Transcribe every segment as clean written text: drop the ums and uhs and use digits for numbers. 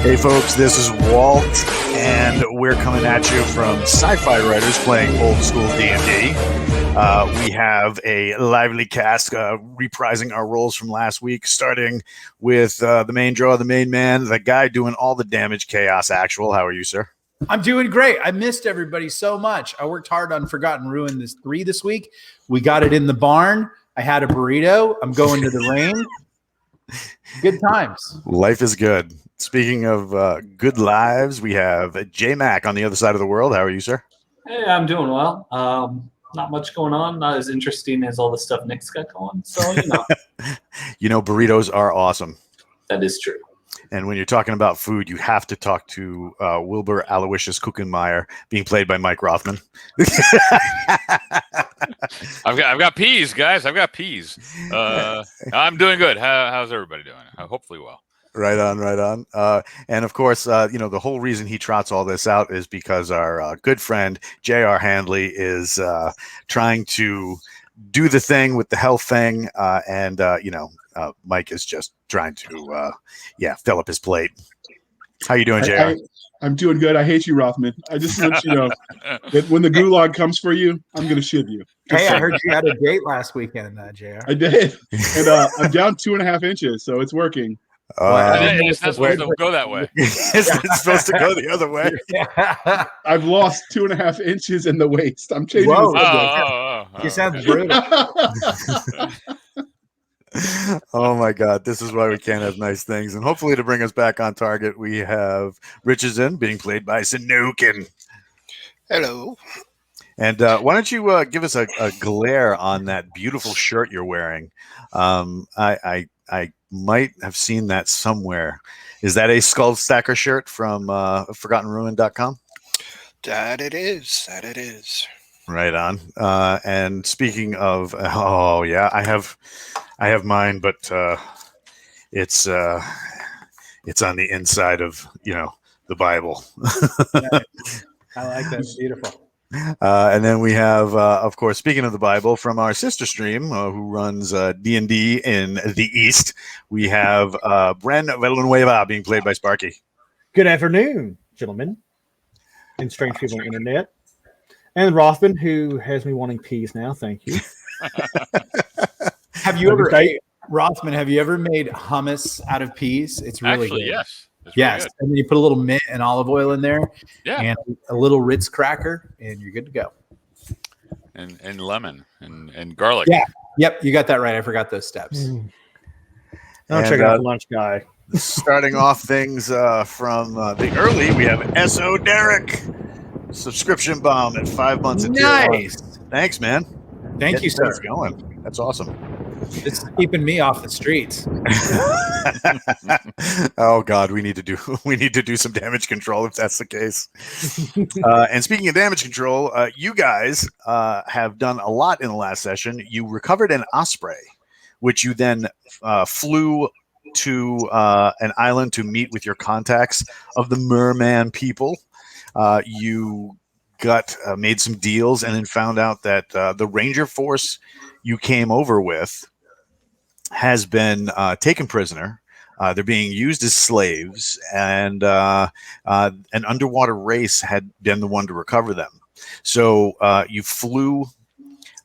Hey folks, this is Walt, and we're coming at you from Sci-Fi Writers playing old school D&D. We have a lively cast reprising our roles from last week, starting with the main draw, the main man, the guy doing all the damage, Chaos Actual. How are you, sir? I'm doing great. I missed everybody so much. I worked hard on Forgotten Ruin 3 this week. We got it in the barn. I had a burrito. I'm going to the rain. Good times. Life is good. Speaking of good lives, we have J Mac on the other side of the world. How are you, sir? Hey, I'm doing well. Not much going on. Not as interesting as all the stuff Nick's got going. So, Burritos are awesome. That is true. And when you're talking about food, you have to talk to Wilbur Aloysius Kuchenmeyer, being played by Mike Rothman. I've got peas, guys. I've got peas. I'm doing good. How's everybody doing? Hopefully well. Right on. And of course, the whole reason he trots all this out is because our good friend J.R. Handley is trying to do the thing with the health thing, and Mike is just trying to fill up his plate. How you doing, J.R.? I'm doing good. I hate you, Rothman. I just want you to know that when the gulag comes for you, I'm going to shiv you. Hey, I heard you had a date last weekend, JR. I did. And I'm down 2.5 inches, so it's working. It's not supposed to go that way. It's supposed to go the other way. I've lost 2.5 inches in the waist. I'm changing the subject. You sound brutal. Oh my God, this is why we can't have nice things. And hopefully to bring us back on target, we have Richardson being played by Sanukin. Hello. And why don't you give us a glare on that beautiful shirt you're wearing? I might have seen that somewhere. Is that a Skull Stacker shirt from ForgottenRuin.com? That it is. Right on. And speaking of, I have mine, but it's on the inside of the Bible. I like that. It's beautiful. And then we have, of course, speaking of the Bible, from our sister stream, who runs D&D in the East, we have Bren Villanueva being played by Sparky. Good afternoon, gentlemen, and strange people on the internet. And Rothman, who has me wanting peas now. Thank you. Have you ever, Rothman, have you ever made hummus out of peas? It's really Actually, good. yes. Yes, and then you put a little mint and olive oil in there, and a little Ritz cracker, and you're good to go. And lemon and garlic. Yeah, yep, you got that right. I forgot those steps. I'll check out Lunch Guy. Starting off things from the early, we have S.O. Derek, subscription bomb at 5 months. Nice. Thanks, man. Thank you, sir. Going. That's awesome. It's keeping me off the streets. Oh God, we need to do some damage control if that's the case. And speaking of damage control, you guys have done a lot in the last session. You recovered an osprey, which you then flew to an island to meet with your contacts of the Merman people. You made some deals and then found out that the Ranger force you came over with has been taken prisoner. They're being used as slaves, and an underwater race had been the one to recover them. So you flew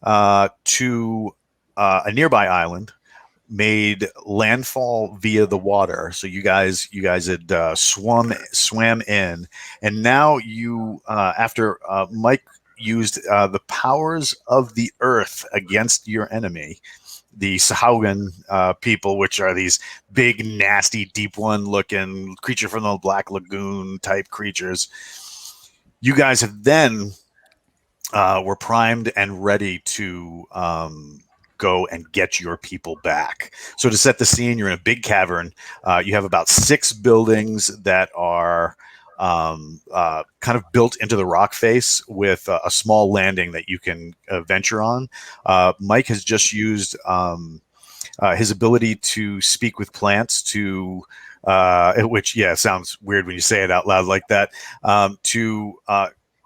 to a nearby island, made landfall via the water. So you guys had swam in, and now you after Mike used the powers of the earth against your enemy, the Sahaugan people, which are these big, nasty, deep one-looking creature from the Black Lagoon type creatures. You guys have then were primed and ready to go and get your people back. So to set the scene, you're in a big cavern. You have about 6 buildings that are kind of built into the rock face with a small landing that you can venture on. Mike has just used his ability to speak with plants to which sounds weird when you say it out loud like that, to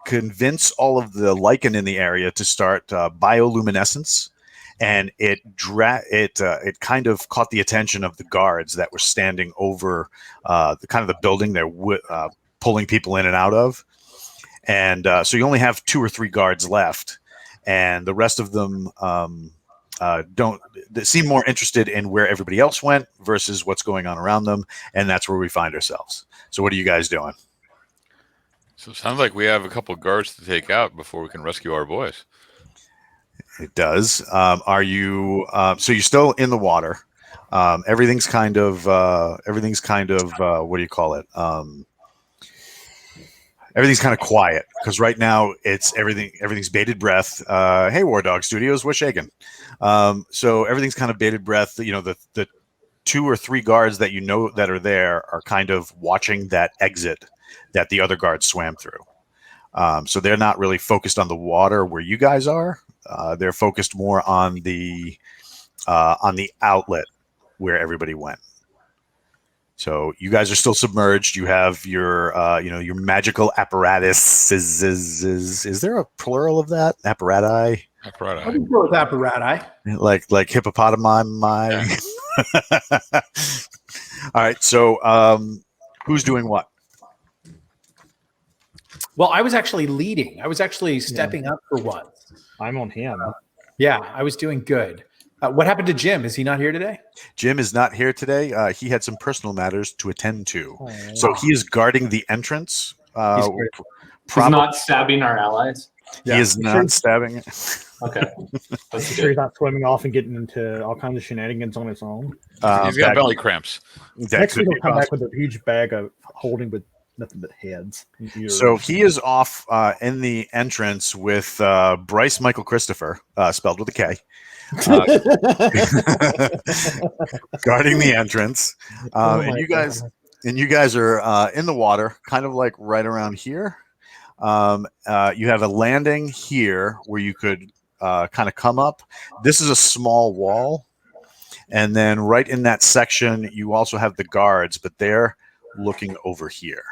convince all of the lichen in the area to start bioluminescence and it kind of caught the attention of the guards that were standing over the building they're pulling people in and out of. And so you only have 2 or 3 guards left, and the rest of them they seem more interested in where everybody else went versus what's going on around them, and that's where we find ourselves. So what are you guys doing? So it sounds like we have a couple guards to take out before we can rescue our boys. It does. Are you? So you're still in the water. Everything's kind of. What do you call it? Everything's kind of quiet because right now everything's bated breath. Hey, War Dog Studios, we're shaking. So everything's kind of bated breath. You know, the 2 or 3 guards that that are there are kind of watching that exit that the other guards swam through. So they're not really focused on the water where you guys are. They're focused more on the outlet where everybody went. So you guys are still submerged. You have your your magical apparatus. Is there a plural of that? Apparati? Apparati. How do you go with apparati? Like hippopotami? Yeah. All right. So who's doing what? Well, I was actually leading. I was actually stepping up for once. I'm on him. Yeah, I was doing good. What happened to Jim? Is he not here today? Jim is not here today. He had some personal matters to attend to. Oh. So he is guarding the entrance. He's He's not stabbing our allies. He is not stabbing it. Okay. That's Sure, he's good. not swimming off and getting into all kinds of shenanigans on his own. He's got belly cramps. That Next could week be he'll come back possible. with a huge bag of holding with nothing but heads. and ears. So he is off in the entrance with Bryce Michael Christopher, spelled with a K, guarding the entrance. Oh And my you guys God. are in the water, kind of like right around here. You have a landing here where you could kind of come up. This is a small wall. And then right in that section, you also have the guards, but they're looking over here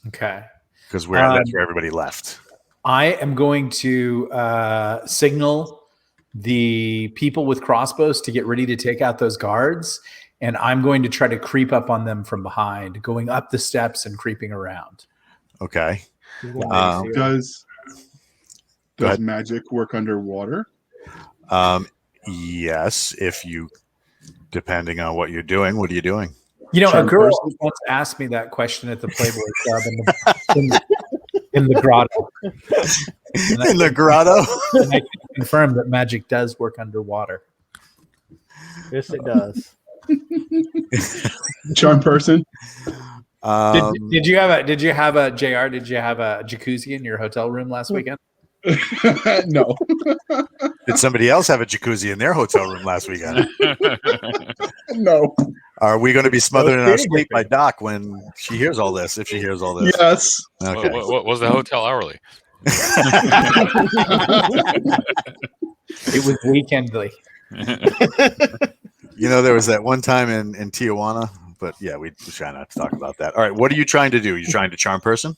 Okay. because that's where everybody left. I am going to signal the people with crossbows to get ready to take out those guards. And I'm going to try to creep up on them from behind, going up the steps and creeping around. Okay. He's going Um, to Does Go ahead. magic work underwater? Yes, depending on what you're doing. What are you doing? You know, a Charm girl person? once asked me that question at the Playboy Club in the grotto. In the grotto? And I can confirm that magic does work underwater. Yes, it does. Charm person? Did you have a JR? Did you have a jacuzzi in your hotel room last weekend? No. Did somebody else have a jacuzzi in their hotel room last weekend? No. Are we going to be smothered in Okay. our sleep by Doc when she hears all this? If she hears all this, Yes. okay. What was the hotel hourly? It was weekendly. You know, there was that one time in Tijuana, but yeah, we try not to talk about that. All right, what are you trying to do? You trying to charm person?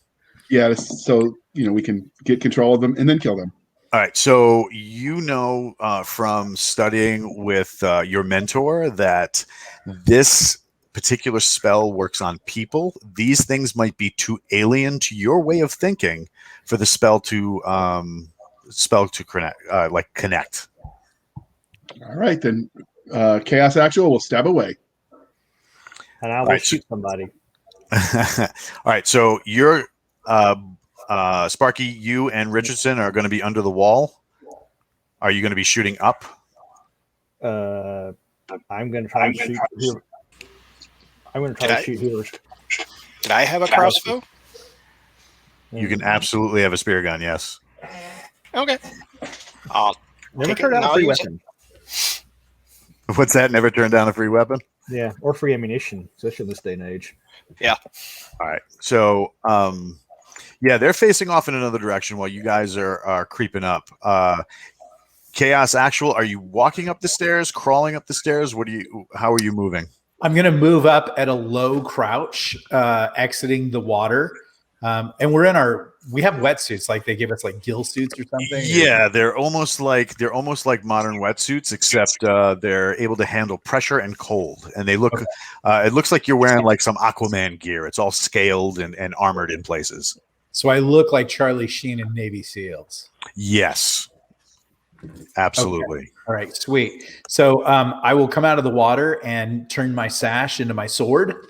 Yeah. So we can get control of them and then kill them. All right, so from studying with your mentor that this particular spell works on people. These things might be too alien to your way of thinking for the spell to connect. All right, then. Chaos Actual will stab away. And I will Right. shoot somebody. All right, so you're Sparky, you and Richardson are going to be under the wall. Are you going to be shooting up? I'm going to try and shoot here. I'm going to try Did to I- shoot here. Can I have a crossbow? You can absolutely have a spear gun, yes. Okay. I'll Never take it turn and down a I'll free use it. weapon. What's that? Never turn down a free weapon? Yeah, or free ammunition, especially in this day and age. All right. So, yeah, they're facing off in another direction while you guys are creeping up. Chaos Actual, are you walking up the stairs, crawling up the stairs? How are you moving? I'm going to move up at a low crouch, exiting the water, And we have wetsuits, like they give us like gill suits or something. Yeah, they're almost like modern wetsuits, except they're able to handle pressure and cold. And they look, it looks like you're wearing like some Aquaman gear. It's all scaled and armored in places. So I look like Charlie Sheen in Navy SEALs. Yes, absolutely. Okay. All right, sweet. So I will come out of the water and turn my sash into my sword.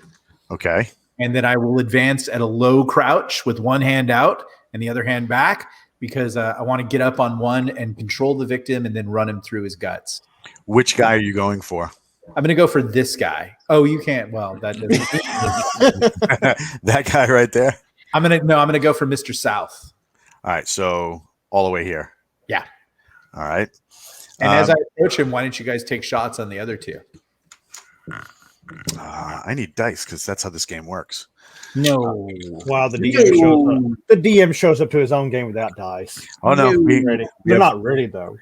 Okay. And then I will advance at a low crouch with one hand out and the other hand back, because I want to get up on one and control the victim and then run him through his guts. Which guy are you going for? I'm going to go for this guy. Oh, you can't. Well, that doesn't. That guy right there. I'm going to go for Mr. South. All right. So all the way here. Yeah. All right. And as I approach him, why don't you guys take shots on the other two? I need dice because that's how this game works. No. Wow, the DM shows up. The DM shows up to his own game without dice. Oh no, Ready. They're not ready though.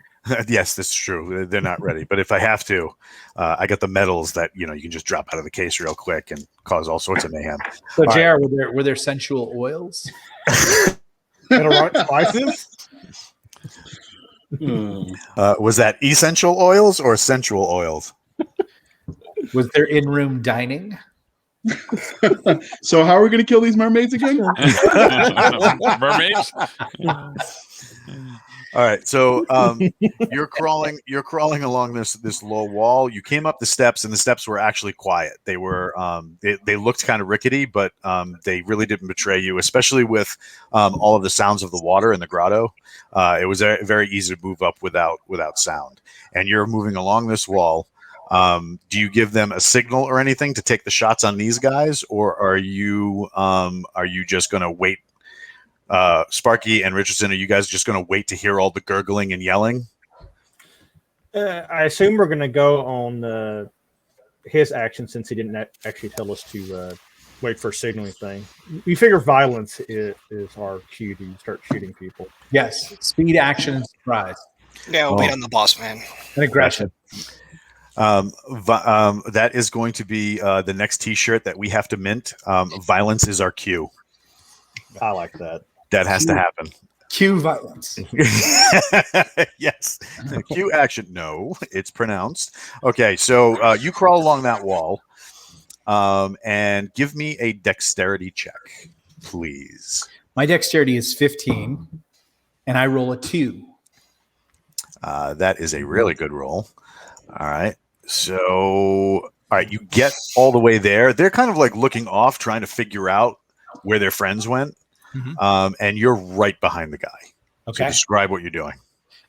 Yes, that's true. They're not ready. But if I have to, I got the medals that you can just drop out of the case real quick and cause all sorts of mayhem. So, JR, were there sensual oils? Spices? Was that essential oils or sensual oils? Was there in-room dining? So how are we going to kill these mermaids again? Mermaids. All right, so you're crawling along this low wall. You came up the steps, and the steps were actually quiet. They were they looked kind of rickety, but they really didn't betray you, especially with all of the sounds of the water in the grotto. It was very easy to move up without sound. And you're moving along this wall. Do you give them a signal or anything to take the shots on these guys, or are you just going to wait? Sparky and Richardson, are you guys just going to wait to hear all the gurgling and yelling? I assume we're going to go on his action, since he didn't actually tell us to wait for a signaling thing. We figure violence is our cue to start shooting people. Yes. Speed, action, and surprise. Yeah, we'll wait on the boss man. And aggression. That is going to be the next T-shirt that we have to mint. Violence is our cue. I like that. That has to happen. Cue violence. Yes. Cue action. No, it's pronounced. Okay, so you crawl along that wall and give me a dexterity check, please. My dexterity is 15, and I roll a 2. That is a really good roll. All right. So, all right, you get all the way there. They're kind of like looking off, trying to figure out where their friends went. Mm-hmm. And you're right behind the guy. Okay. So describe what you're doing.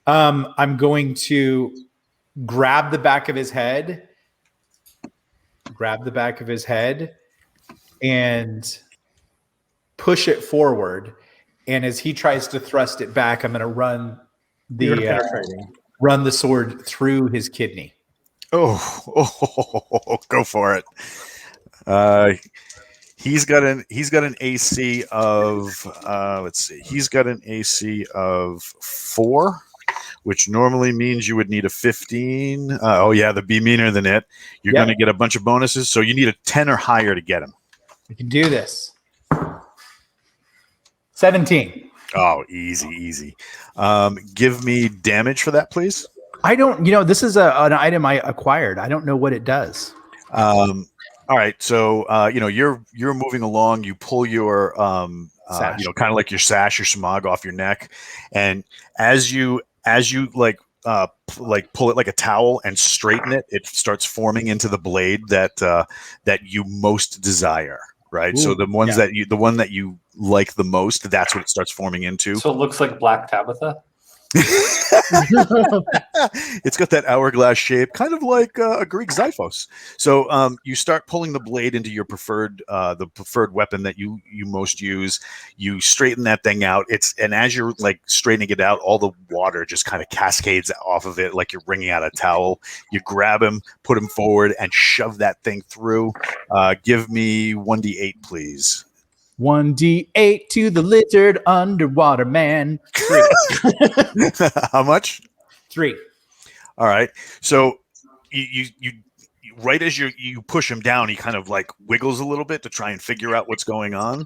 I'm going to grab the back of his head, and push it forward. And as he tries to thrust it back, I'm going to run the sword through his kidney. Oh, go for it. He's got an AC of let's see. He's got an AC of 4, which normally means you would need a 15. Oh yeah, the be meaner than it. You're going to get a bunch of bonuses, so you need a 10 or higher to get him. We can do this. 17. Oh, easy. Give me damage for that, please. I don't. This is an item I acquired. I don't know what it does. All right, so you're moving along. You pull your kind of like your sash, your smog off your neck, and as you like pull it like a towel and straighten it, it starts forming into the blade that you most desire. Right. Ooh, so the one that you like the most, that's what it starts forming into. So it looks like Black Tabitha. It's got that hourglass shape, kind of like a Greek Xyphos. So you start pulling the blade into your preferred weapon that you most use. You straighten that thing out. And as you're like straightening it out, all the water just kind of cascades off of it like you're wringing out a towel. You grab him, put him forward, and shove that thing through. Give me 1d8, please. 1d8 to the lizard underwater man. 3. How much? 3. All right. So you right as you push him down, he kind of like wiggles a little bit to try and figure out what's going on.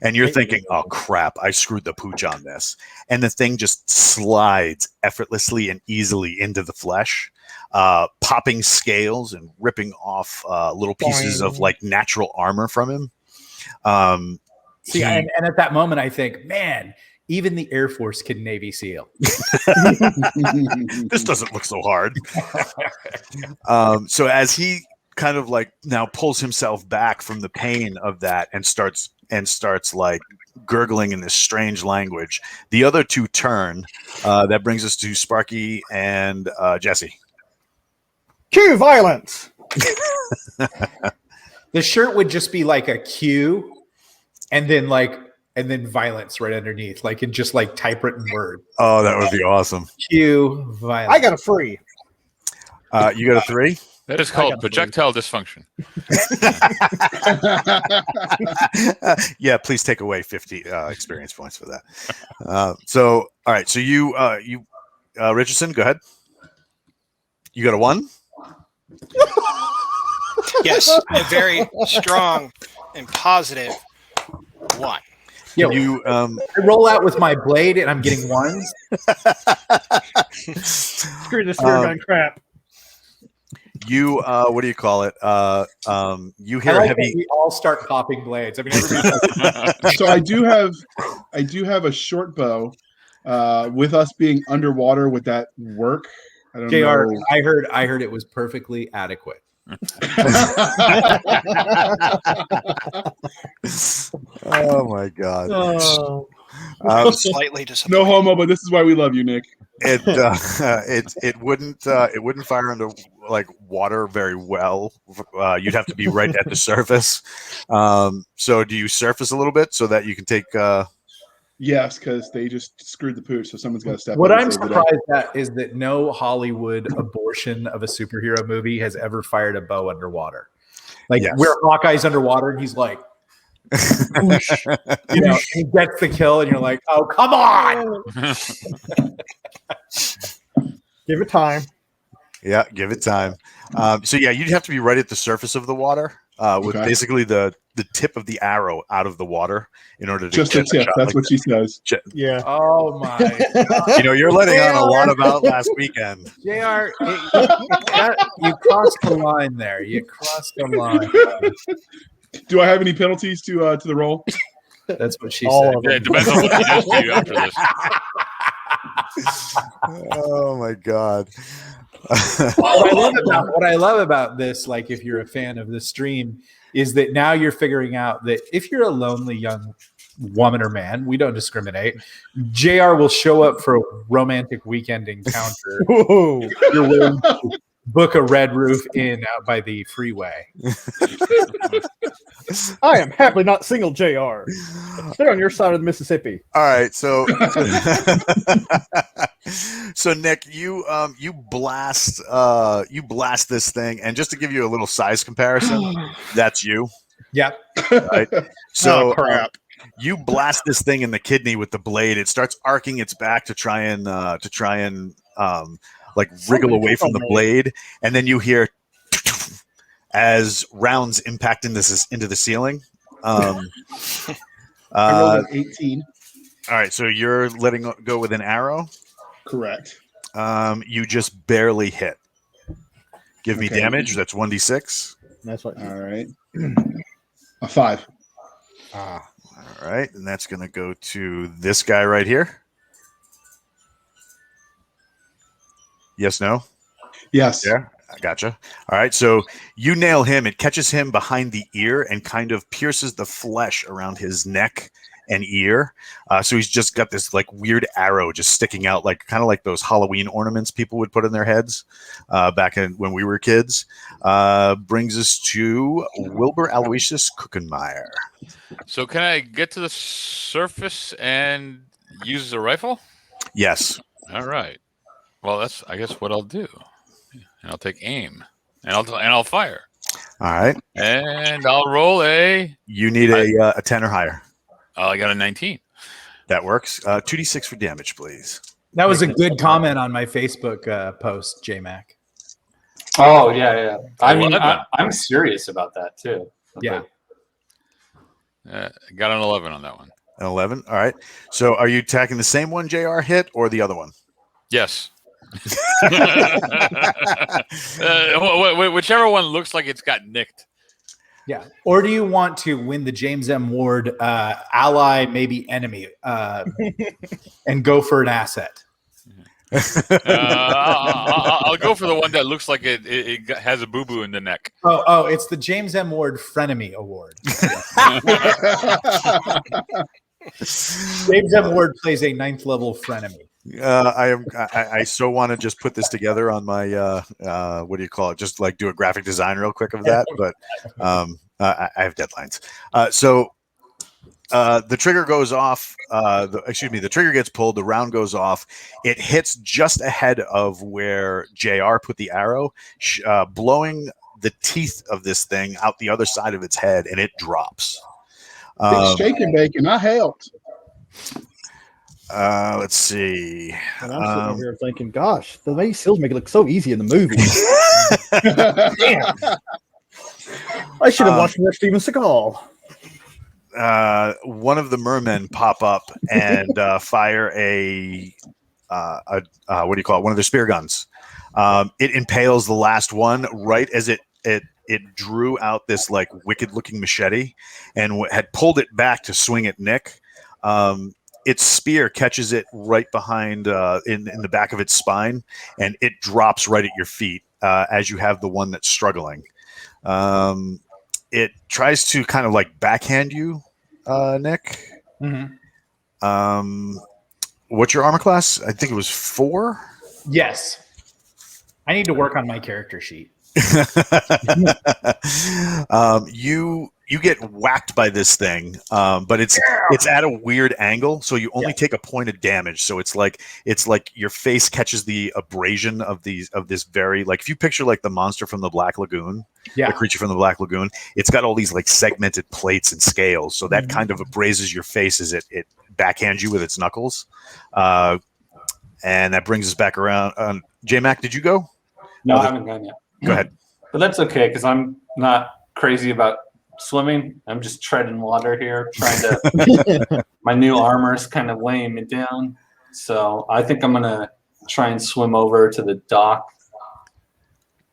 And you're thinking, oh crap, I screwed the pooch on this. And the thing just slides effortlessly and easily into the flesh, popping scales and ripping off little pieces of like natural armor from him. See, and at that moment, I think, man, even the Air Force can Navy SEAL. This doesn't look so hard. So as he kind of like now pulls himself back from the pain of that and starts like gurgling in this strange language, the other two turn. That brings us to Sparky and Jesse. Cue violence. The shirt would just be like a Q, and then violence right underneath, like in just like typewritten word. Oh, that would be awesome. Q violence. I got a free. You got a 3? That is called projectile dysfunction. Yeah, please take away 50 experience points for that. So, all right. So you Richardson, go ahead. You got a 1? Yes, a very strong and positive 1. Yo, you I roll out with my blade and I'm getting 1s. Screw this spear gun crap. You what do you call it? You hear I like heavy. that we all start popping blades. I mean, everybody. So I do have a short bow. With us being underwater, would that work? I don't JR, know. I heard it was perfectly adequate. Oh my god! Oh. Slightly disappointed. No homo, but this is why we love you, Nick. It wouldn't fire into like water very well. You'd have to be right at the surface. So do you surface a little bit so that you can take? Yes, because they just screwed the pooch, so someone's got to step What in. I'm and save the day. surprised at is that no Hollywood abortion of a superhero movie has ever fired a bow underwater. Like Yes. where Hawkeye's underwater and he's like, whoosh, you know, he gets the kill and you're like, oh, come on. Give it time. Yeah, give it time. So yeah, you'd have to be right at the surface of the water, with Okay. basically the tip of the arrow out of the water in order to Just a get tip. shot That's like what she says. Yeah. Oh my. You know, you're letting on a lot about last weekend. JR, you crossed the line there. You crossed the line. Do I have any penalties to the roll? That's what she All said. of Yeah, them. it depends on what he does to you after this. Oh my god! What I love about this, like if you're a fan of the stream, is that now you're figuring out that if you're a lonely young woman or man, we don't discriminate. JR will show up for a romantic weekend encounter. Whoa. You're willing to book a Red Roof Inn out by the freeway. I am happily not single, JR. They're on your side of the Mississippi. All right, so so Nick, you blast this thing, and just to give you a little size comparison, that's you. Yeah. Right. So Oh, crap. you blast this thing in the kidney with the blade. It starts arcing its back to try and like wriggle away from the blade, and then you hear as rounds impact into the ceiling. I rolled an 18. All right, so you're letting go with an arrow. Correct. You just barely hit. Give me Okay. damage. That's 1d6. That's what. All right. A 5. All right, and that's going to go to this guy right here. Yes, no? Yes. Yeah, I gotcha. All right, so you nail him. It catches him behind the ear and kind of pierces the flesh around his neck and ear. So he's just got this like weird arrow just sticking out, like kind of like those Halloween ornaments people would put in their heads back when we were kids. Brings us to Wilbur Aloysius Kuchenmeyer. So can I get to the surface and use the rifle? Yes. All right. Well, that's I guess what I'll do. And I'll take aim, and I'll fire, All right. and I'll roll a. You need a 10 or higher. Oh, I got a 19. That works. 2d6 for damage, please. That was a good comment on my Facebook post, JMac. Oh yeah. I mean, 11. I'm serious about that too. Yeah. Got an 11 on that one. An 11. All right. So are you attacking the same one JR hit or the other one? Yes. Whichever one looks like it's got nicked. Yeah. Or do you want to win the James M. Ward ally, maybe enemy, and go for an asset? I'll go for the one that looks like it has a boo boo in the neck. Oh, it's the James M. Ward Frenemy Award. James M. Ward plays a 9th level frenemy. I so want to just put this together on my what do you call it? Just like do a graphic design real quick of that, but I have deadlines. So the trigger goes off. The trigger gets pulled. The round goes off. It hits just ahead of where JR put the arrow, blowing the teeth of this thing out the other side of its head, and it drops. Big shake and bake, and I helped. Let's see. And I'm sitting over here thinking, gosh, the Navy SEALs make it look so easy in the movie. Damn. I should have watched more Steven Seagal. One of the mermen pop up and fire a what do you call it? One of their spear guns. It impales the last one right as it drew out this like wicked looking machete and had pulled it back to swing at Nick. Its spear catches it right behind in the back of its spine, and it drops right at your feet as you have the one that's struggling. It tries to kind of like backhand you, Nick. Mm-hmm. What's your armor class? I think it was 4. Yes. I need to work on my character sheet. You get whacked by this thing, but it's at a weird angle, so you only take a point of damage. So it's like your face catches the abrasion of this very, like, if you picture like the monster from the Black Lagoon, the creature from the Black Lagoon, it's got all these like segmented plates and scales, so that kind of abrases your face as it backhands you with its knuckles, and that brings us back around. J-Mac, did you go? No, I haven't gone yet. Go ahead. But that's okay because I'm not crazy about swimming. I'm just treading water here, trying to. My new armor is kind of weighing me down, so I think I'm gonna try and swim over to the dock.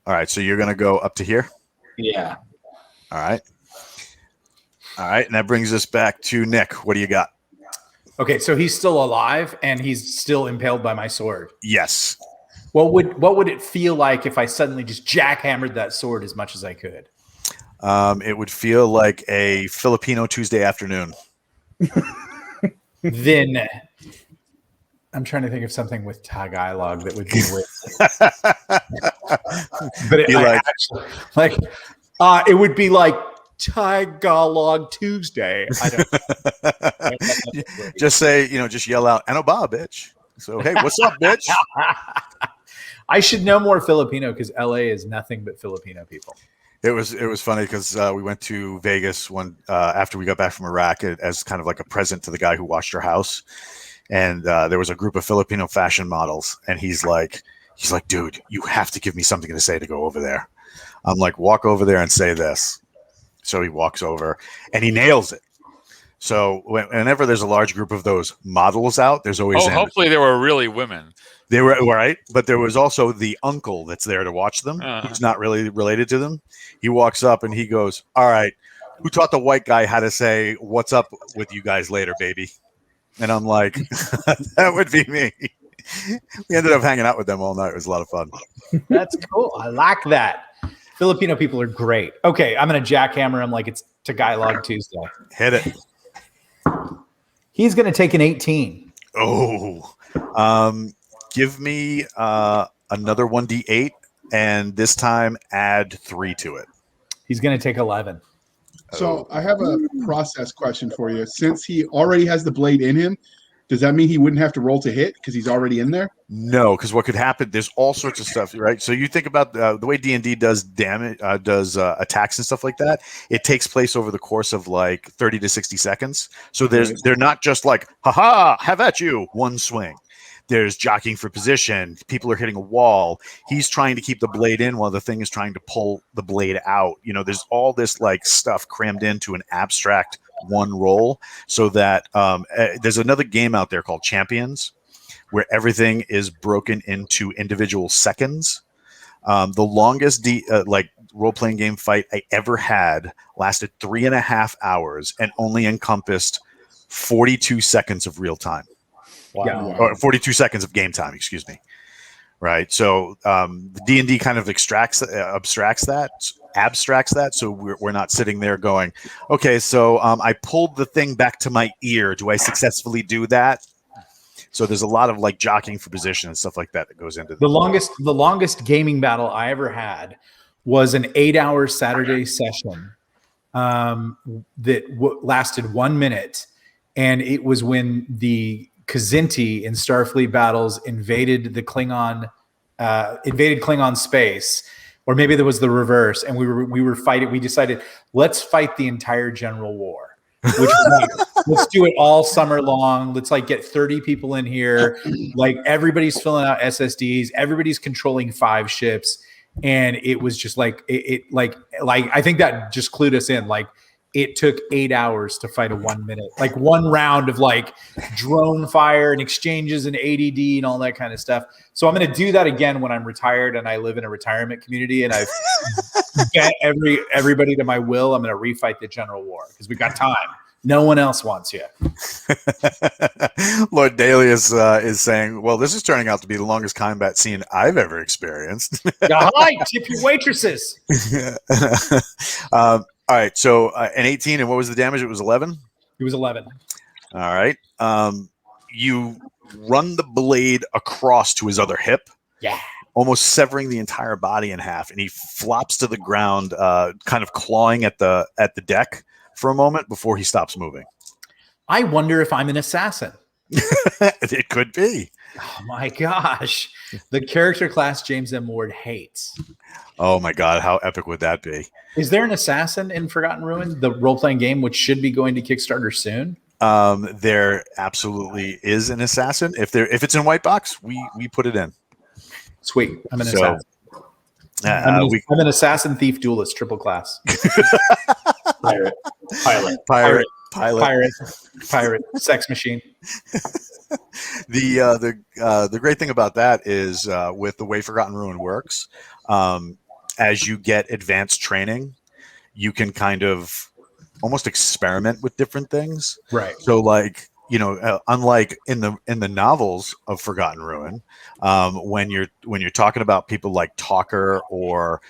All right, so you're gonna go up to here. Yeah. All right, and that brings us back to Nick. What do you got? Okay, so he's still alive and he's still impaled by my sword. Yes. What would it feel like if I suddenly just jackhammered that sword as much as I could? It would feel like a Filipino Tuesday afternoon. Then I'm trying to think of something with Tagalog that would be but it would be like Tagalog Tuesday. I don't just say, just yell out, "Ano ba, bitch?" So, hey, what's up, bitch? I should know more Filipino because LA is nothing but Filipino people. It was funny because we went to Vegas after we got back from Iraq as kind of like a present to the guy who washed our house, and there was a group of Filipino fashion models, and he's like, dude, you have to give me something to say to go over there. I'm like, walk over there and say this. So he walks over and he nails it. So whenever there's a large group of those models out, there's always hopefully they were really women. They were right, but there was also the uncle that's there to watch them. He's not really related to them. He walks up and he goes, "All right, who taught the white guy how to say what's up with you guys later, baby?" And I'm like, that would be me. We ended up hanging out with them all night. It was a lot of fun. That's cool. I like that. Filipino people are great. Okay, I'm going to jackhammer him like it's Tagalog Tuesday. Hit it. He's going to take an 18. Oh, give me another 1d8, and this time add 3 to it. He's going to take 11. So I have a process question for you. Since he already has the blade in him, does that mean he wouldn't have to roll to hit because he's already in there? No, because what could happen, there's all sorts of stuff, right? So you think about the way D&D does damage, attacks and stuff like that. It takes place over the course of like 30 to 60 seconds. So they're not just like, ha, have at you, one swing. there's jockeying for position. People are hitting a wall. He's trying to keep the blade in while the thing is trying to pull the blade out. There's all this like stuff crammed into an abstract one roll, so that there's another game out there called Champions, where everything is broken into individual seconds. The longest role-playing game fight I ever had lasted 3.5 hours and only encompassed 42 seconds of real time. Wow. Or 42 seconds of game time, excuse me. Right. So the D&D kind of abstracts that. So we're not sitting there going, okay, so I pulled the thing back to my ear. Do I successfully do that? So there's a lot of like jockeying for position and stuff like that goes into the longest gaming battle I ever had was an 8-hour Saturday session that lasted 1 minute, and it was when the Kzinti in Starfleet battles invaded Klingon space, or maybe there was the reverse, and we were fighting. We decided, let's fight the entire General War. Which was like, let's do it all summer long. Let's like get 30 people in here. Like everybody's filling out SSDs. Everybody's controlling 5 ships, and it was just like like I think that just clued us in. Like it took 8 hours to fight a 1 minute, like one round of like drone fire and exchanges and ADD and all that kind of stuff. So I'm going to do that again when I'm retired and I live in a retirement community and I've bet everybody to my will. I'm going to refight the General War because we got time. No one else wants you. Lord Dalius is saying, well, this is turning out to be the longest combat scene I've ever experienced. Hi, tip your waitresses. All right. So an 18, and what was the damage? It was 11? It was 11. All right. You run the blade across to his other hip. Yeah. Almost severing the entire body in half, and he flops to the ground, kind of clawing at the deck for a moment before he stops moving. I wonder if I'm an assassin. It could be. Oh my gosh. The character class James M. Ward hates. Oh my God, how epic would that be? Is there an assassin in Forgotten Ruin, the role-playing game, which should be going to Kickstarter soon? There absolutely is an assassin. If it's in white box, we put it in. Sweet. I'm an assassin. I'm an assassin, thief, duelist, triple class. Pirate, sex machine. The great thing about that is with the way Forgotten Ruin works, as you get advanced training, you can kind of almost experiment with different things. Right. So like, unlike in the novels of Forgotten Ruin, when you're talking about people like Talker or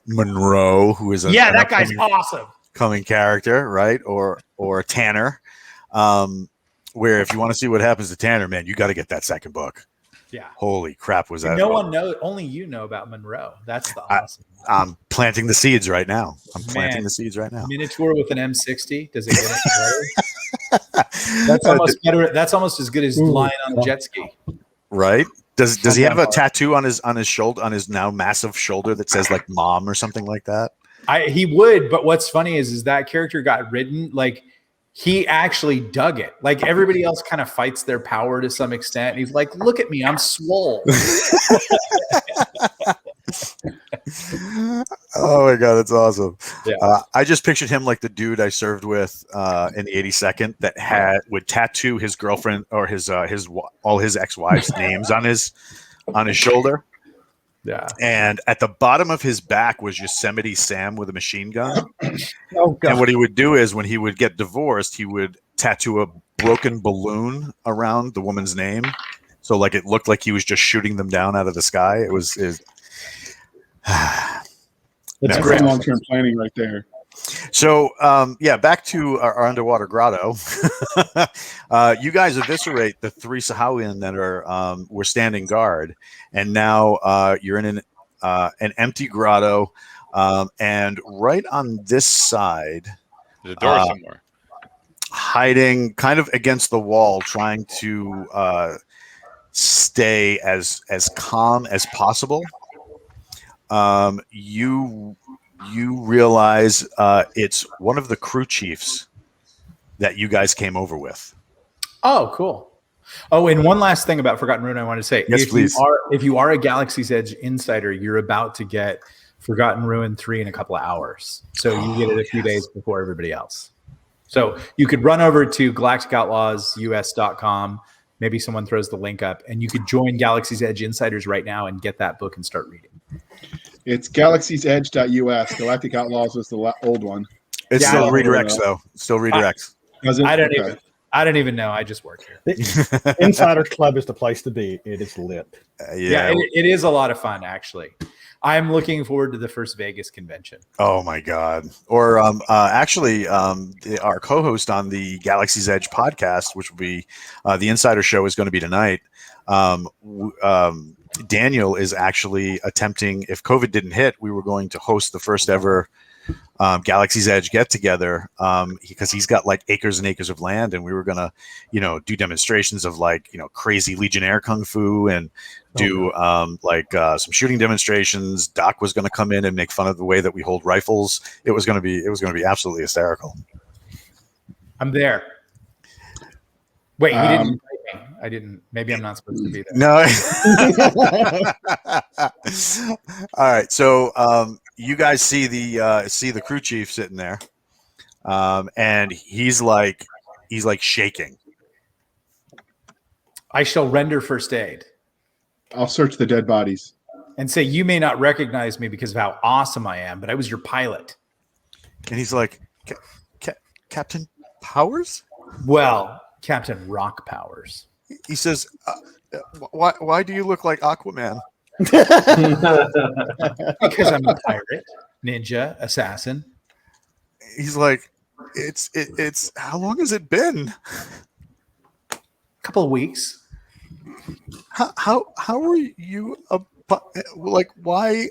Monroe, who is that guy's awesome coming character, right? Or Tanner, where if you want to see what happens to Tanner, man, you got to get that second book. Yeah. Holy crap, was that? No one knows. Only you know about Monroe. That's the awesome. I'm planting the seeds right now. Minotaur with an M60. Does it get any better? That's almost better. That's almost as good as lying on a jet ski. Right? Does he have a tattoo on his shoulder, on his now massive shoulder that says like "mom" or something like that? He would, but what's funny is that character got ridden like. He actually dug it. Like everybody else kind of fights their power to some extent. And he's like, look at me, I'm swole. Oh my God, that's awesome. Yeah. I just pictured him like the dude I served with in the 82nd that would tattoo his girlfriend or all his ex-wives' names on his shoulder. Yeah. And at the bottom of his back was Yosemite Sam with a machine gun. Oh, God. And what he would do is when he would get divorced, he would tattoo a broken balloon around the woman's name. So like it looked like he was just shooting them down out of the sky. That's great long-term planning right there. So, back to our underwater grotto. You guys eviscerate the 3 Sahawian that were standing guard, and now you're in an empty grotto, and right on this side, there's a door somewhere, hiding kind of against the wall, trying to stay as calm as possible. You realize it's one of the crew chiefs that you guys came over with. Oh, cool. Oh, and one last thing about Forgotten Ruin I want to say. Yes, please. If you are a Galaxy's Edge insider, you're about to get Forgotten Ruin 3 in a couple of hours. So you get it a few days before everybody else. So you could run over to galacticoutlawsus.com. Maybe someone throws the link up, and you could join Galaxy's Edge insiders right now and get that book and start reading. It's galaxiesedge.us. Galactic Outlaws was the old one. It Yeah, still I don't redirects know. though. Still redirects. Does it? I don't Okay. even know. I just work here. Insider Club is the place to be. It is lit. Yeah, it is a lot of fun, actually. I'm looking forward to the first Vegas convention. Oh my God! Or actually, our co-host on the Galaxy's Edge podcast, which will be the Insider Show, is going to be tonight. Daniel is actually attempting. If COVID didn't hit, we were going to host the first ever Galaxy's Edge get together because he's got like acres and acres of land, and we were gonna, do demonstrations of like crazy Legionnaire kung fu and do some shooting demonstrations. Doc was gonna come in and make fun of the way that we hold rifles. It was gonna be absolutely hysterical. I'm there. Wait, he didn't invite me. I didn't. Maybe I'm not supposed to be there. No. All right. So you guys see the crew chief sitting there, and he's like shaking. I shall render first aid I'll search the dead bodies. and say, you may not recognize me because of how awesome I am, but I was your pilot. And he's like, Captain Powers? Well, Captain Rock Powers. He says, why do you look like Aquaman? Because I'm a pirate, ninja, assassin. He's like, it's how long has it been? A couple of weeks. How are you like why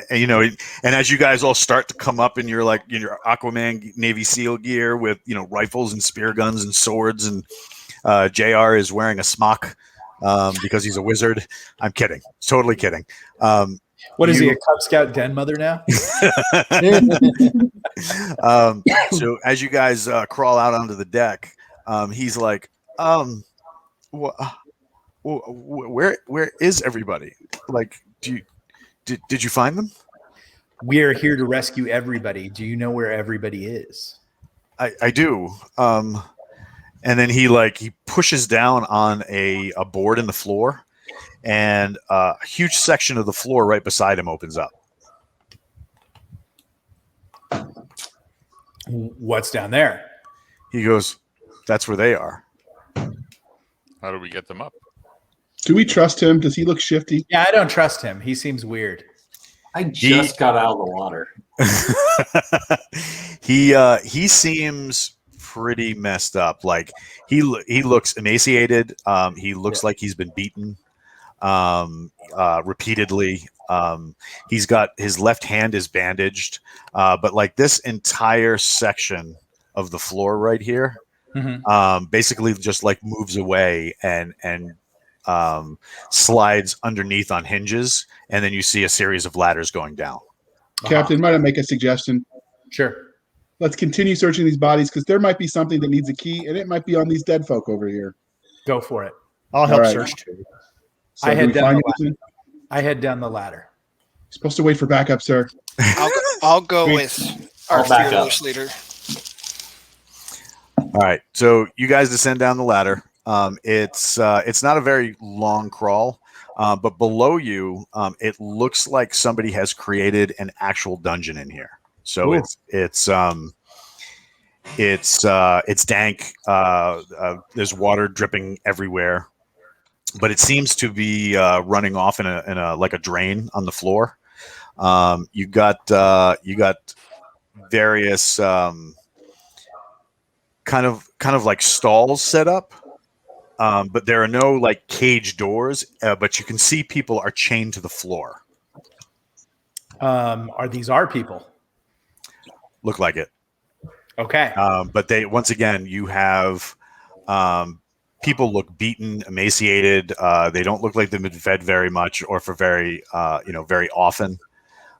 and as you guys all start to come up in your your Aquaman Navy SEAL gear with rifles and spear guns and swords, and JR is wearing a smock because he's a wizard. I'm kidding, totally kidding. What is he, a Cub Scout den mother now? So as you guys crawl out onto the deck, he's like, where is everybody? Like, did you find them? We are here to rescue everybody. Do you know where everybody is? I do. And then he pushes down on a board in the floor, and a huge section of the floor right beside him opens up. What's down there? He goes, "That's where they are." How do we get them up? Do we trust him? Does he look shifty? Yeah, I don't trust him. He seems weird. I just got out of the water. He seems pretty messed up. Like he looks emaciated. He looks like he's been beaten repeatedly. He's got his left hand is bandaged, but like this entire section of the floor right here, basically just like moves away and slides underneath on hinges, and then you see a series of ladders going down. Captain, might I make a suggestion? Sure. Let's continue searching these bodies because there might be something that needs a key, and it might be on these dead folk over here. Go for it. I'll help All right. search too. So I do head we down find the anything? I head down the ladder. You're supposed to wait for backup, sir. I'll go with our I'll back up. fearless leader. All right, so you guys descend down the ladder. It's not a very long crawl, but below you, it looks like somebody has created an actual dungeon in here. So Ooh. it's dank. There's water dripping everywhere, but it seems to be running off in a like a drain on the floor. You got various kind of like stalls set up, but there are no like cage doors. But you can see people are chained to the floor. Are these our people? Look like it. Okay. But once again, you have people look beaten, emaciated. They don't look like they've been fed very much or for very often.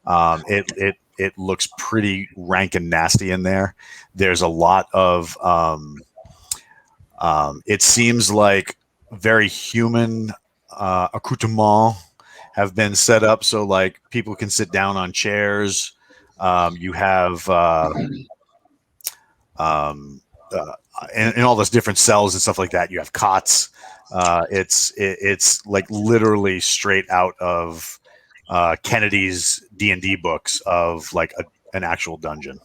It looks pretty rank and nasty in there. There's a lot of it seems like very human accoutrement have been set up so like people can sit down on chairs. You have in all those different cells and stuff like that. You have cots. It's like literally straight out of Kennedy's D&D books of like an actual dungeon.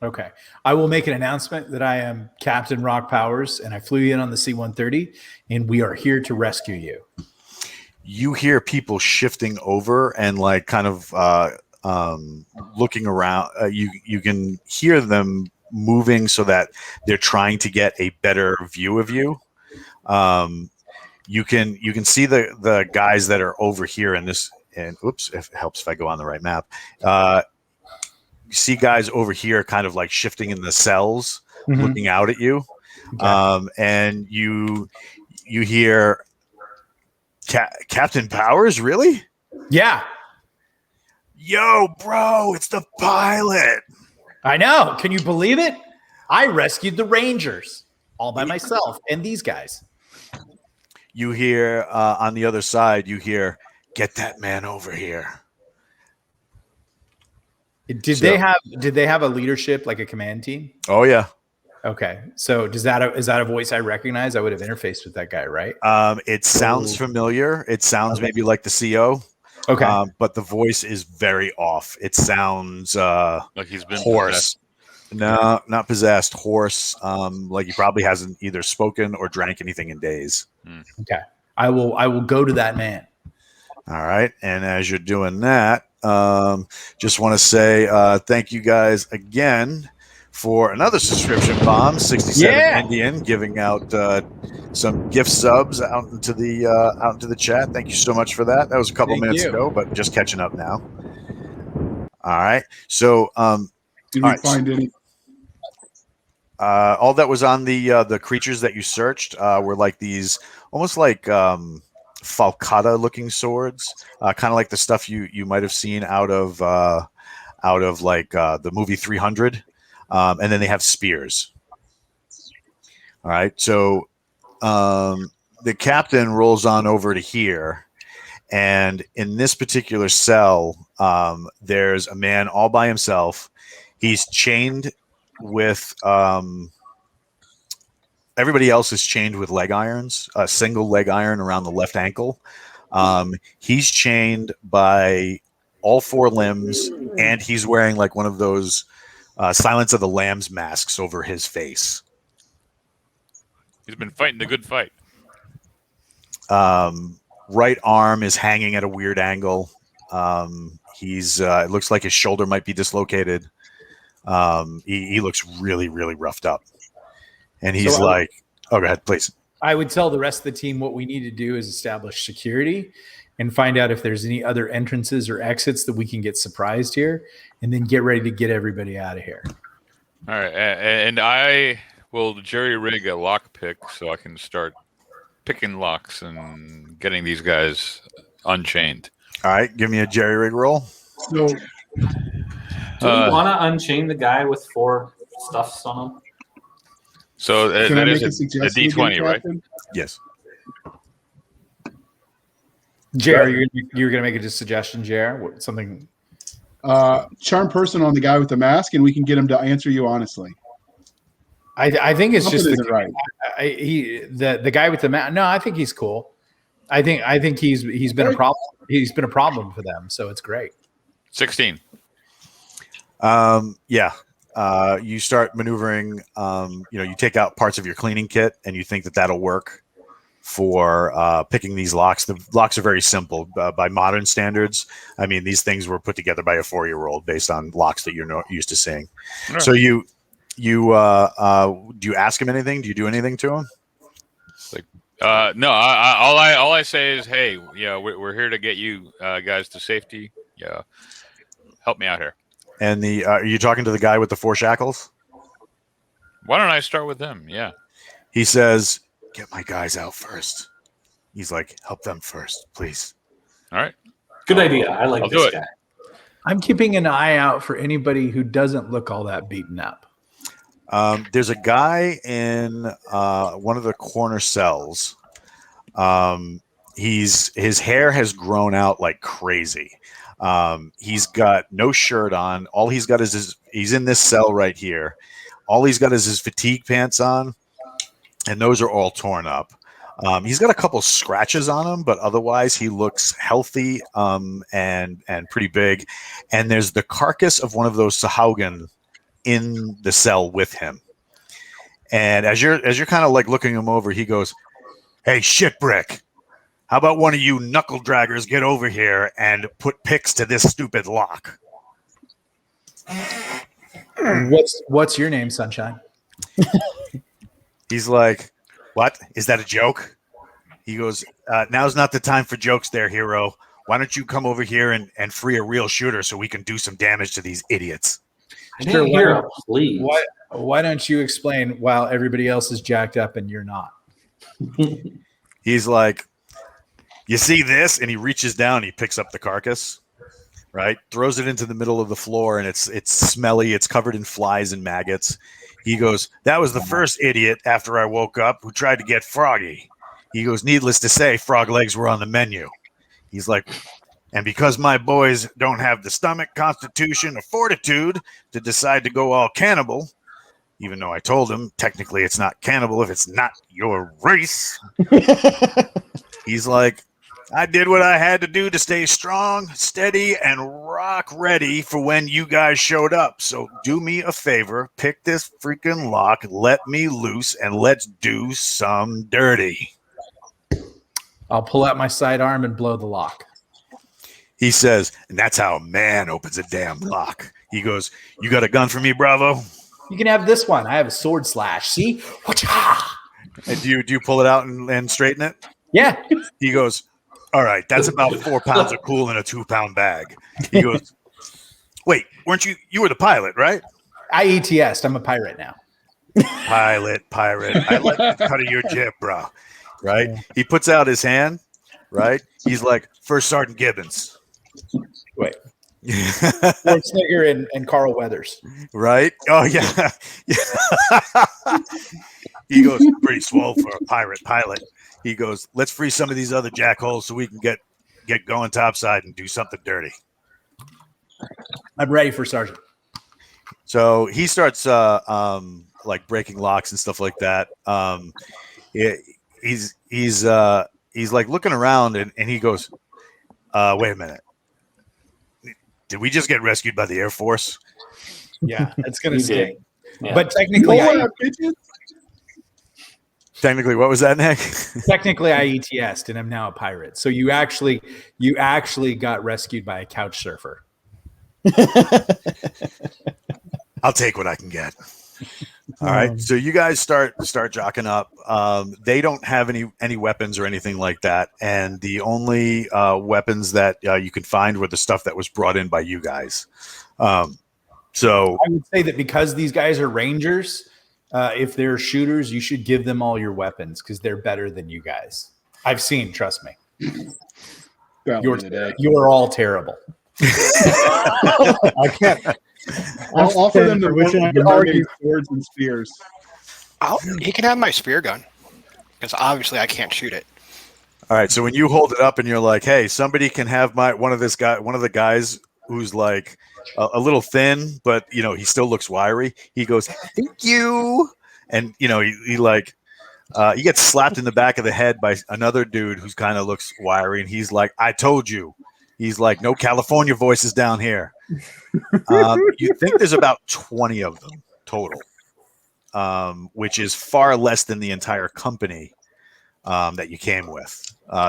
Okay. I will make an announcement that I am Captain Rock Powers and I flew in on the C-130 and we are here to rescue you. You hear people shifting over and like kind of looking around. You can hear them moving so that they're trying to get a better view of you. You can see the guys that are over here in this. And oops, if it helps if I go on the right map. You see guys over here kind of like shifting in the cells, looking out at you. Okay. And you hear Captain Powers, really? Yeah. Yo, bro, it's the pilot. I know. Can you believe it? I rescued the Rangers all by myself and these guys. You hear on the other side, you hear, get that man over here. Did they have a leadership, like a command team? Oh yeah. Okay. So is that a voice I recognize? I would have interfaced with that guy, right? It sounds familiar. It sounds maybe like the CO. Okay. But the voice is very off. It sounds Like he's been hoarse. No, not possessed. Hoarse. Like he probably hasn't either spoken or drank anything in days. Okay. I will go to that man. All right. And as you're doing that, just want to say thank you guys again for another subscription bomb. 67 Indian giving out some gift subs out into the chat. Thank you so much for that. That was a couple minutes ago, but just catching up now. All right. So did we find any? All that was on the creatures that you searched were like these almost like falcata looking swords, kind of like the stuff you might have seen out of like the movie 300, and then they have spears. All right, so the captain rolls on over to here, and in this particular cell, there's a man all by himself. He's chained with everybody else is chained with leg irons, a single leg iron around the left ankle. He's chained by all four limbs, and he's wearing like one of those Silence of the Lambs masks over his face. He's been fighting the good fight. Right arm is hanging at a weird angle. It looks like his shoulder might be dislocated. He looks really, really roughed up. And he's oh, go ahead, please. I would tell the rest of the team what we need to do is establish security and find out if there's any other entrances or exits that we can get surprised here, and then get ready to get everybody out of here. All right. And I will jerry rig a lock pick so I can start picking locks and getting these guys unchained. All right. Give me a jerry rig roll. So, do we want to unchain the guy with 4 stuffs on him? So can I make a D20, again, right? Yes. Jer, you're going to make a suggestion, Jer? Something. Charm person on the guy with the mask, and we can get him to answer you honestly. I think it's Something just isn't right. The guy with the mask. No, I think he's cool. I think he's been a problem. He's been a problem for them, so it's great. 16. Yeah. You start maneuvering. You take out parts of your cleaning kit, and you think that'll work for picking these locks. The locks are very simple by modern standards. I mean, these things were put together by a 4-year-old based on locks that you're not used to seeing. Right. So you do you ask him anything? Do you do anything to him? No. All I say is, hey, yeah, we're here to get you guys to safety. Yeah, help me out here. And are you talking to the guy with the 4 shackles? Why don't I start with them? Yeah. He says, "Get my guys out first." He's like, "Help them first, please." All right. Good idea. I like this guy. I'm keeping an eye out for anybody who doesn't look all that beaten up. There's a guy in one of the corner cells. His hair has grown out like crazy. He's got no shirt on. All he's got is he's in this cell right here. All he's got is his fatigue pants on, and those are all torn up. He's got a couple scratches on him, but otherwise he looks healthy and pretty big. And there's the carcass of one of those Sahaugen in the cell with him. And as you're kind of like looking him over, he goes, "Hey, shitbrick, how about one of you knuckle draggers get over here and put picks to this stupid lock?" What's your name, Sunshine? He's like, "What? Is that a joke?" He goes, "Now's not the time for jokes there, hero. Why don't you come over here and free a real shooter so we can do some damage to these idiots?" I didn't hear a please. Why don't you explain while everybody else is jacked up and you're not? He's like, "You see this?" And he reaches down, he picks up the carcass, right? Throws it into the middle of the floor, and it's smelly. It's covered in flies and maggots. He goes, "That was the first idiot after I woke up who tried to get froggy." He goes, "Needless to say, frog legs were on the menu." He's like, "And because my boys don't have the stomach, constitution, or fortitude to decide to go all cannibal, even though I told him technically it's not cannibal if it's not your race," he's like, "I did what I had to do to stay strong, steady, and rock ready for when you guys showed up. So do me a favor, pick this freaking lock, let me loose, and let's do some dirty." I'll pull out my sidearm and blow the lock. He says, "And that's how a man opens a damn lock." He goes, "You got a gun for me, Bravo?" You can have this one. I have a sword slash. See? Wha-cha! And do you pull it out and straighten it? Yeah. He goes, "All right, that's about 4 pounds of cool in a 2-pound bag." He goes, "Wait, weren't you were the pilot, right?" I ETS'd. I'm a pirate now. Pirate. I like the cut of your jib, bro. Right? Yeah. He puts out his hand, right? He's like, "First Sergeant Gibbons." Wait. Schwarzenegger and Carl Weathers. Right? Oh, yeah. He goes, "Pretty swole for a pirate pilot." He goes, "Let's free some of these other jackholes so we can get going topside and do something dirty." I'm ready for Sergeant. So he starts like breaking locks and stuff like that. He's like looking around and he goes, "Wait a minute. Did we just get rescued by the Air Force?" Yeah, that's gonna stink. Yeah. But technically, Technically, what was that, Nick? Technically, I ETS'd and I'm now a pirate. So you actually got rescued by a couch surfer. I'll take what I can get. All right. So you guys start jocking up. They don't have any weapons or anything like that, and the only weapons that you can find were the stuff that was brought in by you guys. So I would say that because these guys are rangers, if they're shooters, you should give them all your weapons because they're better than you guys. I've seen, trust me. You're all terrible. I can't. I'll offer them the argue swords and spears. He can have my spear gun because obviously I can't shoot it. All right. So when you hold it up and you're like, "Hey, somebody can have one of the guys who's like a little thin, but he still looks wiry." He goes, "Thank you," and he gets slapped in the back of the head by another dude who's kind of looks wiry, and he's like, "I told you." He's like, "No California voices down here." You think there's about 20 of them total, which is far less than the entire company that you came with.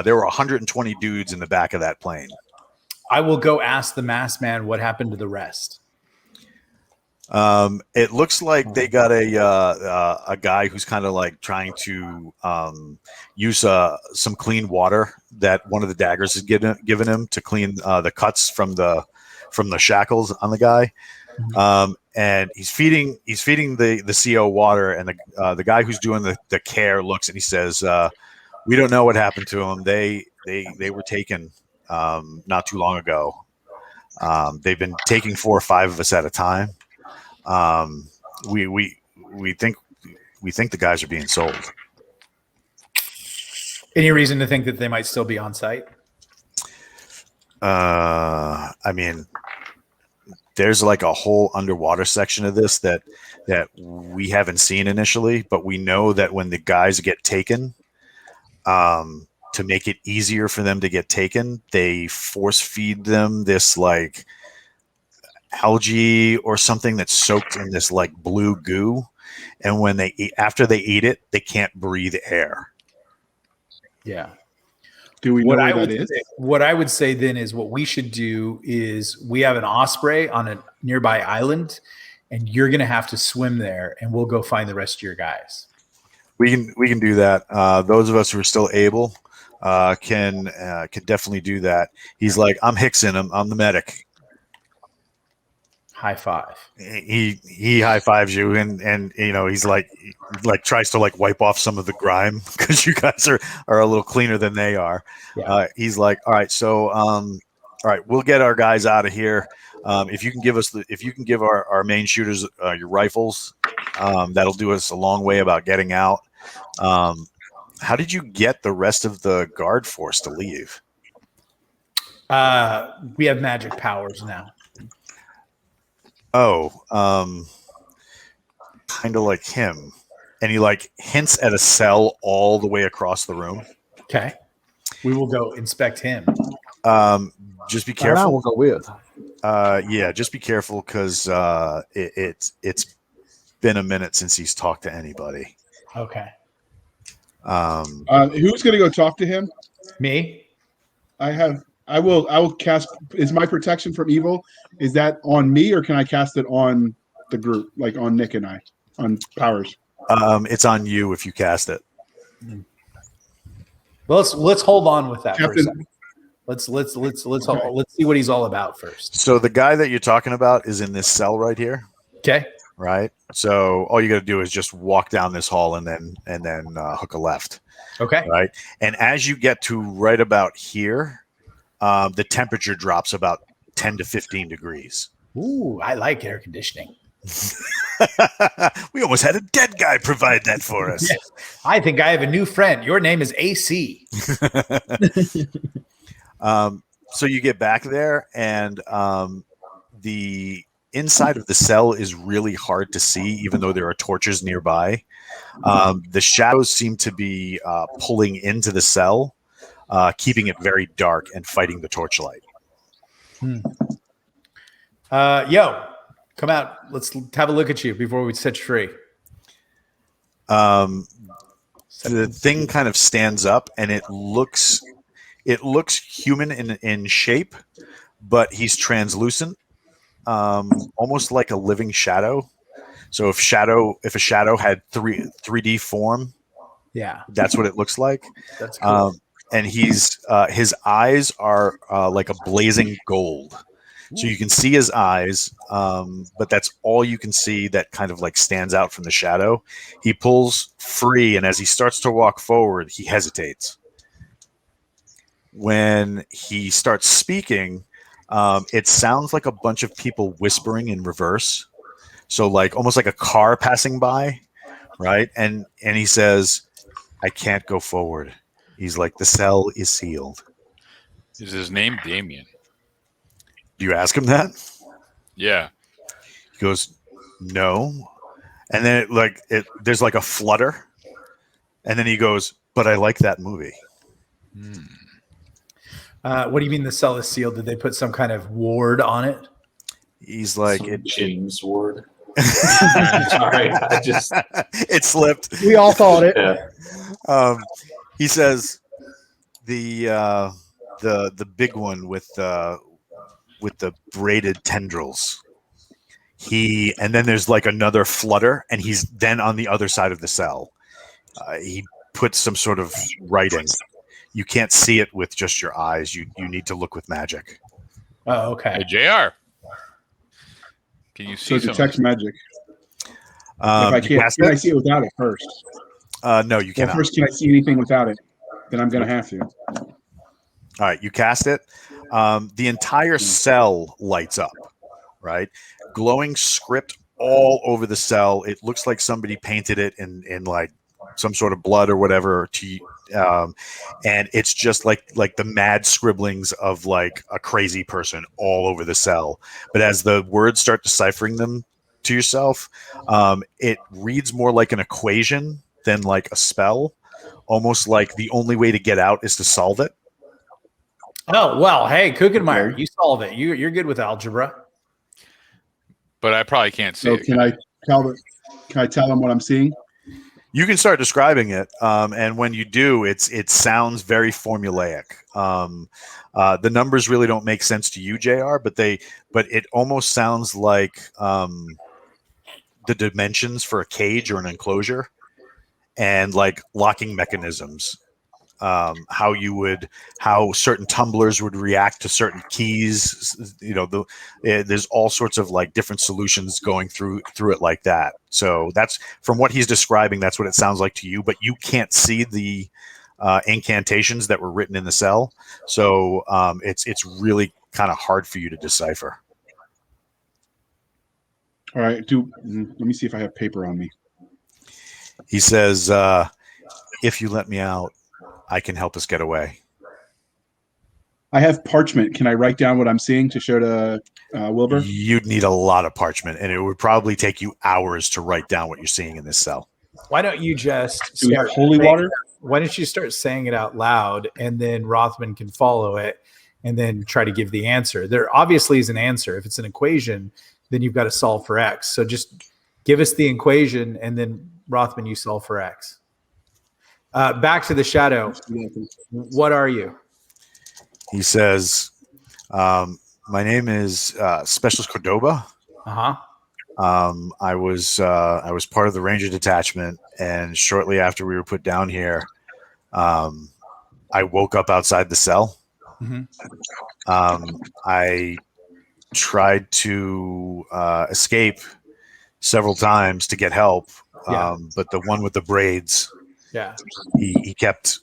There were 120 dudes in the back of that plane. I will go ask the masked man what happened to the rest. It looks like they got a guy who's kind of like trying to use some clean water that one of the daggers has given him to clean the cuts from the shackles on the guy. And he's feeding the CO water, and the guy who's doing the care looks and he says, "We don't know what happened to him. They were taken not too long ago. They've been taking 4 or 5 of us at a time. We we think the guys are being sold. Any reason to think that they might still be on site? I mean, there's like a whole underwater section of this that we haven't seen initially, but we know that when the guys get taken, to make it easier for them to get taken, they force feed them this like algae or something that's soaked in this like blue goo, and when they eat, after they eat it, they can't breathe air. Yeah. Do we know where that is? What I would say then is what we should do is we have an osprey on a nearby island, and you're going to have to swim there, and we'll go find the rest of your guys. We can do that. Those of us who are still able can definitely do that. He's like, I'm Hickson. I'm the medic. High five. He high fives you, and you know he's like tries to like wipe off some of the grime because you guys are a little cleaner than they are. Yeah. He's like, all right, so all right, we'll get our guys out of here. If you can give our main shooters your rifles, that'll do us a long way about getting out. How did you get the rest of the guard force to leave? We have magic powers now. Oh, kind of like him. And he like hints at a cell all the way across the room. Okay. We will go inspect him. Just be I careful. will go with. Yeah, just be careful because it's been a minute since he's talked to anybody. Okay. Who's going to go talk to him? Me? I will cast. Is my protection from evil? Is that on me, or can I cast it on the group, like on Nick and I, on powers? It's on you if you cast it. Well, let's hold on with that for a Captain- second. Let's see what he's all about first. So the guy that you're talking about is in this cell right here, Okay. right? So all you got to do is just walk down this hall and then hook a left, Okay. right? And as you get to right about here, the temperature drops about 10 to 15 degrees. Ooh, I like air conditioning. We almost had a dead guy provide that for us. Yes. I think I have a new friend. Your name is AC. So you get back there, and the inside of the cell is really hard to see, even though there are torches nearby. The shadows seem to be pulling into the cell, keeping it very dark and fighting the torchlight. Yo, come out. Let's have a look at you before we set you free. The thing kind of stands up, and it looks human in shape, but he's translucent, almost like a living shadow. So if a shadow had 3D form, Yeah, that's what it looks like. that's cool. And his eyes are like a blazing gold. So you can see his eyes, but that's all you can see that kind of like stands out from the shadow. He pulls free, and as he starts to walk forward, he hesitates. When he starts speaking, it sounds like a bunch of people whispering in reverse. So like almost like a car passing by, right? And he says, "I can't go forward." He's like, "The cell is sealed." Is his name Damien? Do you ask him that? Yeah. He goes, "No." And then there's like a flutter. And then he goes, "But I like that movie." What do you mean the cell is sealed? Did they put some kind of ward on it? He's like, James Ward. Sorry, I just it slipped. We all thought it. yeah. He says the big one with the braided tendrils. And then there's like another flutter, and he's then on the other side of the cell. He puts some sort of writing. You can't see it with just your eyes. You need to look with magic. Oh, okay. Hey, JR. Can you see So some? detect magic. If I You can't, cast can I it? see it without it first? No, you Well, cannot. first, can I see anything without it? Then I'm going to have to. All right, you cast it. The entire cell lights up, right? Glowing script all over the cell. It looks like somebody painted it in like some sort of blood or whatever. And it's just like the mad scribblings of like a crazy person all over the cell. But as the words start deciphering them to yourself, it reads more like an equation than like a spell. Almost like the only way to get out is to solve it. Oh, well, hey, Kuchenmeyer, you solve it. You're good with algebra. But I probably can't see So it. can I tell them what I'm seeing? You can start describing it, and when you do, it sounds very formulaic. The numbers really don't make sense to you, JR, but it almost sounds like the dimensions for a cage or an enclosure, and like locking mechanisms. How certain tumblers would react to certain keys. There's all sorts of like different solutions going through it like that. So that's from what he's describing. That's what it sounds like to you, but you can't see the incantations that were written in the cell. So it's really kind of hard for you to decipher. All right. Let me see if I have paper on me. He says, "If you let me out, I can help us get away." I have parchment. Can I write down what I'm seeing to show to Wilbur? You'd need a lot of parchment, and it would probably take you hours to write down what you're seeing in this cell. Why don't you just Do we have start holy saying- water? Why don't you start saying it out loud, and then Rothman can follow it and then try to give the answer. There obviously is an answer. If it's an equation, then you've got to solve for X. So just give us the equation, and then Rothman, you solve for X. Back to the shadow. What are you? He says, "My name is Specialist Cordoba. Uh-huh. I was part of the Ranger detachment, and shortly after we were put down here, I woke up outside the cell. Mhm. I tried to escape several times to get help, Yeah. but the one with the braids, Yeah. he kept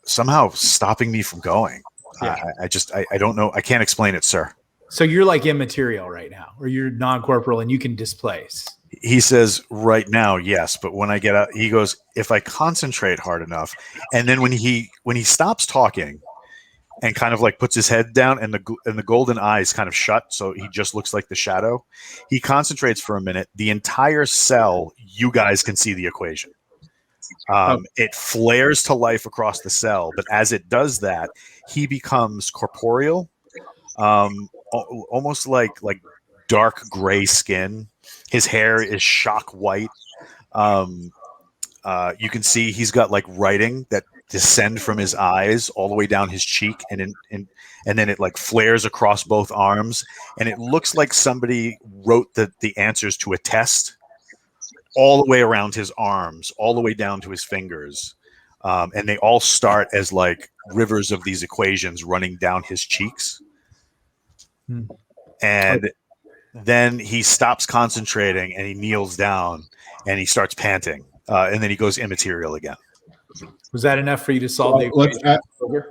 somehow stopping me from going. Yeah. I don't know. I can't explain it, sir." So you're like immaterial right now, or you're non-corporal and you can displace. He says, "Right now, yes, but when I get out," he goes, "if I concentrate hard enough," and then when he stops talking and kind of like puts his head down and the golden eyes kind of shut, so he just looks like the shadow. He concentrates for a minute. The entire cell, you guys can see the equation. It flares to life across the cell, but as it does that, he becomes corporeal, almost like dark gray skin. His hair is shock white. You can see he's got like writing that descend from his eyes all the way down his cheek, and then it like flares across both arms, and it looks like somebody wrote the answers to a test all the way around his arms, all the way down to his fingers. And they all start as like rivers of these equations running down his cheeks. And then he stops concentrating and he kneels down and he starts panting. And then he goes immaterial again. Was that enough for you to solve the Let's equation?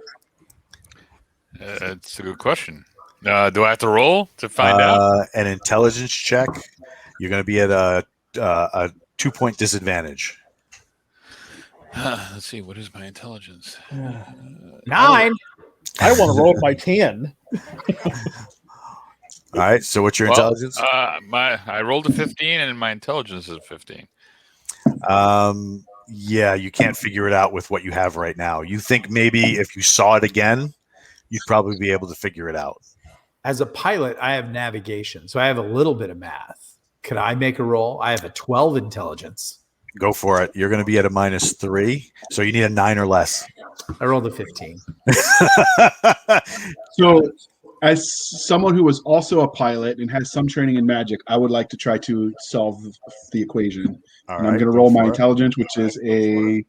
It's a good question. Do I have to roll to find out? An intelligence check. You're going to be at a 2-point disadvantage. Let's see. What is my intelligence? 9. I want to roll my 10. All right. So what's your intelligence? I rolled a 15, and my intelligence is a 15. Yeah, you can't figure it out with what you have right now. You think maybe if you saw it again, you'd probably be able to figure it out. As a pilot, I have navigation, so I have a little bit of math. Could I make a roll? I have a 12 intelligence. Go for it. You're going to be at a -3, so you need a 9 or less. I rolled a 15. So, as someone who was also a pilot and has some training in magic, I would like to try to solve the equation. All And I'm right, going to go roll my for it. intelligence, which is a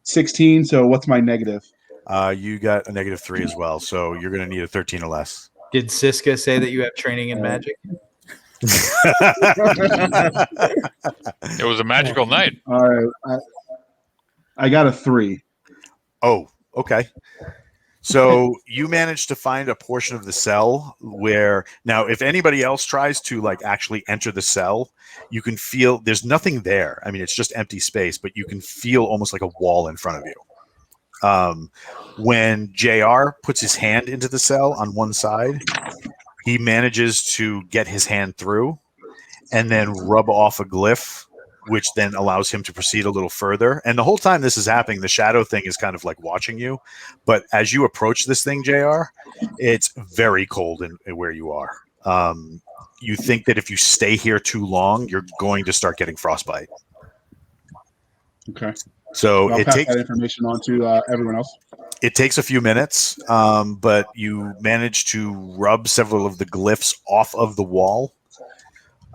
16. So, what's my negative? You got a -3 as well, so you're going to need a 13 or less. Did Siska say that you have training in magic? It was a magical night. All right. I got a 3. Oh, okay. So you managed to find a portion of the cell where now, if anybody else tries to like actually enter the cell, you can feel there's nothing there. I mean, it's just empty space, but you can feel almost like a wall in front of you. When JR puts his hand into the cell on one side, he manages to get his hand through and then rub off a glyph, which then allows him to proceed a little further. And the whole time this is happening, the shadow thing is kind of like watching you. But as you approach this thing, JR, it's very cold in where you are. You think that if you stay here too long, you're going to start getting frostbite. Okay. So I'll it pass takes that information on to everyone else. it takes a few minutes, but you manage to rub several of the glyphs off of the wall.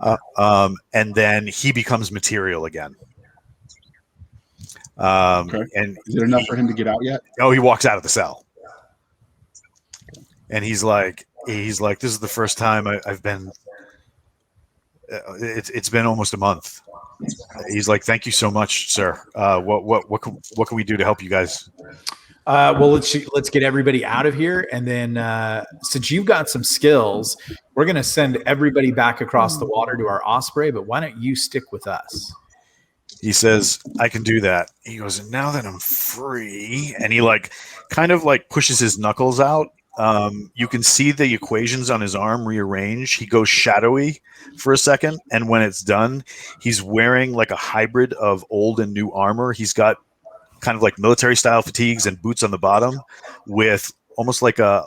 And then he becomes material again. Okay. And Is it enough for him to get out yet? oh, he walks out of the cell, and he's like, this is the first time I've been. It's been almost a month. He's like, thank you so much, sir. What can we do to help you guys? Well, let's get everybody out of here, and then since you've got some skills, we're going to send everybody back across the water to our osprey. But why don't you stick with us? He says, I can do that. He goes, and now that I'm free, and he like kind of like pushes his knuckles out. You can see the equations on his arm rearrange. He goes shadowy for a second, and when it's done, he's wearing like a hybrid of old and new armor. He's got kind of like military style fatigues and boots on the bottom, with almost like a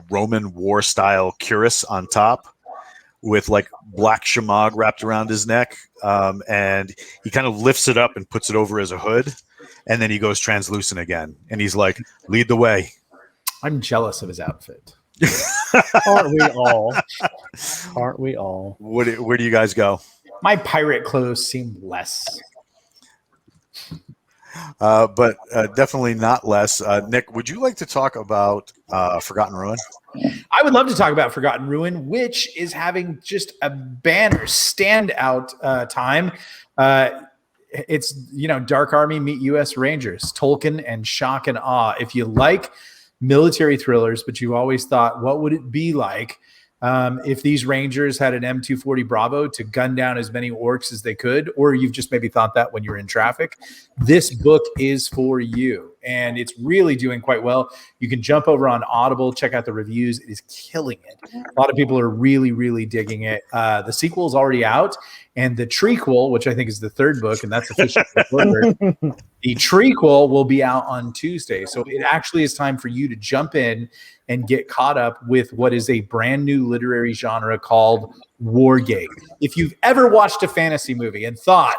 Roman war style cuirass on top, with like black shamag wrapped around his neck, and he kind of lifts it up and puts it over as a hood, and then he goes translucent again, and he's like, lead the way. I'm jealous of his outfit. Aren't we all? Aren't we all? Where do you guys go? My pirate clothes seem less. But definitely not less. Nick, would you like to talk about Forgotten Ruin? I would love to talk about Forgotten Ruin, which is having just a banner standout time. It's, Dark Army meet U.S. Rangers, Tolkien and Shock and Awe. If you like military thrillers, but you always thought, what would it be like if these Rangers had an M240 Bravo to gun down as many orcs as they could, or you've just maybe thought that when you're in traffic, this book is for you. And it's really doing quite well. You can jump over on Audible, check out the reviews. It is killing it. A lot of people are really, really digging it. The sequel is already out, and the trequel, which I think is the third book, and that's officially the trequel will be out on Tuesday. So it actually is time for you to jump in and get caught up with what is a brand new literary genre called Wargame. If you've ever watched a fantasy movie and thought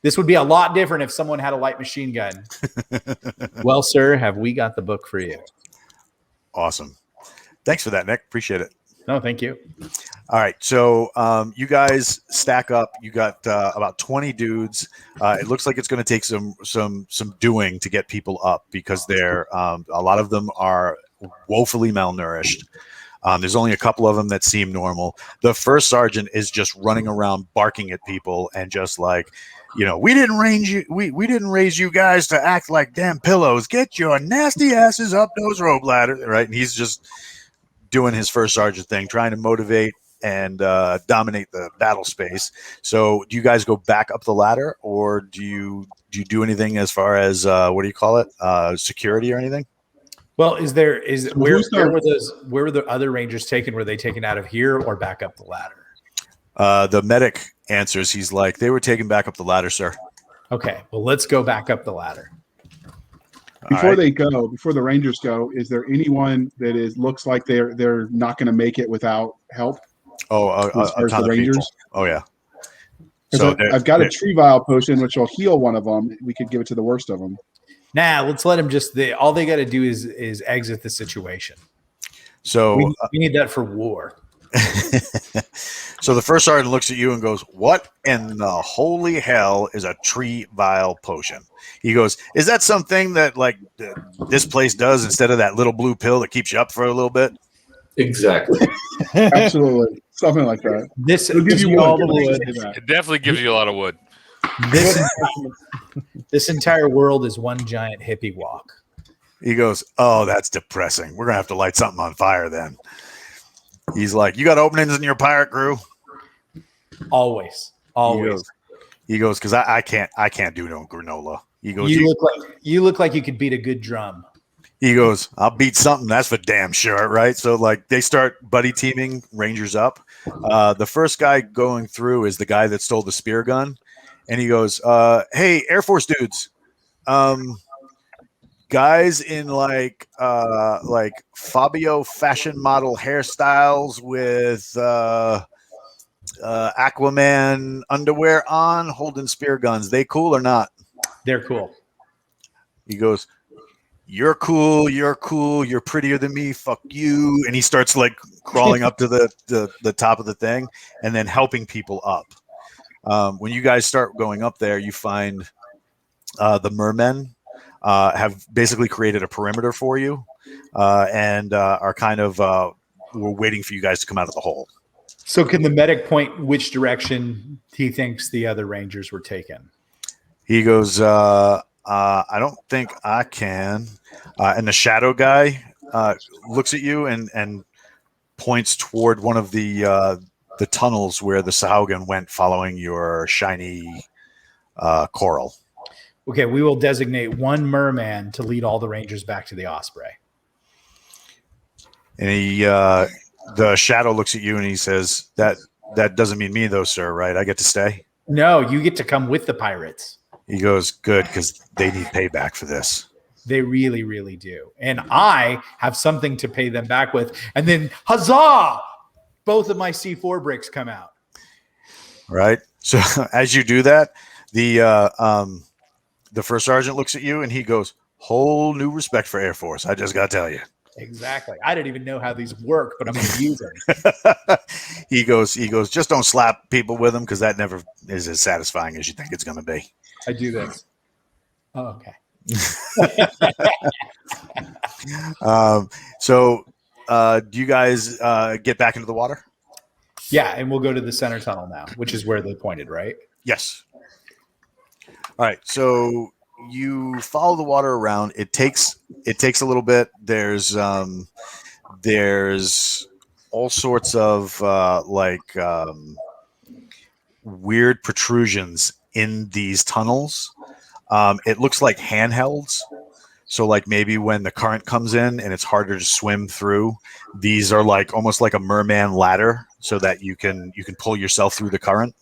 this would be a lot different if someone had a light machine gun, well, sir, have we got the book for you? Awesome. Thanks for that, Nick. Appreciate it. No, thank you. All right, so you guys stack up. You got about 20 dudes. It looks like it's going to take some doing to get people up, because they're a lot of them are woefully malnourished. There's only a couple of them that seem normal. The first sergeant is just running around barking at people and just like, we didn't raise you guys to act like damn pillows. Get your nasty asses up those rope ladders, right? And he's just doing his first sergeant thing, trying to motivate and dominate the battle space. So do you guys go back up the ladder, or do you do anything as far as what do you call it, security or anything? Well, where were the other Rangers taken? Were they taken out of here or back up the ladder? The medic answers. He's like, they were taken back up the ladder, sir. Okay, well, let's go back up the ladder. Before the Rangers go, is there anyone that looks like they're not going to make it without help? Oh, as far as the Rangers? People. Oh yeah. So I've got a tree vial potion which will heal one of them. We could give it to the worst of them. Nah, let's let them all they got to do is exit the situation. So we need that for war. So the first sergeant looks at you and goes, what in the holy hell is a tree vial potion? He goes, is that something that like this place does instead of that little blue pill that keeps you up for a little bit? Exactly. Absolutely. Something like that. This will give you all the wood. It definitely gives you a lot of wood. This entire world is one giant hippie walk. He goes, "Oh, that's depressing. We're gonna have to light something on fire then." He's like, "You got openings in your pirate crew?" Always. He goes, "Because I can't do no granola." He goes, You look like you could beat a good drum. He goes, "I'll beat something. That's for damn sure, right?" So like they start buddy teaming Rangers up. The first guy going through is the guy that stole the spear gun, and he goes, "Hey, Air Force dudes, guys in like Fabio fashion model hairstyles with Aquaman underwear on, holding spear guns. They cool or not?" They're cool. He goes, "You're cool. You're cool. You're prettier than me. Fuck you." And he starts like crawling up to the top of the thing and then helping people up. When you guys start going up there, you find the mermen have basically created a perimeter for you and are kind of we're waiting for you guys to come out of the hole. So can the medic point which direction he thinks the other Rangers were taken? He goes, "I don't think I can." And the shadow guy looks at you and points toward one of the tunnels where the Sahaugan went following your shiny coral. Okay, we will designate one merman to lead all the Rangers back to the Osprey. And the shadow looks at you and he says, that doesn't mean me though, sir, right? I get to stay?" No, you get to come with the pirates. He goes, "Good, because they need payback for this." They really, really do. And I have something to pay them back with. And then, huzzah! Both of my C4 bricks come out. Right. So as you do that, the first sergeant looks at you and he goes, "Whole new respect for Air Force. I just got to tell you." Exactly. I didn't even know how these work, but I'm going to use them. He goes, "Just don't slap people with them because that never is as satisfying as you think it's going to be." I do this. Oh, okay. So do you guys get back into the water? Yeah, and we'll go to the center tunnel now, which is where they pointed, right? Yes. All right. So you follow the water around. It takes a little bit. There's all sorts of weird protrusions in these tunnels. It looks like handhelds. So like maybe when the current comes in and it's harder to swim through, these are like almost like a merman ladder so that you can pull yourself through the current.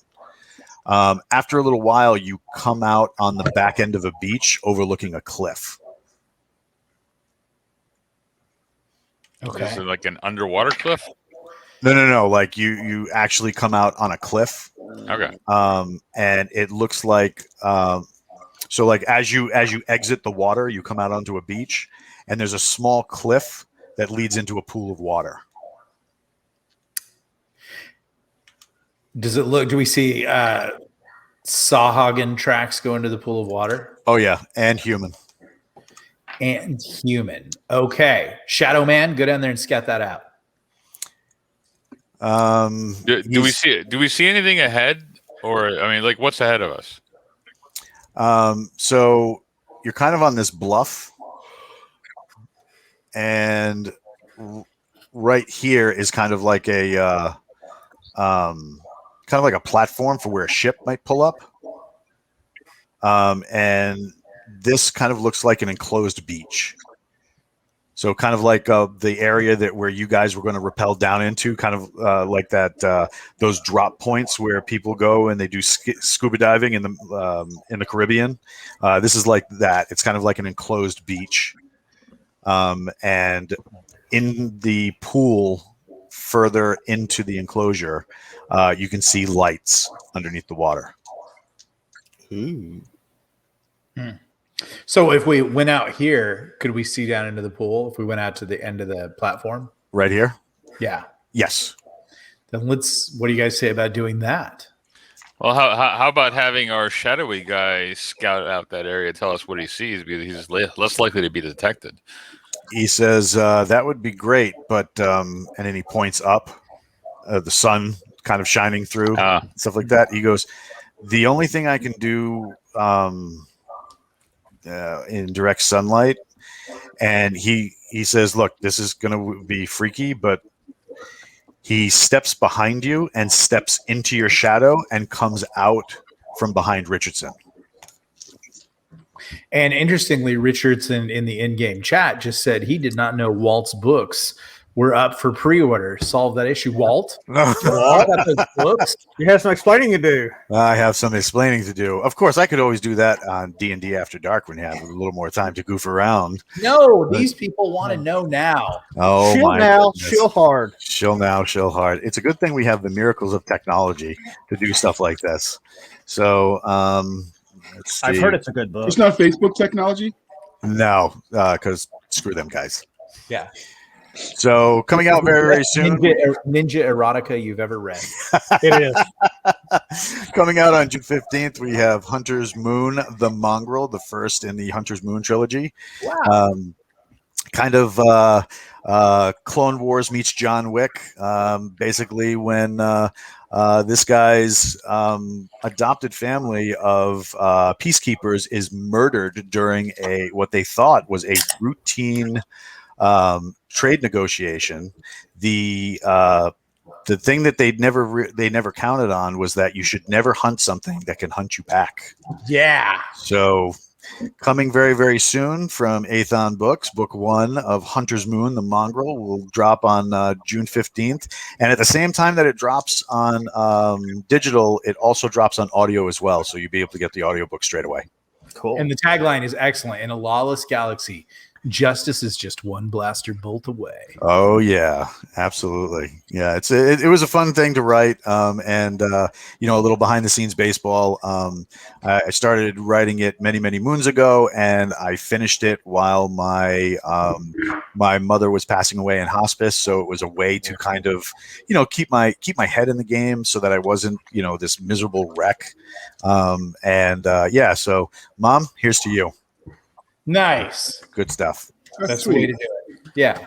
After a little while, you come out on the back end of a beach overlooking a cliff. Okay. Is it like an underwater cliff? No. Like you actually come out on a cliff. Okay. And it looks like so like as you exit the water, you come out onto a beach, and there's a small cliff that leads into a pool of water. Does it look? Do we see Sahaugen tracks go into the pool of water? Oh yeah, and human. And human. Okay, Shadow Man, go down there and scout that out. Do we see it? Do we see anything ahead, or I mean, like what's ahead of us? So you're kind of on this bluff, and right here is kind of like a platform for where a ship might pull up. And this kind of looks like an enclosed beach. So kind of like the area where you guys were going to rappel down into, kind of like that those drop points where people go and they do scuba diving in the Caribbean. This is like that. It's kind of like an enclosed beach, and in the pool further into the enclosure, you can see lights underneath the water. Ooh. So if we went out here, could we see down into the pool? If we went out to the end of the platform, Right here? yeah. Yes. Then what do you guys say about doing that? Well, how about having our shadowy guy scout out that area, tell us what he sees, because he's less likely to be detected. He says, that would be great, but and then he points up, the sun kind of shining through, stuff like that. He goes, the only thing I can do in direct sunlight and he says, "Look, this is going to be freaky, but." He steps behind you and steps into your shadow and comes out from behind Richardson. And interestingly, Richardson in the in-game chat just said he did not know Walt's books were up for pre-order. Solve that issue, Walt. What? Got those books? You have some explaining to do. I have some explaining to do. Of course, I could always do that on D&D After Dark when you have a little more time to goof around. No, these people want to know now. Oh, Chill my now, goodness. chill hard. Chill now, chill hard. It's a good thing we have the miracles of technology to do stuff like this. So, let's see. I've heard it's a good book. It's not Facebook technology. No, because screw them guys. Yeah. So coming out very, very soon. Ninja erotica you've ever read. It is. Coming out on June 15th, we have Hunter's Moon, The Mongrel, the first in the Hunter's Moon trilogy. Wow. Kind of Clone Wars meets John Wick. Basically, when this guy's adopted family of peacekeepers is murdered during what they thought was a routine trade negotiation. The thing that they never counted on was that you should never hunt something that can hunt you back. Yeah. So coming very, very soon from Athon Books, book 1 of Hunter's Moon, The Mongrel, will drop on June 15th. And at the same time that it drops on digital, it also drops on audio as well. So you'll be able to get the audiobook straight away. Cool. And the tagline is excellent. In a lawless galaxy, justice is just one blaster bolt away. Oh yeah, absolutely. Yeah, it was a fun thing to write, and a little behind the scenes baseball. I started writing it many moons ago, and I finished it while my mother was passing away in hospice. So it was a way to kind of keep my head in the game, so that I wasn't this miserable wreck. So Mom, here's to you. Nice. Good stuff. That's the way to do it. Yeah.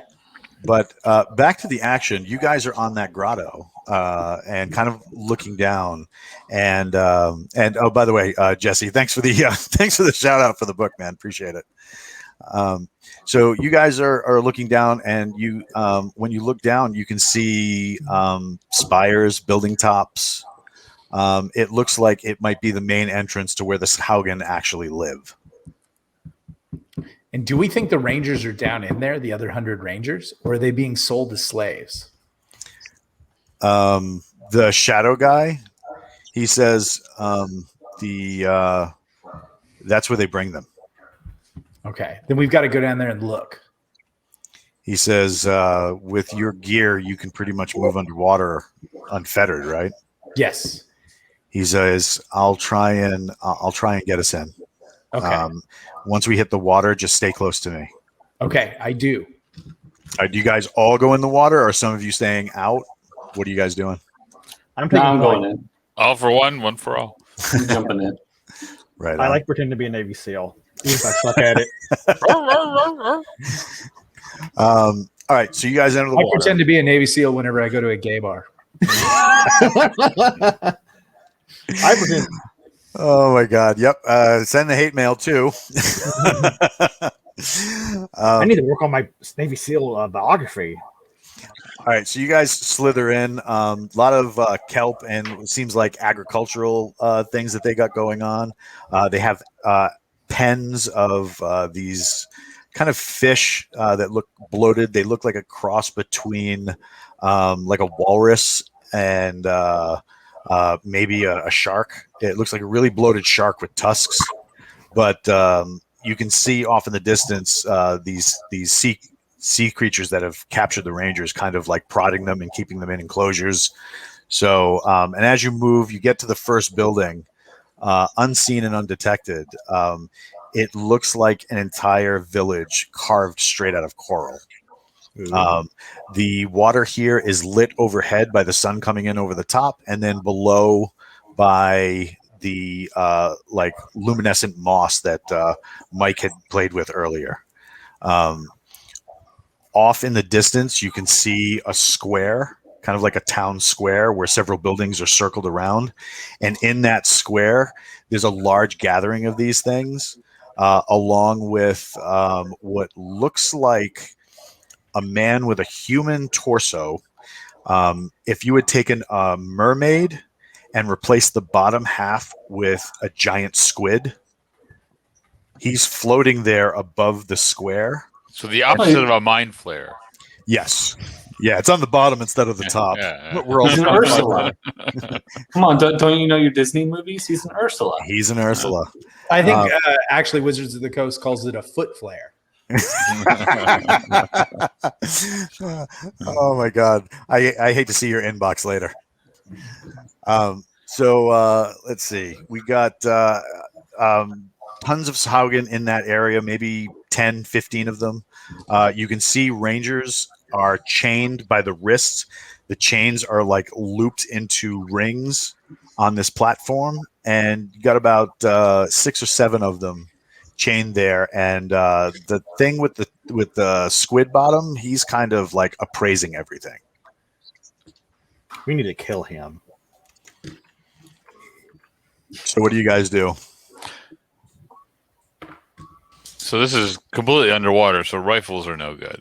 But back to the action. You guys are on that grotto and kind of looking down. And oh, by the way, Jesse, thanks for the shout out for the book, man. Appreciate it. So you guys are looking down, and you when you look down, you can see spires, building tops. It looks like it might be the main entrance to where the Haugen actually live. And do we think the Rangers are down in there, the other 100 Rangers, or are they being sold as slaves? The shadow guy, he says that's where they bring them. Okay. Then we've got to go down there and look. He says, with your gear, you can pretty much move underwater unfettered, right? Yes. He says, I'll try and get us in. Okay. Once we hit the water, just stay close to me. Okay, I do. Do you guys all go in the water, or are some of you staying out? What are you guys doing? I'm going in. All for one for all. I'm jumping in. Right. I like pretending to be a Navy SEAL, even if I suck at it. All right, so you guys enter the I water. pretend to be a Navy SEAL whenever I go to a gay bar. I pretend. Oh my God! Yep. Send the hate mail too. I need to work on my Navy SEAL biography. All right, so you guys slither in. A lot of kelp and it seems like agricultural things that they got going on. They have pens of these kind of fish that look bloated. They look like a cross between like a walrus and maybe a shark. It looks like a really bloated shark with tusks, but you can see off in the distance these sea creatures that have captured the Rangers, kind of like prodding them and keeping them in enclosures. So, and as you move, you get to the first building, unseen and undetected. It looks like an entire village carved straight out of coral. The water here is lit overhead by the sun coming in over the top, and then below by the like luminescent moss that Mike had played with earlier. Off in the distance, you can see a square, kind of like a town square where several buildings are circled around. And in that square, there's a large gathering of these things. along with what looks like a man with a human torso. If you had taken a mermaid and replaced the bottom half with a giant squid, he's floating there above the square. So the opposite of a mind flare. Yes. Yeah, it's on the bottom instead of the top. Yeah. We're all He's an Ursula. Come on, don't you know your Disney movies? He's an Ursula. He's an Ursula. I think actually Wizards of the Coast calls it a foot flare. Oh my god, I hate to see your inbox later. So let's see, we got tons of Saugen in that area, maybe 10 15 of them. You can see rangers are chained by the wrists. The chains are like looped into rings on this platform, and you got about 6 or 7 of them chained there. And the thing with the squid bottom, he's kind of like appraising everything. We need to kill him. So what do you guys do? So this is completely underwater, so rifles are no good.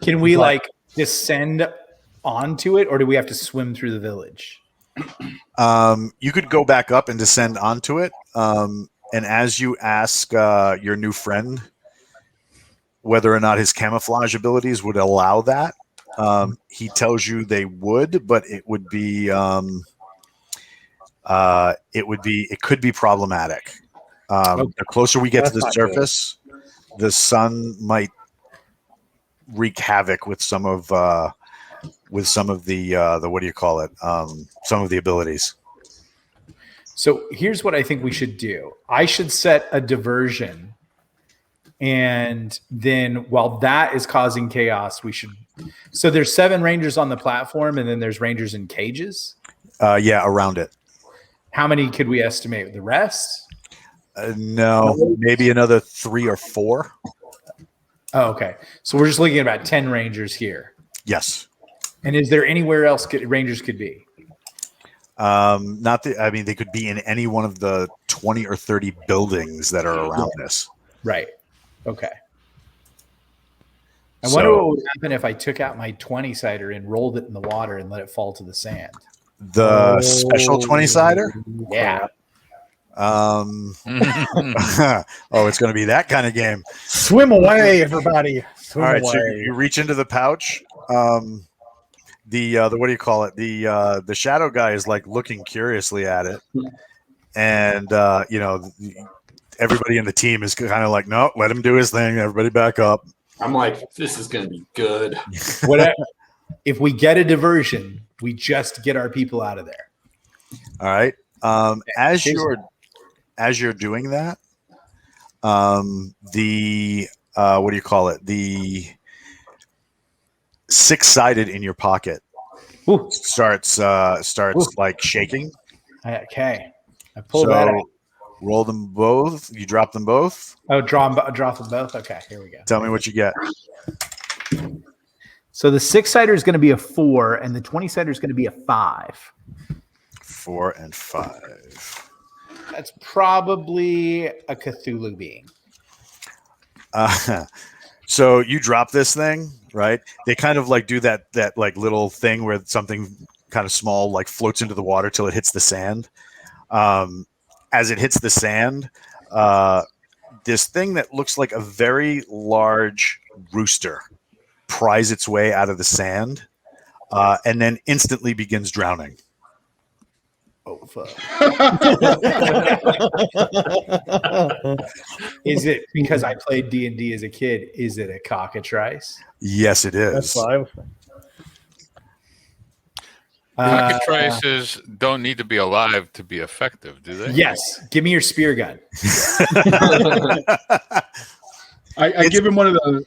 Can we like descend onto it, or do we have to swim through the village? You could go back up and descend onto it. And as you ask your new friend whether or not his camouflage abilities would allow that, he tells you they would, but it could be problematic. The closer we get to the surface, the sun might wreak havoc with some of the what do you call it? Some of the abilities. So here's what I think we should do. I should set a diversion, and then while that is causing chaos, we should. So there's 7 rangers on the platform, and then there's rangers in cages. Yeah, around it. How many could we estimate? The rest? No, maybe another 3 or 4. Oh, okay. So we're just looking at about 10 rangers here. Yes. And is there anywhere else rangers could be? They could be in any one of the 20 or 30 buildings that are around this. Right. Okay. I wonder what would happen if I took out my 20-sider and rolled it in the water and let it fall to the sand. The special 20-sider? Yeah. Oh, it's going to be that kind of game. Swim away, everybody. Swim All right, away. so you reach into the pouch. The what do you call it? The shadow guy is like looking curiously at it, and everybody in the team is kind of like, no, let him do his thing. Everybody back up. I'm like, this is going to be good. If we get a diversion, we just get our people out of there. All right. As you're doing that, the what do you call it? The 6-sided in your pocket starts like shaking. Okay. I pull that out. Roll them both. You drop them both. Oh, drop them both. Okay, here we go. Tell me what you get. So the 6-sider is going to be a 4, and the 20-sider is going to be a 5. 4 and 5. That's probably a Cthulhu being. So you drop this thing, right? They kind of like do that like little thing where something kind of small like floats into the water till it hits the sand. As it hits the sand, this thing that looks like a very large rooster pries its way out of the sand, and then instantly begins drowning. Oh, fuck. Is it because I played D&D as a kid? Is it a cockatrice? Yes, it is. That's fine. Cockatrices don't need to be alive to be effective, do they? Yes. Give me your spear gun. I give him one of the.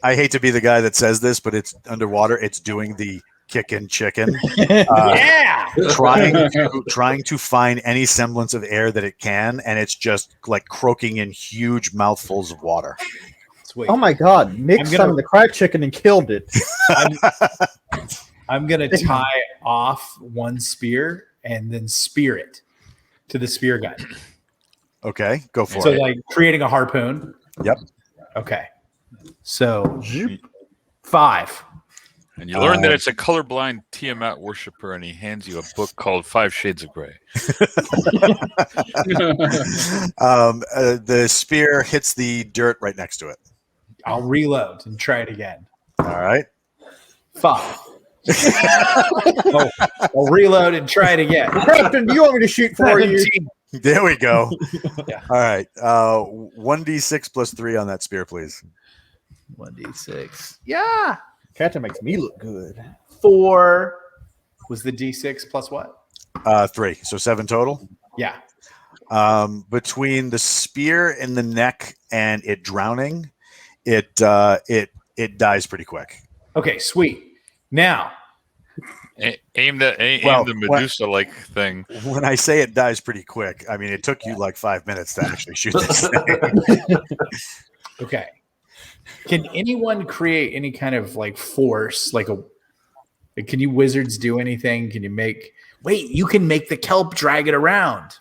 I hate to be the guy that says this, but it's underwater. It's doing the kickin' chicken. Yeah. Trying to find any semblance of air that it can, and it's just like croaking in huge mouthfuls of water. Oh my God! Nick summoned the crack chicken and killed it. I'm gonna tie off one spear and then spear it. to the spear gun. Okay, go for So it. like creating a harpoon. Yep. Okay. So 5. And you learn that it's a colorblind Tiamat worshiper, and he hands you a book called 5 Shades of Grey. The spear hits the dirt right next to it. I'll reload and try it again. All right. 5. I'll reload and try it again. Captain, do you want me to shoot for you? 17. There we go. Yeah. All right. 1d6 plus 3 on that spear, please. 1d6. Yeah. Captain makes me look good. 4 was the d6 plus what? 3. So 7 total. Yeah. Between the spear in the neck and it drowning, it dies pretty quick. Okay, sweet. Now, Aim Well, the Medusa-like thing. When I say it dies pretty quick, I mean it took you like 5 minutes to actually shoot this thing. okay. Can anyone create any kind of like force, can you wizards do anything? Can you you can make the kelp drag it around.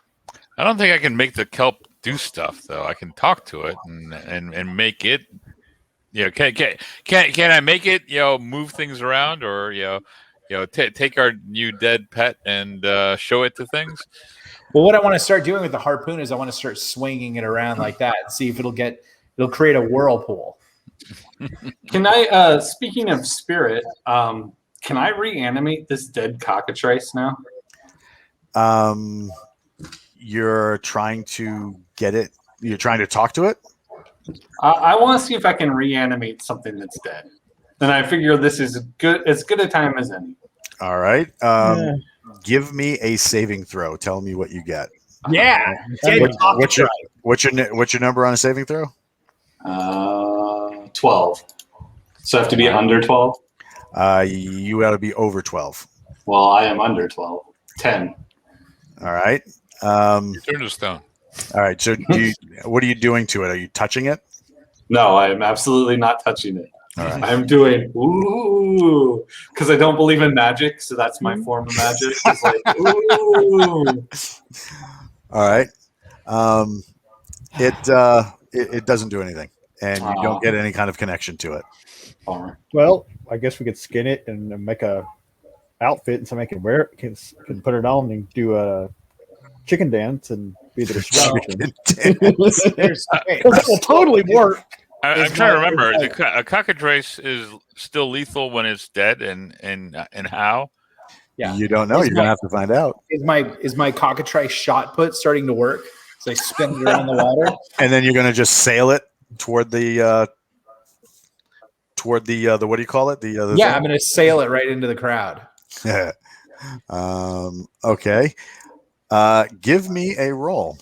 I don't think I can make the kelp do stuff, though. I can talk to it and make it. Can I make it? Move things around, or take our new dead pet and show it to things. Well, what I want to start doing with the harpoon is I want to start swinging it around like that and see if it'll create a whirlpool. Can I, speaking of spirit, can I reanimate this dead cockatrice now? You're trying to get it. You're trying to talk to it. I want to see if I can reanimate something that's dead. And I figure this is as good a time as any. All right. Give me a saving throw. Tell me what you get. Yeah. What's your number on a saving throw? 12. So I have to be under 12? You ought to be over 12. Well, I am under 12. 10. All right. Turn to stone. All right. So what are you doing to it? Are you touching it? No, I am absolutely not touching it. All right. I'm doing ooh because I don't believe in magic, so that's my form of magic. It's like ooh. All right. It doesn't do anything, and you don't get any kind of connection to it. Bummer. Well, I guess we could skin it and make a outfit, and somebody can wear it, can put it on and do a chicken dance and be the distraction. That will totally work. I'm trying to remember. A cockatrice is still lethal when it's dead, and how? Yeah. You don't know. You're gonna have to find out. Is my cockatrice shot put starting to work? So I spin it around the water, and then you're gonna just sail it toward the what do you call it? The I'm gonna sail it right into the crowd. Okay. Give me a roll.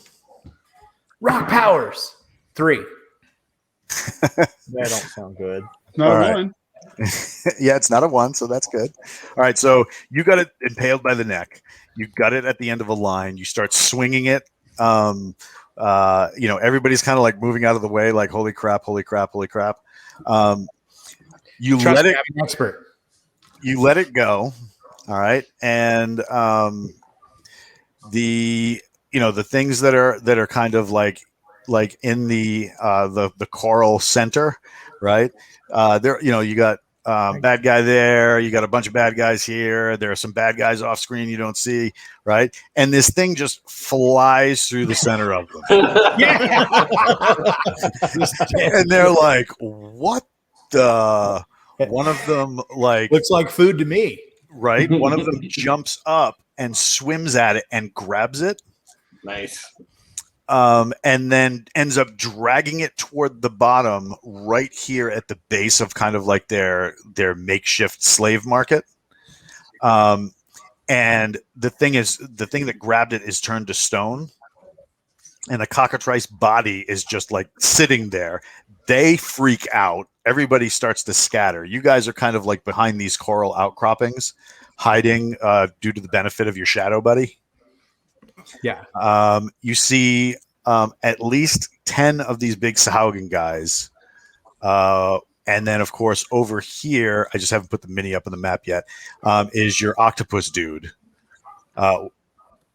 Rock powers 3. That don't sound good. Not All a right. one. Yeah, it's not a 1, so that's good. All right, so you got it impaled by the neck. You got it at the end of a line. You start swinging it. Everybody's kind of like moving out of the way, like holy crap, holy crap, holy crap. You Trust let me, it. I'm an expert. You let it go. All right, and the things that are kind of like in the coral center, right? There, you got bad guy there. You got a bunch of bad guys here. There are some bad guys off screen you don't see, right? And this thing just flies through the center of them. And they're like, "What the?" One of them Looks like food to me. Right. One of them jumps up and swims at it and grabs it. Nice. And then ends up dragging it toward the bottom right here at the base of kind of like their makeshift slave market. And the thing that grabbed it is turned to stone, and the cockatrice body is just like sitting there. They freak out. Everybody starts to scatter. You guys are kind of like behind these coral outcroppings, hiding due to the benefit of your shadow buddy. Yeah. You see at least 10 of these big Sahaugen guys. And then, of course, over here, I just haven't put the mini up on the map yet, is your octopus dude.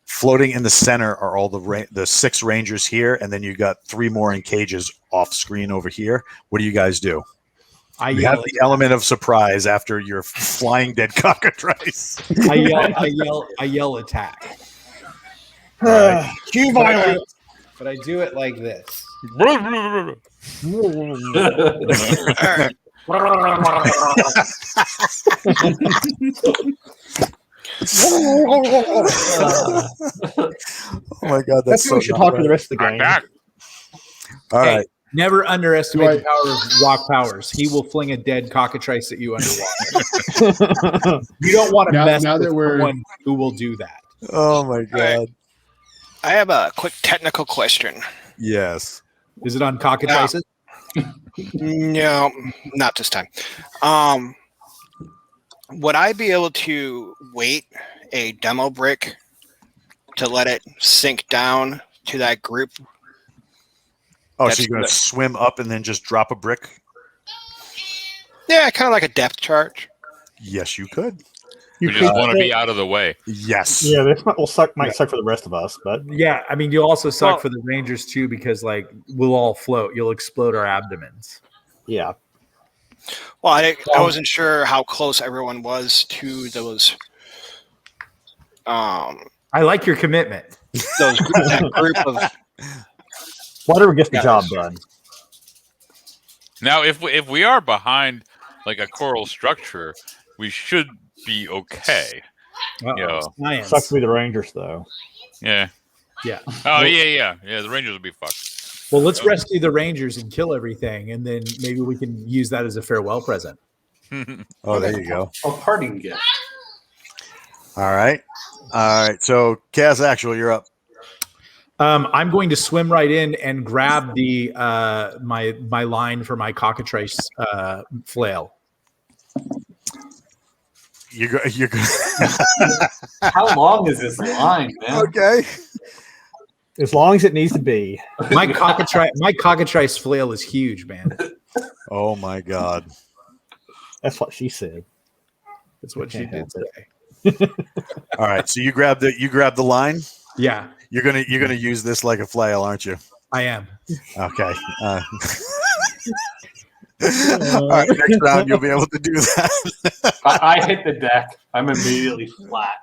Floating in the center are all the 6 rangers here, and then you got 3 more in cages off screen over here. What do you guys do? You have the element of surprise after your flying dead cockatrice. I yell attack. Right. Cue violence. But I do it like this. Oh my god, That's that's what we so should not talk to right. the rest of the game. All Hey, right. never underestimate the power of Rock Powers. He will fling a dead cockatrice at you underwater. You don't want to mess now with that we're- someone who will do that. Oh my god. I have a quick technical question. Yes. Is it on cockatrices? No, not this time. Would I be able to weight a demo brick to let it sink down to that group? Oh, That's so you're going to the- swim up and then just drop a brick? Yeah, kind of like a depth charge. Yes, you could. We just want to be out of the way. Yes. Yeah, this might suck for the rest of us, but Yeah, I mean, you'll also suck Well- for the Rangers too because like we'll all float. You'll explode our abdomens. yeah. Well, I wasn't sure how close everyone was to those. I like your commitment. That group of. Whatever gets the job done. Now, if we are behind like a coral structure, we should be okay. Yeah. Science. Sucks to be the Rangers, though. Yeah. Yeah. Oh yeah. The Rangers will be fucked. Well, let's rescue the Rangers and kill everything, and then maybe we can use that as a farewell present. Oh, there you go. A parting gift. All right. All right. So, Chaos Actual, you're up. I'm going to swim right in and grab the my line for my cockatrice flail. You're How long is this line, man? okay. As long as it needs to be. My cockatrice flail is huge, man. Oh my god. That's what she said. That's what she Can't did help say. All right. So you grab the line. Yeah, You're gonna use this like a flail, aren't you? I am. Okay. All right. Next round, you'll be able to do that. I hit the deck. I'm immediately flat.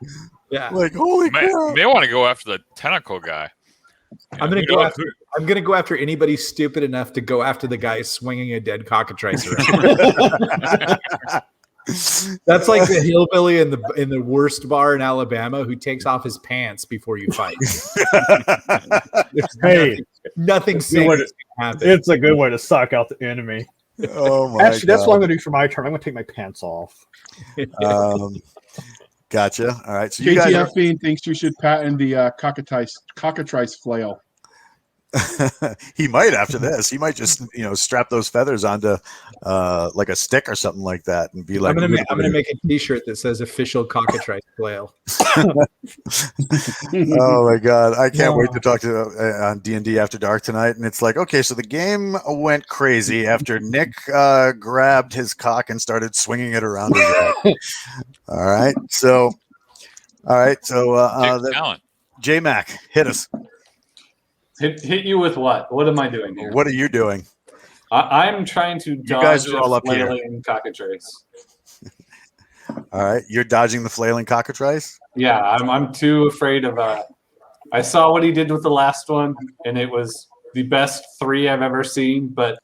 Yeah, Like holy crap. May want to go after the tentacle guy. I'm gonna go after. I'm gonna go after anybody stupid enough to go after the guy swinging a dead cockatrice around. That's like the hillbilly in the worst bar in Alabama who takes off his pants before you fight. There's Hey, nothing safe way can happen. it's a good way to suck out the enemy. Oh my Actually, that's god. what I'm going to do for my turn. I'm going to take my pants off. Gotcha. All right. So you guys KTF Fiend thinks you should patent the cockatrice flail. he might after this. He might just strap those feathers onto like a stick or something like that and be like, I'm gonna make a T-shirt that says "Official Cockatrice Flail." oh my god, I can't wait to talk to on D&D After Dark tonight. And it's like, okay, so the game went crazy after Nick grabbed his cock and started swinging it around his head. All right, so Talent. J Mac, hit us. Hit you with what? What am I doing here? What are you doing? I'm trying to dodge guys are all the up here. flailing cockatrice. All right, you're dodging the flailing cockatrice. Yeah, I'm too afraid of. I saw what he did with the last one, and it was the best 3 I've ever seen. But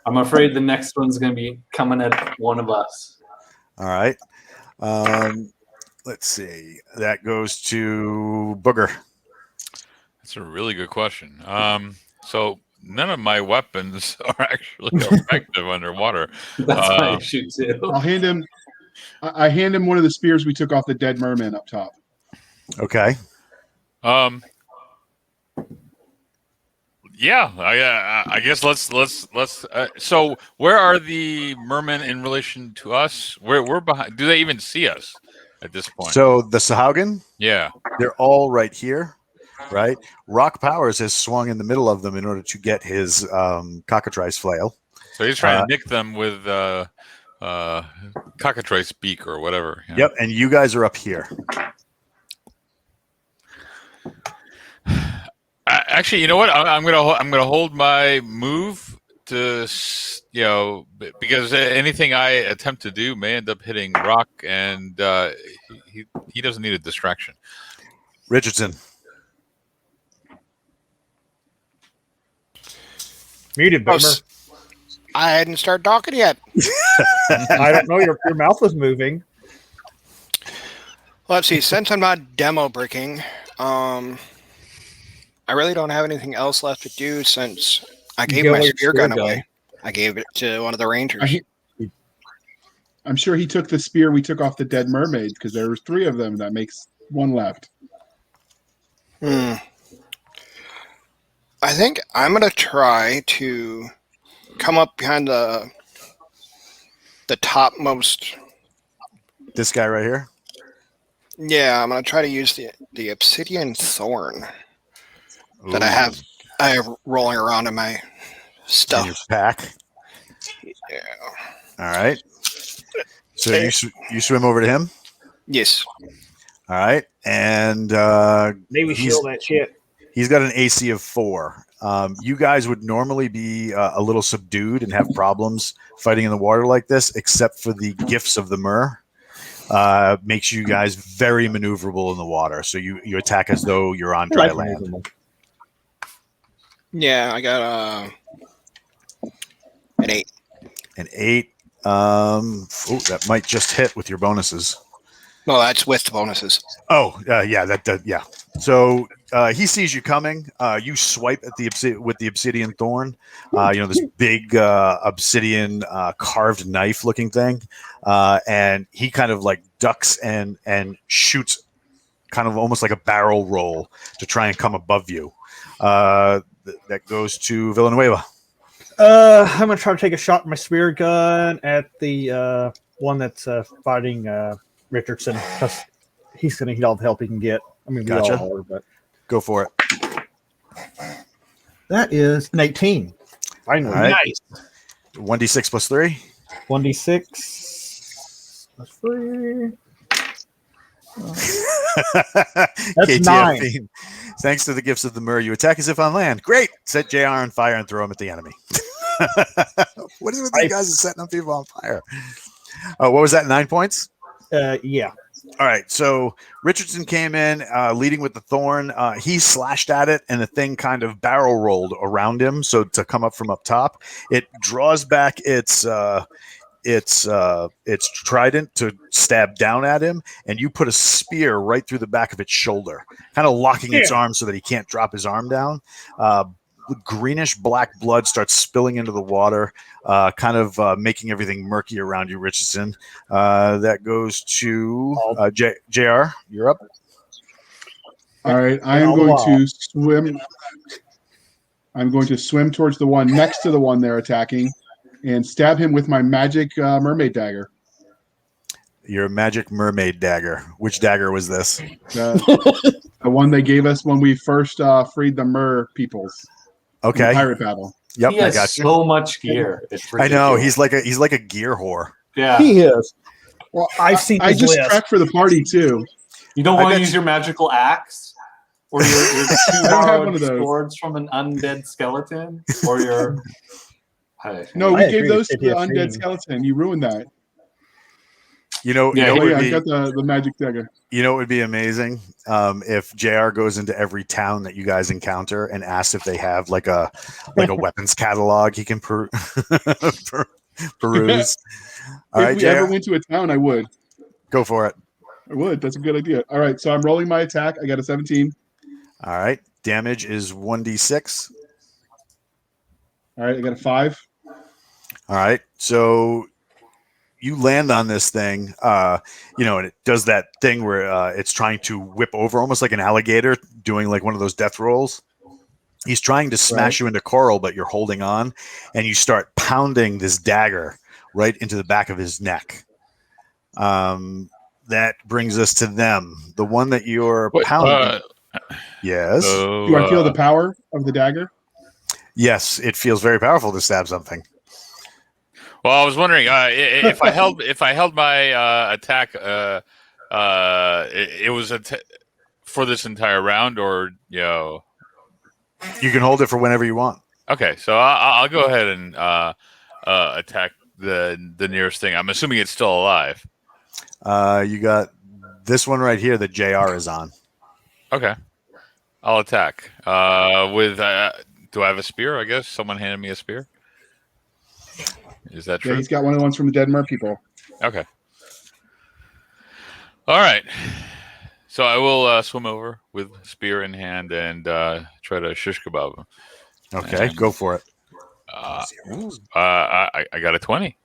I'm afraid the next one's going to be coming at one of us. All right. Let's see. That goes to Booger. That's a really good question. So none of my weapons are actually effective underwater. That's how you shoot too. I'll hand him. I hand him one of the spears we took off the dead merman up top. Okay. Yeah, I guess let's. So where are the mermen in relation to us? We're behind. Do they even see us at this point? So the Sahaugen, Yeah. they're all right here, right? Rock Powers has swung in the middle of them in order to get his cockatrice flail. So he's trying to nick them with cockatrice beak or whatever. Yep, and you guys are up here. Actually, you know what? I'm gonna hold my move to because anything I attempt to do may end up hitting rock, and he doesn't need a distraction. Richardson. Muted, Oh, Boomer. I hadn't started talking yet. I don't know. Your mouth was moving. Let's see. Since I'm not demo bricking, I really don't have anything else left to do since I gave Go my with spear spear gun gun. away. I gave it to one of the rangers. I'm sure he took the spear we took off the dead mermaids because there was 3 of them. That makes 1 left. I think I'm gonna try to come up behind the topmost. This guy right here. Yeah, I'm gonna try to use the obsidian thorn that Ooh. I have rolling around in my In stuff. your pack. Yeah. All right. So you swim over to him. Yes. All right, and Maybe shield that shit. he's got an AC of 4. You guys would normally be a little subdued and have problems fighting in the water like this, except for the gifts of the Mer. Makes you guys very maneuverable in the water. So you attack as though you're on dry land. Yeah, I got an 8. An 8. That might just hit with your bonuses. No, that's with the bonuses. Oh, yeah, that does. Yeah. So he sees you coming. You swipe at with the obsidian thorn. This big obsidian carved knife looking thing, and he kind of like ducks and shoots, kind of almost like a barrel roll to try and come above you. That goes to Villanueva. I'm gonna try to take a shot with my spear gun at the one that's fighting Richardson, because he's gonna need all the help he can get. I mean, we Gotcha. all are, but Go for it. that is an 18. Finally, All right. nice. 1d6 plus 3. 1d6 plus 3. That's That's 9. Thanks to the gifts of the Mer, you attack as if on land. Great. Set JR on fire and throw him at the enemy. What is it with these guys setting up people on fire? What was that? 9 points? Yeah. All right. So Richardson came in leading with the thorn. He slashed at it, and the thing kind of barrel rolled around him. So to come up from up top, it draws back its trident to stab down at him, and you put a spear right through the back of its shoulder, kind of locking its arm so that he can't drop his arm down. Greenish black blood starts spilling into the water, kind of making everything murky around you, Richardson. That goes to JR. You're up. All right, I am going to swim. I'm going to swim towards the one next to the one they're attacking and stab him with my magic mermaid dagger. Your magic mermaid dagger. Which dagger was this? The one they gave us when we first freed the Mer peoples. Okay. In the pirate battle. Yep, He has I got you. so much gear. It's I know ridiculous. he's like a gear whore. Yeah. He is. Well, I've seen I his just list. tracked for the party too. You don't I want to bet use you- your magical axe, or your two I don't have borrowed one of those. swords from an undead skeleton, or your. No, I we agree gave those with to the 15. undead skeleton. You ruined that. You know, Yeah, you know what Oh, yeah, would I be, got the magic dagger. you know what would be amazing if JR goes into every town that you guys encounter and asks if they have like a weapons catalog he can peruse. All If right, we JR, ever went to a town, I would. go for it. I would. That's a good idea. All right, so I'm rolling my attack. I got a 17. All right, damage is 1d6. All right, I got a 5. All right, so you land on this thing, and it does that thing where it's trying to whip over, almost like an alligator doing like one of those death rolls. He's trying to smash you into coral, but you're holding on, and you start pounding this dagger right into the back of his neck. That brings us to them. The one that you're pounding. Yes. Do I feel the power of the dagger? Yes, it feels very powerful to stab something. Well, I was wondering if I held my attack. It was for this entire round, or You can hold it for whenever you want. Okay, so I'll go ahead and attack the nearest thing. I'm assuming it's still alive. You got this one right here that JR is on. Okay, I'll attack. With do I have a spear? I guess someone handed me a spear. Is that Yeah, true? he's got one of the ones from the Dead Mer people. Okay. All right. So I will swim over with spear in hand and try to shish kebab him. Okay, And, go for it. I got a 20.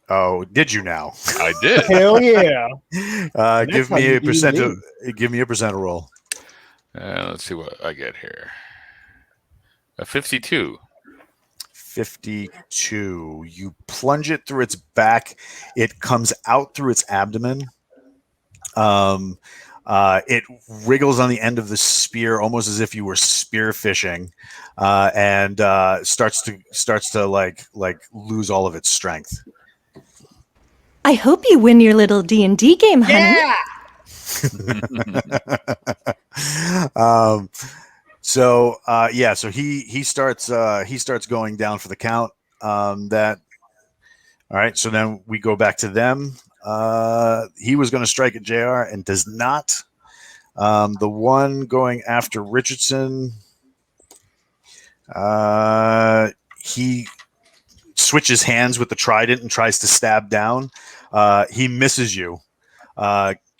Oh, did you now? I did. Hell yeah! Give how me you a percent. D&D. Give me a percent roll. Let's see what I get here. A 52. 52. You plunge it through its back. It comes out through its abdomen. It wriggles on the end of the spear, almost as if you were spear fishing, and starts to like lose all of its strength. I hope you win your little D&D game, honey. So he starts going down for the count. All right. So then we go back to them. He was going to strike at JR and does not. The one going after Richardson, he switches hands with the trident and tries to stab down. He misses you.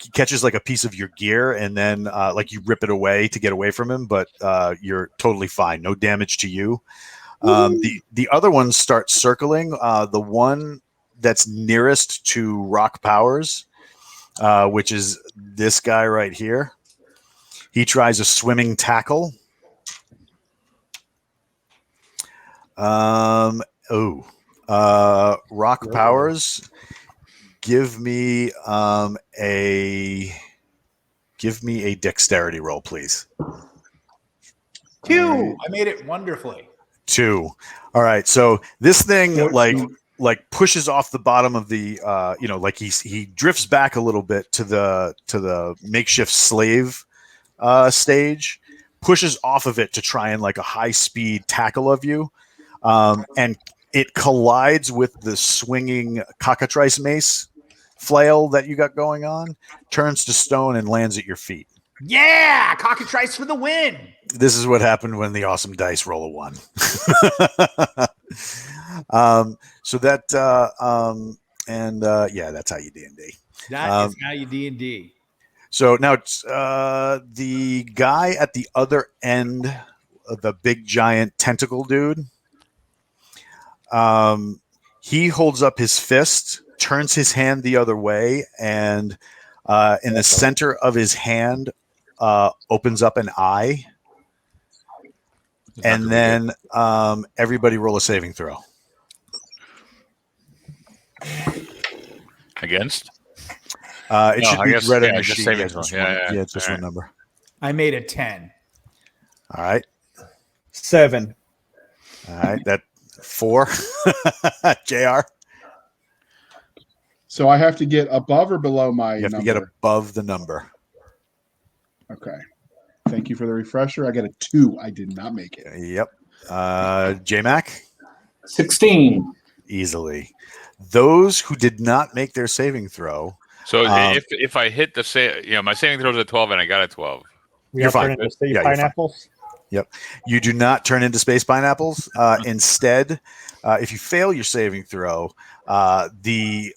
He catches like a piece of your gear, and then like you rip it away to get away from him, but you're totally fine. No damage to you. The other ones start circling. The one that's nearest to Rock Powers, which is this guy right here. He tries a swimming tackle. Rock Powers. Give me a dexterity roll, please. 2. I made it wonderfully. 2. All right. So this thing like pushes off the bottom of the like he drifts back a little bit to the makeshift slave stage, pushes off of it to try and like a high speed tackle of you, and it collides with the swinging cockatrice mace flail that you got going on, turns to stone and lands at your feet. Yeah, cockatrice for the win. This is what happened when the awesome dice roll a 1. So that that's how you D&D. That is how you D&D. So now it's the guy at the other end of the big giant tentacle dude. He holds up his fist, turns his hand the other way, and in the center of his hand opens up an eye. And then everybody roll a saving throw. Against? It should be red on your just sheet. saving Just throw. one, just All one right. number. I made a 10. All right. 7. All right. That 4. JR. So I have to get above or below my You have number? to get above the number. Okay. Thank you for the refresher. I got a 2. I did not make it. Yep. J-Mac? 16. Easily. Those who did not make their saving throw. So if I hit my saving throw is a 12 and I got a 12. You're fine. You're pineapples. Yep. You do not turn into space pineapples. Instead, if you fail your saving throw, the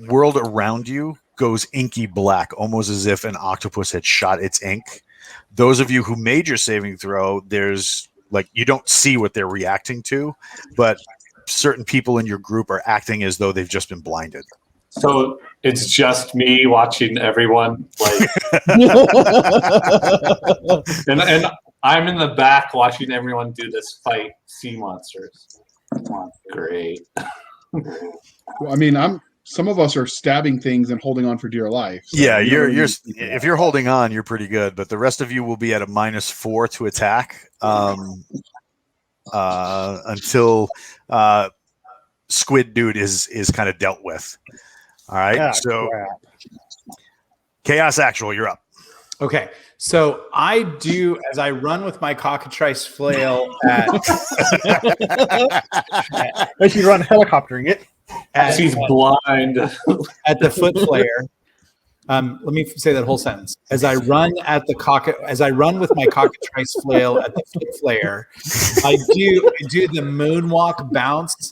world around you goes inky black, almost as if an octopus had shot its ink. Those of you who made your saving throw, there's you don't see what they're reacting to, but certain people in your group are acting as though they've just been blinded. So it's just me watching everyone and I'm in the back watching everyone do this fight sea monsters. Great. Well, I mean, some of us are stabbing things and holding on for dear life. So Yeah, we don't really need to keep if that. you're holding on, you're pretty good, but the rest of you will be at a -4 to attack until Squid Dude is kind of dealt with. All right, Ah, so crap. Chaos Actual, you're up. Okay, so I do as I run with my cockatrice flail As you run helicoptering it. She's blind. at the foot flare. Let me say that whole sentence. As I run with my cockatrice flail at the foot flare, I do the moonwalk bounce.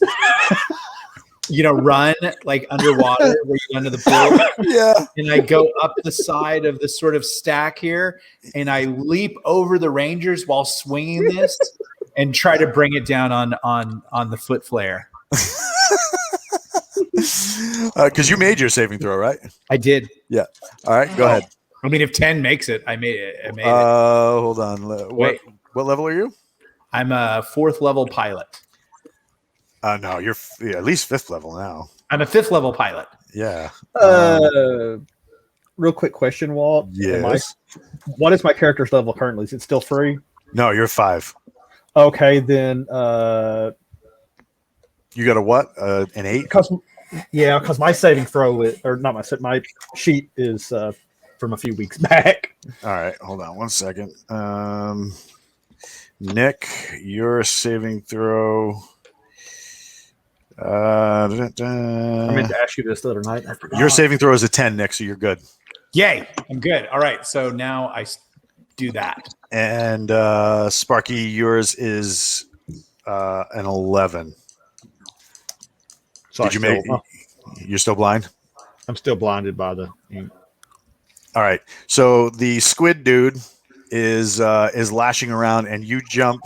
Run like underwater where you under the pool. Yeah. And I go up the side of the sort of stack here, and I leap over the Rangers while swinging this, and try to bring it down on the foot flare. Because you made your saving throw, right? I did. Yeah. All right, go ahead. I mean, if 10 makes it, I made it. Hold on. Wait. What level are you? I'm a 4th level pilot. No, you're at least 5th level now. I'm a 5th level pilot. Yeah. Real quick question, Walt. Yes. What is my character's level currently? Is it still 3? No, you're 5. Okay, then. You got a what? An 8? Because my saving throw my sheet is from a few weeks back. All right, hold on one second. Nick, your saving throw. I meant to ask you this the other night. I forgot. Your saving throw is a 10, Nick, so you're good. Yay! I'm good. All right, so now I do that. And Sparky, yours is an 11. So Did you make? You're still blind? I'm still blinded by the ink. All right. So the squid dude is lashing around, and you jump,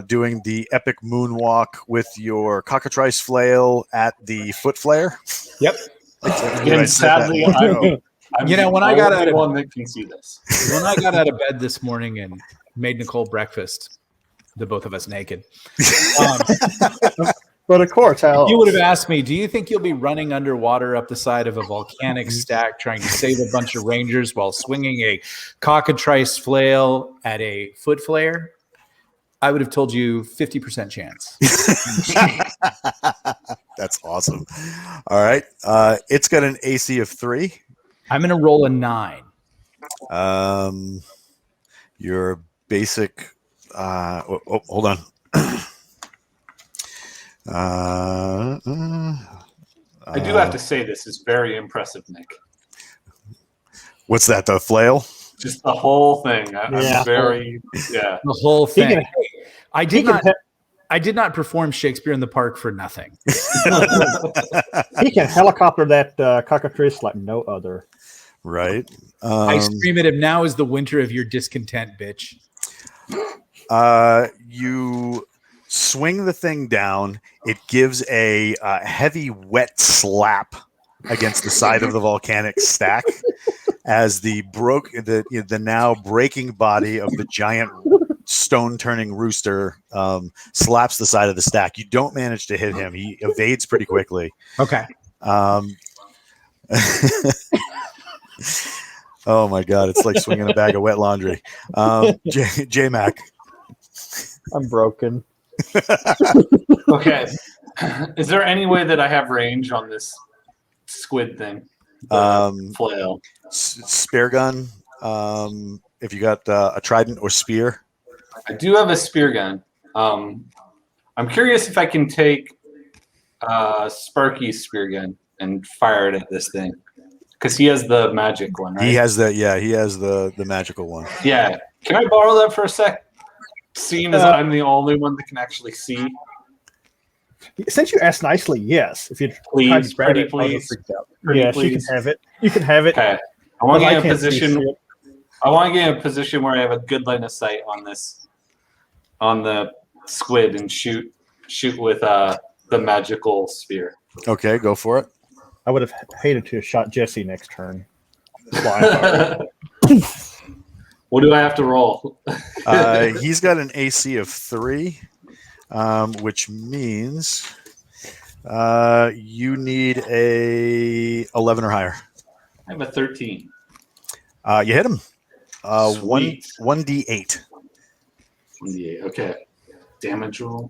doing the epic moonwalk with your cockatrice flail at the foot flare. Yep. Again, sadly, I'm when I got out of one that can see this. When I got out of bed this morning and made Nicole breakfast, the both of us naked. But of course, you would have asked me, do you think you'll be running underwater up the side of a volcanic stack trying to save a bunch of Rangers while swinging a cockatrice flail at a foot flare? I would have told you 50% chance. That's awesome. All right. It's got an AC of 3. I'm going to roll a 9. Your basic. Hold on. I do have to say this is very impressive, Nick. What's that? The flail? Just the whole thing. I'm very the whole thing. I did not perform Shakespeare in the Park for nothing. He can helicopter that cockatrice like no other. Right. I scream at him, now is the winter of your discontent, bitch. You swing the thing down. It gives a heavy, wet slap against the side of the volcanic stack as the now breaking body of the giant stone-turning rooster slaps the side of the stack. You don't manage to hit him. He evades pretty quickly. Okay. Oh my God! It's like swinging a bag of wet laundry. J Mac. I'm broken. Okay. Is there any way that I have range on this squid thing? Flail. Spear gun. If you got a trident or spear. I do have a spear gun. I'm curious if I can take Sparky's spear gun and fire it at this thing. Because he has the magic one, right? He has the magical one. Yeah. Can I borrow that for a sec? Seeing as I'm the only one that can actually see. Since you asked nicely, yes. If you please, pretty please. Yes, you can have it. You can have it. Okay. I want to get in a position. I want to get in a position where I have a good line of sight on the squid and shoot with the magical spear. Okay, go for it. I would have hated to have shot Jesse next turn. What do I have to roll? He's got an AC of 3, which means you need a 11 or higher. I have a 13. You hit him. Sweet. 1d8. 1d8. Okay. Damage roll.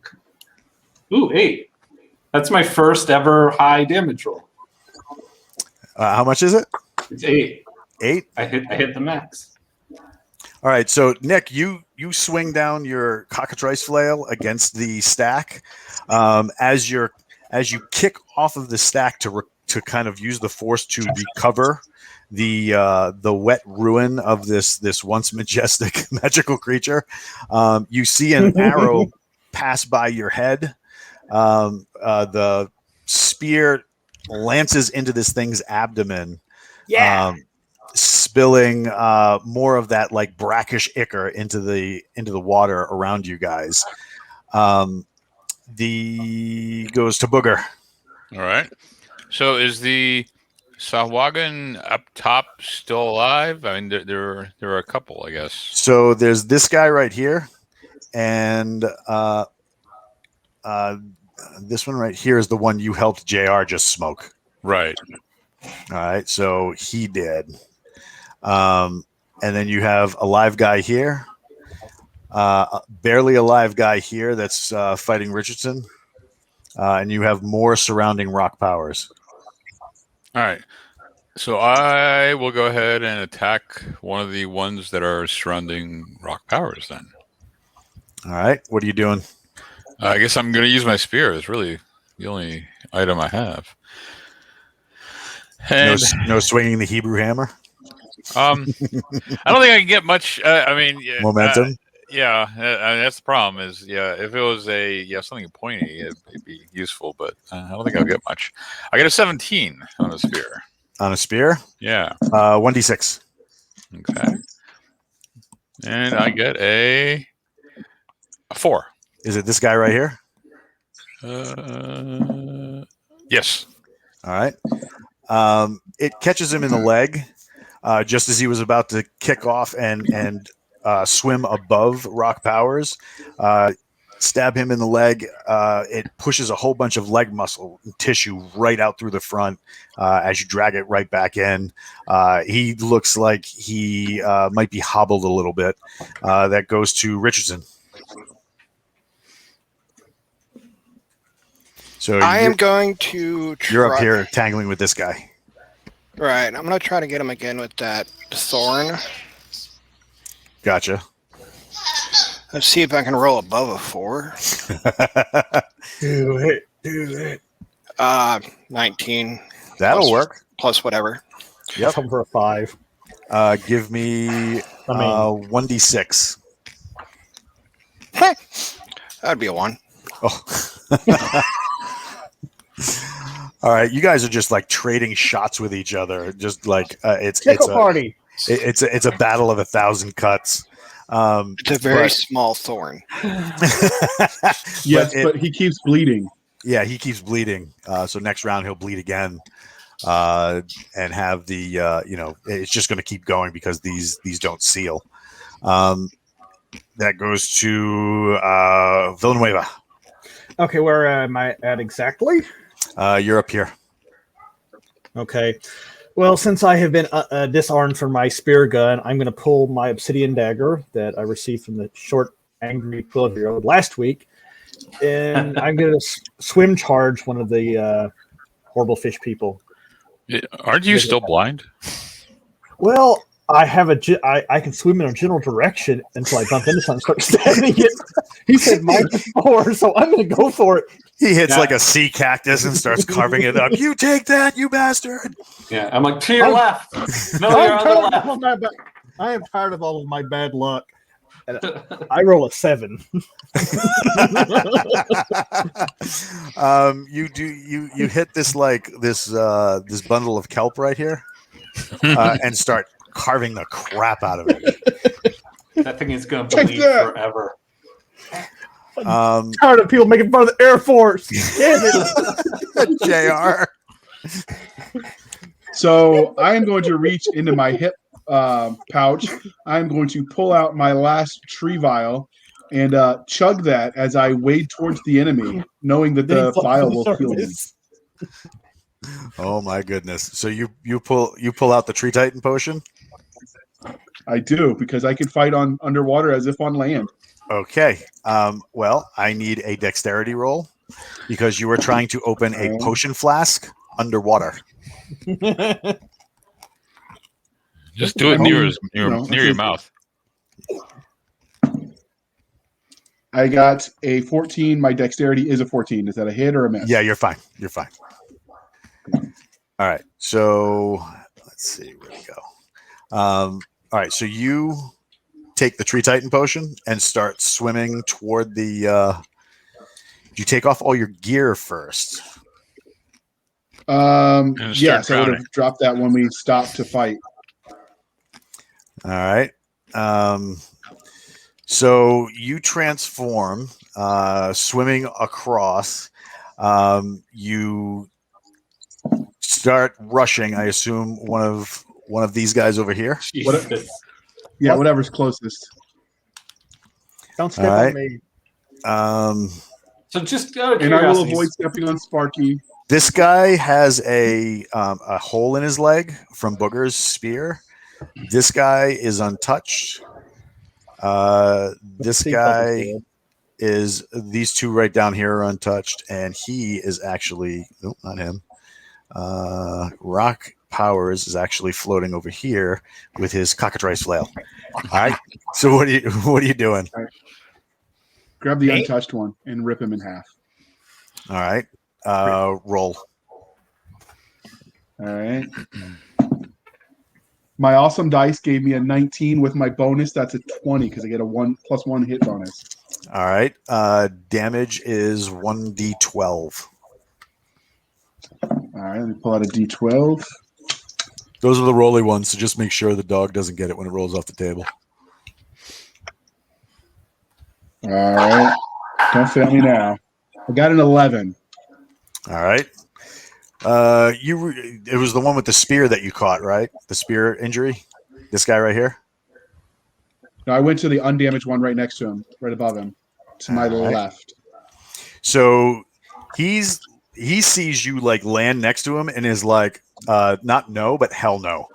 Ooh, 8. That's my first ever high damage roll. How much is it? It's 8. 8. I hit the max. All right, so Nick, you swing down your cockatrice flail against the stack. As you kick off of the stack to kind of use the force to recover the wet ruin of this once majestic magical creature, you see an arrow pass by your head. The spear lances into this thing's abdomen. Yeah. Spilling more of that like brackish ichor into the water around you guys. The goes to Booger. All right. So is the Sahuagin up top still alive? I mean, there are a couple, I guess. So there's this guy right here, and this one right here is the one you helped JR just smoke. Right. All right, so he did. And then you have a live guy here, barely alive guy here that's fighting Richardson, and you have more surrounding rock powers. All right. So I will go ahead and attack one of the ones that are surrounding rock powers then. All right, what are you doing? I guess I'm going to use my spear. It's really the only item I have. And No swinging the Hebrew hammer? I don't think I can get much. I mean, Momentum? that's the problem. Is if it was something pointy, it'd be useful. But I don't think I'll get much. I get a 17 on the spear. On a spear? Yeah. 1d6. Okay. And I get a 4. Is it this guy right here? Yes. All right. It catches him in the leg just as he was about to kick off and swim above rock powers. Stab him in the leg. It pushes a whole bunch of leg muscle and tissue right out through the front as you drag it right back in. He looks like he might be hobbled a little bit. That goes to Richardson. So I am going to try. You're up here tangling with this guy. Right. I'm going to try to get him again with that thorn. Gotcha. Let's see if I can roll above a 4. Do it. 19. That'll work. Plus whatever. Yep. Come for a 5. Give me 1d6. That'd be a 1. Oh. All right, you guys are just like trading shots with each other. Just like it's a party. It's a battle of 1,000 cuts. It's a very small thorn. Yes, but he keeps bleeding. Yeah, he keeps bleeding. So next round he'll bleed again, and have the it's just going to keep going because these don't seal. That goes to Villanueva. Okay, where am I at exactly? You're up here. Okay. Well, since I have been disarmed from my spear gun, I'm going to pull my obsidian dagger that I received from the short, angry 12-year-old last week, and I'm going to swim charge one of the horrible fish people. Aren't you still blind? Well, I have I can swim in a general direction until I bump into something and start stabbing it. He said -4, so I'm going to go for it. He hits like a sea cactus and starts carving it up. You take that, you bastard! Yeah, I'm like, to your left. No, your other left. I am tired of all of my bad luck. And I roll a 7. You hit this this bundle of kelp right here, and start carving the crap out of it. That thing is going to bleed forever. I'm tired of people making fun of the Air Force. Damn it. JR. So I am going to reach into my hip pouch. I'm going to pull out my last tree vial and chug that as I wade towards the enemy, knowing that the vial will kill me. Oh my goodness! So you pull out the Tree Titan potion? I do, because I can fight on underwater as if on land. Okay. Well, I need a dexterity roll because you were trying to open a potion flask underwater. Just do it near your mouth. I got a 14. My dexterity is a 14. Is that a hit or a miss? Yeah, you're fine. You're fine. All right. So let's see where we go. All right. So you take the Tree Titan potion and start swimming toward the. You take off all your gear first. Yes, I would have dropped that when we stopped to fight. All right. So you transform, swimming across. You start rushing. I assume one of these guys over here. Whatever's closest. Don't step on me. So just out of and I will curiosity, avoid stepping on Sparky. This guy has a hole in his leg from Booger's spear. This guy is untouched. This guy is these two right down here are untouched, and he is actually not him. Rock Powers is actually floating over here with his cockatrice flail. All right. So what are you doing? Right. Grab the untouched one and rip him in half. All right. Roll. All right. My awesome dice gave me a 19 with my bonus. That's a 20 because I get a 1+1 hit bonus. All right. Damage is 1d12. All right. Let me pull out a d12. Those are the rolly ones, so just make sure the dog doesn't get it when it rolls off the table. All right. Don't fail me now. I got an 11. All right. It was the one with the spear that you caught, right? The spear injury. This guy right here. No, I went to the undamaged one right next to him, right above him, to my left. So he sees you like land next to him and is like, not no, but hell no.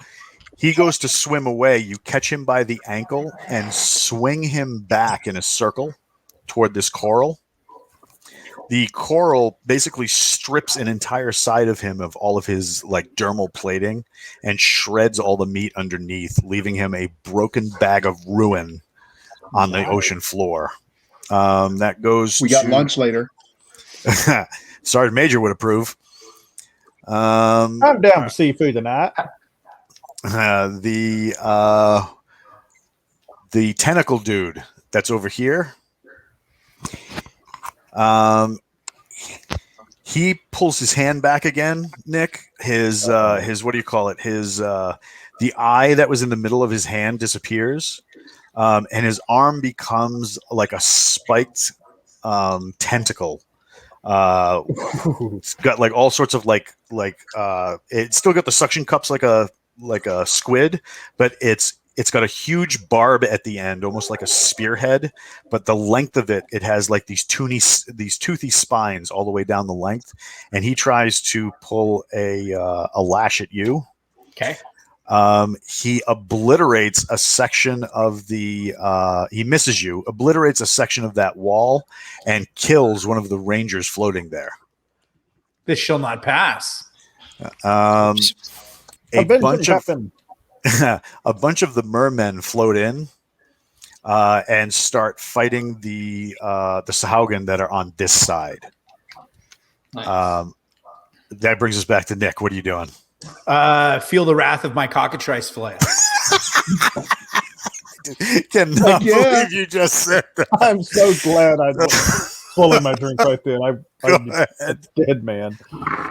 He goes to swim away. You catch him by the ankle and swing him back in a circle toward this coral. The coral basically strips an entire side of him of all of his like dermal plating and shreds all the meat underneath, leaving him a broken bag of ruin on the ocean floor. That goes. We got lunch later. Sergeant Major would approve. I'm down for seafood tonight. The tentacle dude that's over here. He pulls his hand back again, Nick. His what do you call it? His the eye that was in the middle of his hand disappears, and his arm becomes like a spiked tentacle. It's got like all sorts of like it's still got the suction cups like a squid, but it's got a huge barb at the end, almost like a spearhead, but the length of it has like these toothy spines all the way down the length, and he tries to pull a lash at you. Okay. He obliterates a section of the he misses you, obliterates a section of that wall, and kills one of the rangers floating there. This shall not pass. A bunch of the mermen float in and start fighting the Sahaugen that are on this side. Nice. That brings us back to Nick. What are you doing? Feel the wrath of my cockatrice flail. Cannot believe you just said that. I'm so glad I swallowed my drink right then. I'm a dead man.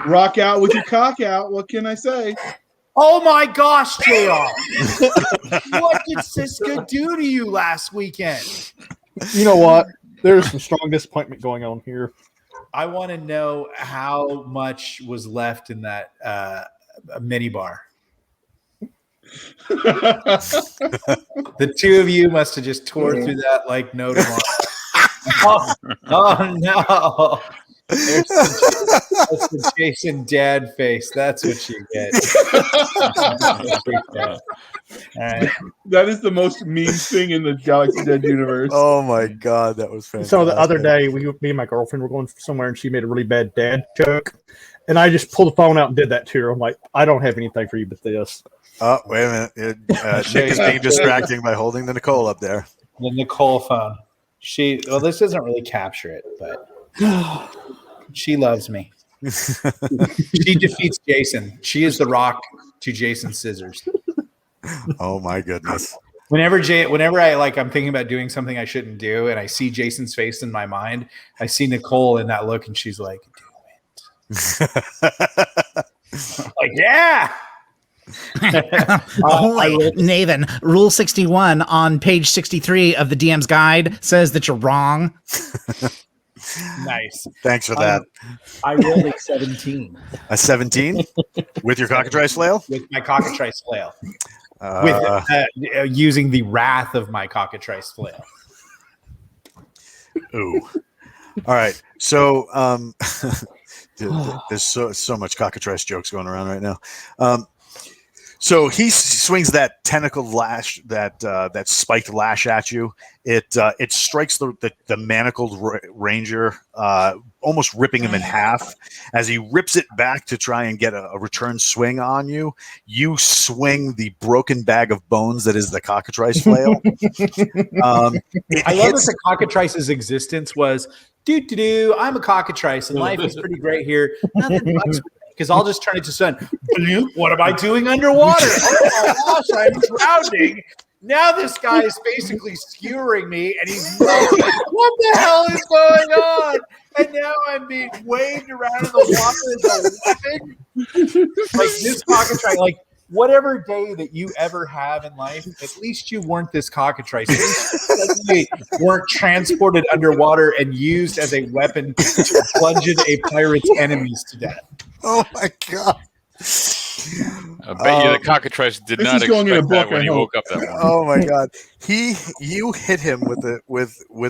Rock out with your cock out. What can I say? Oh my gosh, JR. What did Cisco do to you last weekend? You know what? There's some strong disappointment going on here. I want to know how much was left in that mini bar. The two of you must have just tore through that like no tomorrow. Oh no. That's the Jason dad face. That's what you get. All right. That is the most mean thing in the Galaxy Dead universe. Oh my god, that was fantastic. So the other day, me and my girlfriend were going somewhere, and she made a really bad dad joke, and I just pulled the phone out and did that to her. I'm like, I don't have anything for you but this. Oh, wait a minute. Nick is being distracting by holding the Nicole up there. The Nicole phone. Well, this doesn't really capture it, but she loves me. She defeats Jason. She is the Rock to Jason's scissors. Oh my goodness. Whenever I'm thinking about doing something I shouldn't do, and I see Jason's face in my mind, I see Nicole in that look, and she's like, "Do it." I'm like, yeah. Holy Naven, Rule 61 on page 63 of the DM's guide says that you're wrong. Nice. Thanks for that. I rolled a 17. A 17 with your cockatrice flail? With my cockatrice flail. Using the wrath of my cockatrice flail. Ooh. All right. So there's so much cockatrice jokes going around right now. So he swings that tentacle lash, that spiked lash at you. It strikes the manacled ranger, almost ripping him in half. As he rips it back to try and get a return swing on you, you swing the broken bag of bones that is the cockatrice flail. I love that the cockatrice's existence was, I'm a cockatrice, and life is pretty great here. Nothing much. Because I'll just turn it to sun. What am I doing underwater? Oh my gosh, I'm drowning. Now this guy is basically skewering me, and he's like, what the hell is going on? And now I'm being waved around in the water as a weapon. Like this cockatrice, like whatever day that you ever have in life, at least you weren't this cockatrice. At least you weren't transported underwater and used as a weapon to bludgeon a pirate's enemies to death. Oh my god! I bet you the cockatrice did not expect that when he woke up that morning. Oh my god! You hit him with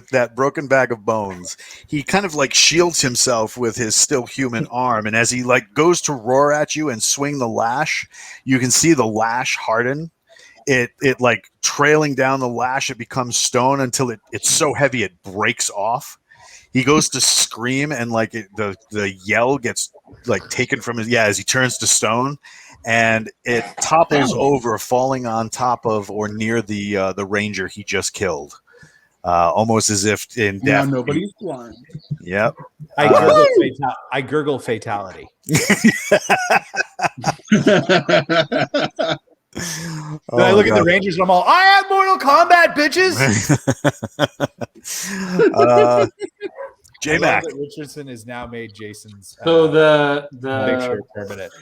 that broken bag of bones. He kind of like shields himself with his still human arm, and as he like goes to roar at you and swing the lash, you can see the lash harden. It like trailing down the lash, it becomes stone until it's so heavy it breaks off. He goes to scream, and like the yell gets like taken from his as he turns to stone, and it topples over, falling on top of or near the ranger he just killed, almost as if in death. Nobody's blind. Yep. I gurgle fatality. Then I look at the Rangers and I'm all, I have Mortal Kombat, bitches. J-Mac. Richardson has now made Jason's So the picture permanent.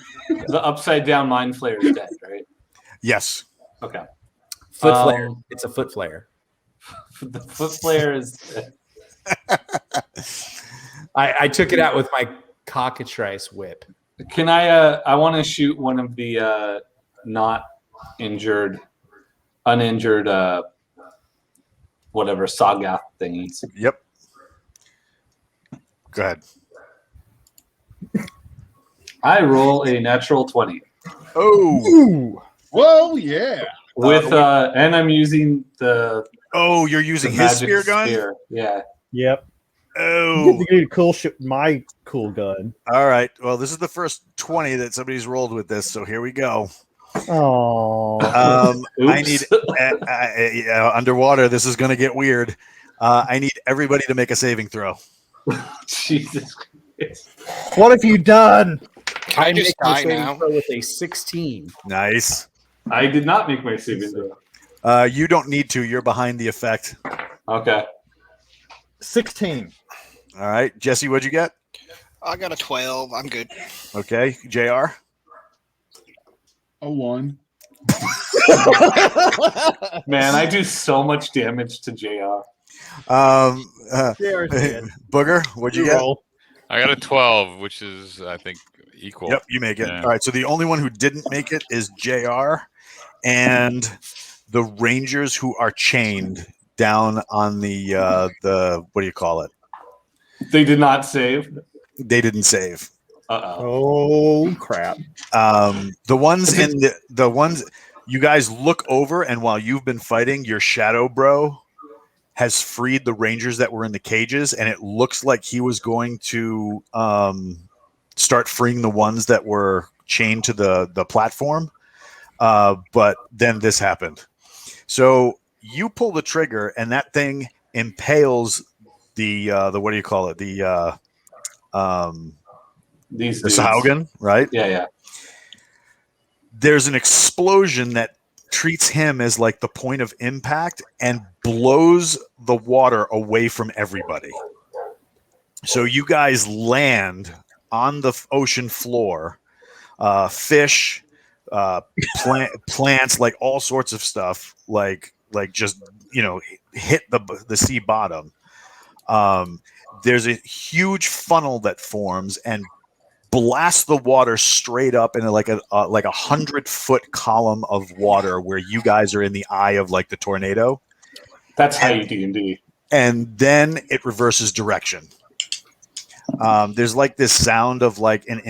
The upside down mind flare is dead, right? Yes. Okay. Foot flare. It's a foot flare. The foot flare is dead. I took it out with my cockatrice whip. Can I want to shoot one of the not uninjured whatever Saga thingies. Yep. Go ahead. I roll a natural 20. Oh. Whoa, yeah. With and I'm using the you're using his spear gun? Spear. Yeah. Yep. Oh. You get cool shit. My cool gun. All right. Well, this is the first 20 that somebody's rolled with this, so here we go. Oh. I need underwater. This is going to get weird. I need everybody to make a saving throw. Jesus Christ. What have you done? I just die now. With a 16. Nice. I did not make my saving throw. You don't need to. You're behind the effect. Okay. 16. All right. Jesse, what'd you get? I got a 12. I'm good. Okay. JR? A 1. Man, I do so much damage to JR. Booger, what'd you get? I got a 12, which is, I think, equal. Yep, you make it. Yeah. All right, so the only one who didn't make it is JR and the Rangers who are chained down on the what do you call it? They did not save. They didn't save. Oh crap! The ones in the ones you guys look over, and while you've been fighting, your shadow bro has freed the rangers that were in the cages, and it looks like he was going to start freeing the ones that were chained to the platform. But then this happened. So you pull the trigger, and that thing impales the what do you call it? The Sahaugen, right? Yeah. There's an explosion that treats him as like the point of impact and blows the water away from everybody. So you guys land on the ocean floor, fish, plants, like all sorts of stuff, like just hit the sea bottom. There's a huge funnel that forms and blast the water straight up in like a 100-foot column of water where you guys are in the eye of like the tornado. That's how you D&D. And then it reverses direction. There's like this sound of like an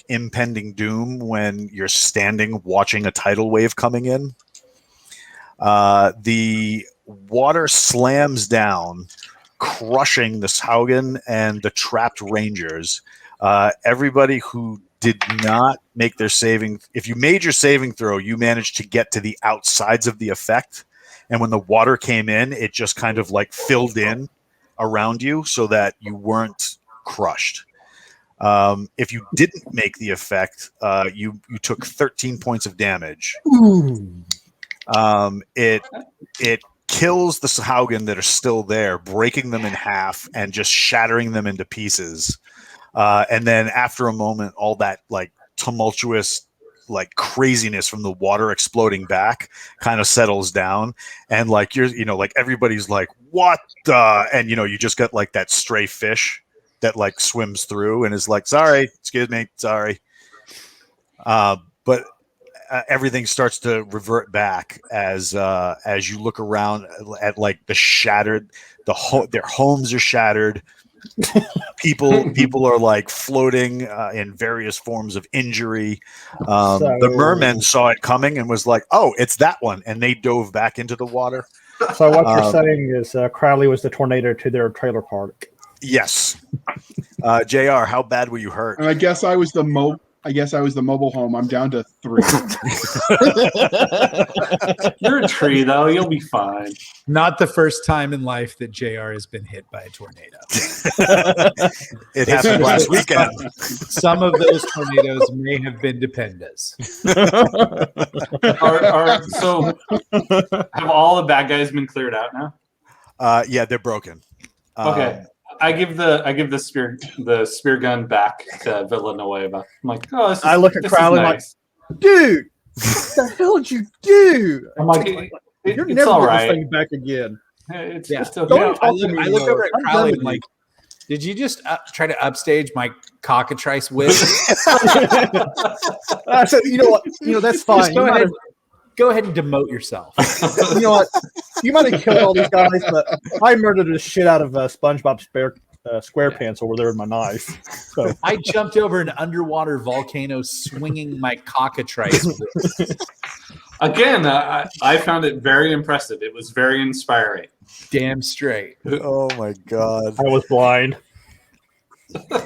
impending doom when you're standing watching a tidal wave coming in. The water slams down, crushing the Haugen and the trapped rangers. Everybody who did not make their saving, if you made your saving throw, you managed to get to the outsides of the effect. And when the water came in, it just kind of like filled in around you so that you weren't crushed. If you didn't make the effect, you took 13 points of damage. It kills the Sahaugen that are still there, breaking them in half and just shattering them into pieces. And then after a moment, all that like tumultuous like craziness from the water exploding back kind of settles down, and like like everybody's like, what the, and you just got like that stray fish that like swims through and is like, sorry, excuse me, sorry. But everything starts to revert back as you look around at like the shattered, their homes are shattered. People are like floating in various forms of injury. The merman saw it coming and was like, oh, it's that one, and they dove back into the water. So what you're saying is Crowley was the tornado to their trailer park. Yes. JR, how bad were you hurt? I guess I was the mobile home. I'm down to 3. You're a tree, though. You'll be fine. Not the first time in life that JR has been hit by a tornado. It happened last weekend. Some of those tornadoes may have been Dependas. So have all the bad guys been cleared out now? Yeah, they're broken. Okay. I give the spear gun back to Villanueva. I'm like, oh, this is, I look at Crowley nice. like, dude, what the hell did you do? I'm like, you're it's never all getting right. this thing back again. It's Yeah. okay. I look over at I'm Crowley done and with like, did you just try to upstage my cockatrice whip? I said, you know what? That's fine. Just go ahead and demote yourself. You know what? You might have killed all these guys, but I murdered the shit out of SpongeBob SquarePants over there with my knife. So I jumped over an underwater volcano swinging my cockatrice whip. Again, I found it very impressive. It was very inspiring. Damn straight. Oh my god. I was blind. All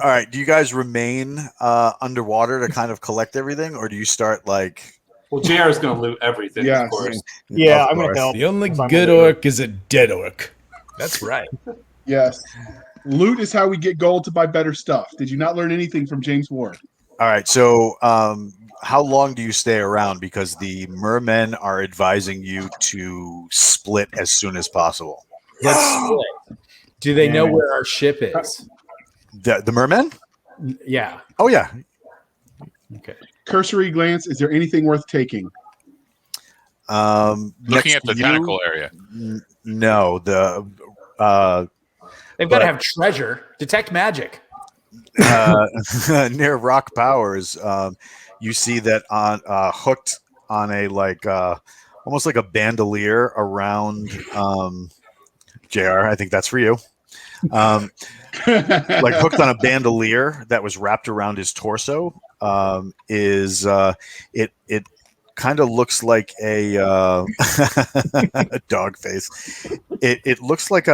right, do you guys remain underwater to kind of collect everything, or do you start like... Well, JR is going to loot everything, Yes. of course. Yeah, Of I'm gonna course. help. The only I'm good gonna do orc is a dead orc. That's right. Yes. Loot is how we get gold to buy better stuff. Did you not learn anything from James Ward? All right, so how long do you stay around? Because the mermen are advising you to split as soon as possible. Do they know where our ship is? The mermen? Yeah. Oh yeah. Okay. Cursory glance. Is there anything worth taking? Looking Next at the to you? tentacle area. No, They've got to have treasure. Detect magic. near Rock Powers, you see that on hooked on a like almost like a bandolier around JR. I think that's for you. Like hooked on a bandolier that was wrapped around his torso. It kind of looks like a dog face. It looks like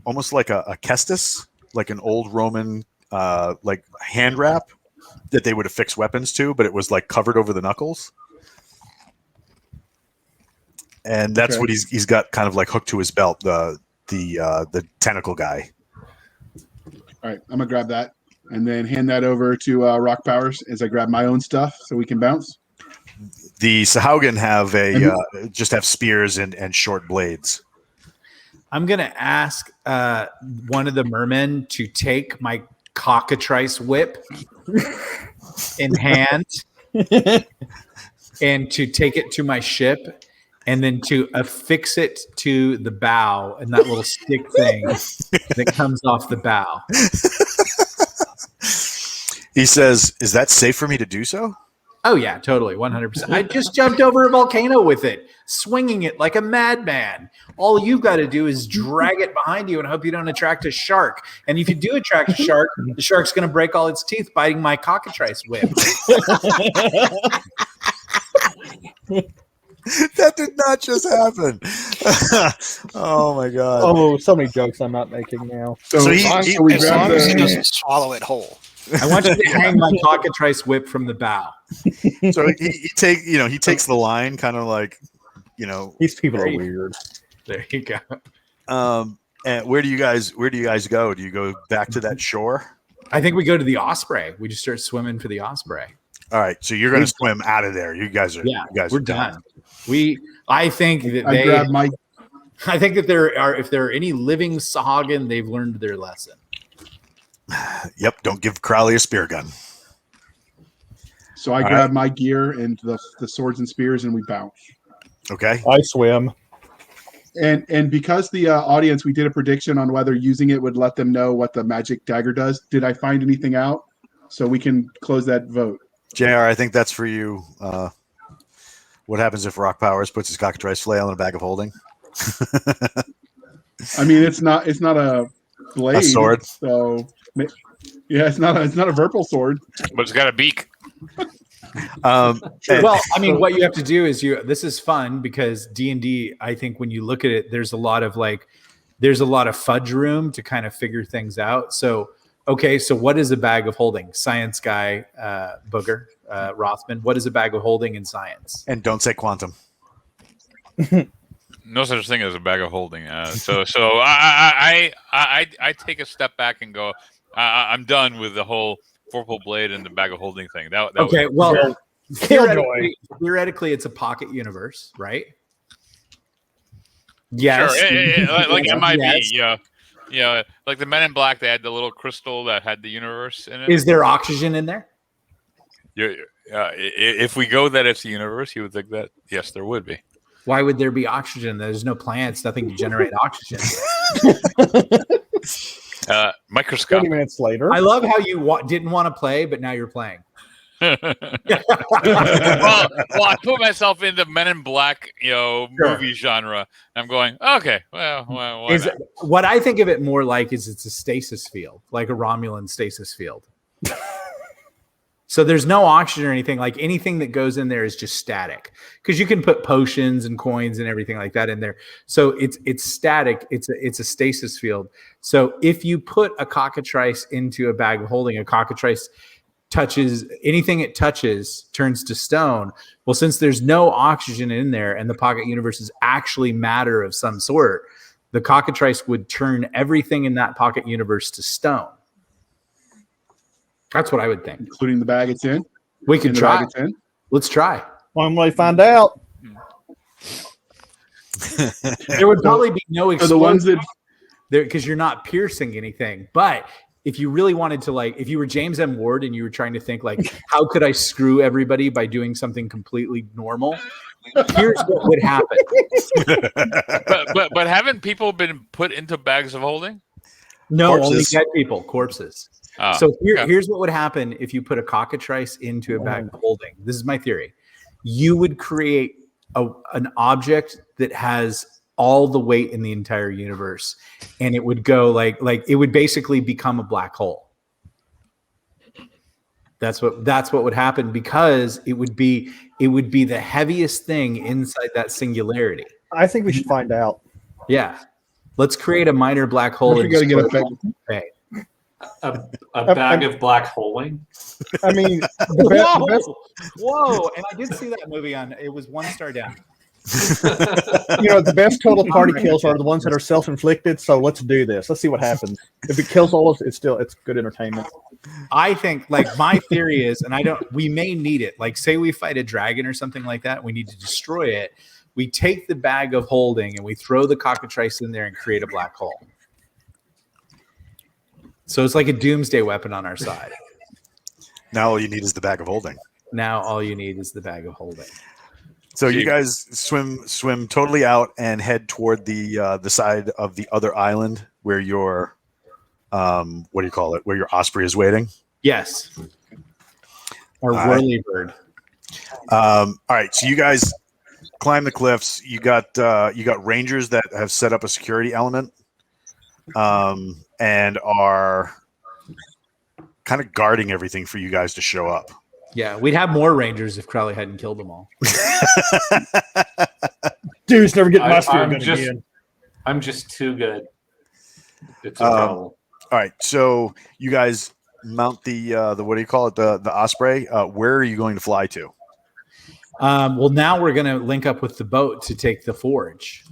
almost like a kestis, like an old Roman like hand wrap that they would affix weapons to, but it was like covered over the knuckles. And that's what he's got kind of like hooked to his belt, the tentacle guy. All right, I'm gonna grab that and then hand that over to Rock Powers as I grab my own stuff so we can bounce. The Sahaugen have just have spears and short blades. I'm gonna ask one of the mermen to take my cockatrice whip in hand and to take it to my ship and then to affix it to the bow and that little stick thing that comes off the bow. He says, "Is that safe for me to do so?" Oh yeah, totally, 100%. I just jumped over a volcano with it, swinging it like a madman. All you got to do is drag it behind you and hope you don't attract a shark. And if you do attract a shark, the shark's going to break all its teeth biting my cockatrice whip. That did not just happen. Oh my god! Oh, so many jokes I'm not making now. So As long as he doesn't swallow it whole. I want you to hang my cockatrice whip from the bow. So he takes the line, kind of like, These people are weird. There you go. And where do you guys go? Do you go back to that shore? I think we go to the Osprey. We just start swimming for the Osprey. All right, so you're going to swim out of there. You guys are we're done. I think that I think that if there are any living Sahagin, they've learned their lesson. Yep, don't give Crowley a spear gun. So I grab my gear and the swords and spears, and we bounce. Okay. I swim. And because the audience, we did a prediction on whether using it would let them know what the magic dagger does. Did I find anything out? So we can close that vote. JR, I think that's for you. What happens if Rock Powers puts his cockatrice flail in a bag of holding? I mean, it's not a blade, a sword. So yeah, it's not a Verpal sword, but it's got a beak. Well, I mean, what you have to do is this is fun because D&D, I think when you look at it, there's a lot of fudge room to kind of figure things out. So, okay, so what is a bag of holding? Science guy, Booger, Rothman, what is a bag of holding in science? And don't say quantum. No such thing as a bag of holding. So I take a step back and go, I'm done with the whole Vorpal blade and the bag of holding thing. Okay, well, theoretically, it's a pocket universe, right? Yes. Sure. Like MIB, yes. Yeah, like the Men in Black, they had the little crystal that had the universe in it. Is there oxygen in there? If we go that it's the universe, you would think that, yes, there would be. Why would there be oxygen? There's no plants, nothing to generate oxygen. Microscope. 20 minutes later. I love how you didn't want to play, but now you're playing. well, I put myself in the Men in Black, movie genre. I'm going, okay, well, why not? What I think of it more like is it's a stasis field, like a Romulan stasis field. So there's no oxygen or anything. Like anything that goes in there is just static because you can put potions and coins and everything like that in there. So it's static. It's a stasis field. So if you put a cockatrice into a bag of holding, a cockatrice touches anything it touches turns to stone. Well, since there's no oxygen in there and the pocket universe is actually matter of some sort, the cockatrice would turn everything in that pocket universe to stone. That's what I would think. Including the bag it's in. We can try. Let's try. One way to find out. There would probably be no explosion the ones that because you're not piercing anything. But if you really wanted to, if you were James M. Ward and you were trying to think, how could I screw everybody by doing something completely normal? Here's what would happen. but haven't people been put into bags of holding? No, corpses. only dead people, corpses. So here's what would happen if you put a cockatrice into a bag of holding. This is my theory. You would create an object that has all the weight in the entire universe, and it would go like it would basically become a black hole. That's what would happen, because it would be the heaviest thing inside that singularity. I think we should find out. Yeah. Let's create a minor black hole. We gotta get a A bag of black holing. I mean, Whoa! And I did see that movie it was 1 star down. The best total party kills are the ones that are self-inflicted. So let's do this. Let's see what happens. If it kills all of us, it's good entertainment. I think, my theory is, and we may need it. Like, say we fight a dragon or something like that, we need to destroy it. We take the bag of holding and we throw the cockatrice in there and create a black hole. So it's like a doomsday weapon on our side. Now all you need is the bag of holding. So you guys swim totally out and head toward the side of the other island where your what do you call it? Where your osprey is waiting. Yes. Or whirlybird. All right. So you guys climb the cliffs. You got rangers that have set up a security element, and are kind of guarding everything for you guys to show up. Yeah, we'd have more rangers if Crowley hadn't killed them all. Dude's never getting my spirit gun again. I'm just too good. It's a problem. All right, so you guys mount the what do you call it? The osprey. Where are you going to fly to? Well, now we're going to link up with the boat to take the forge,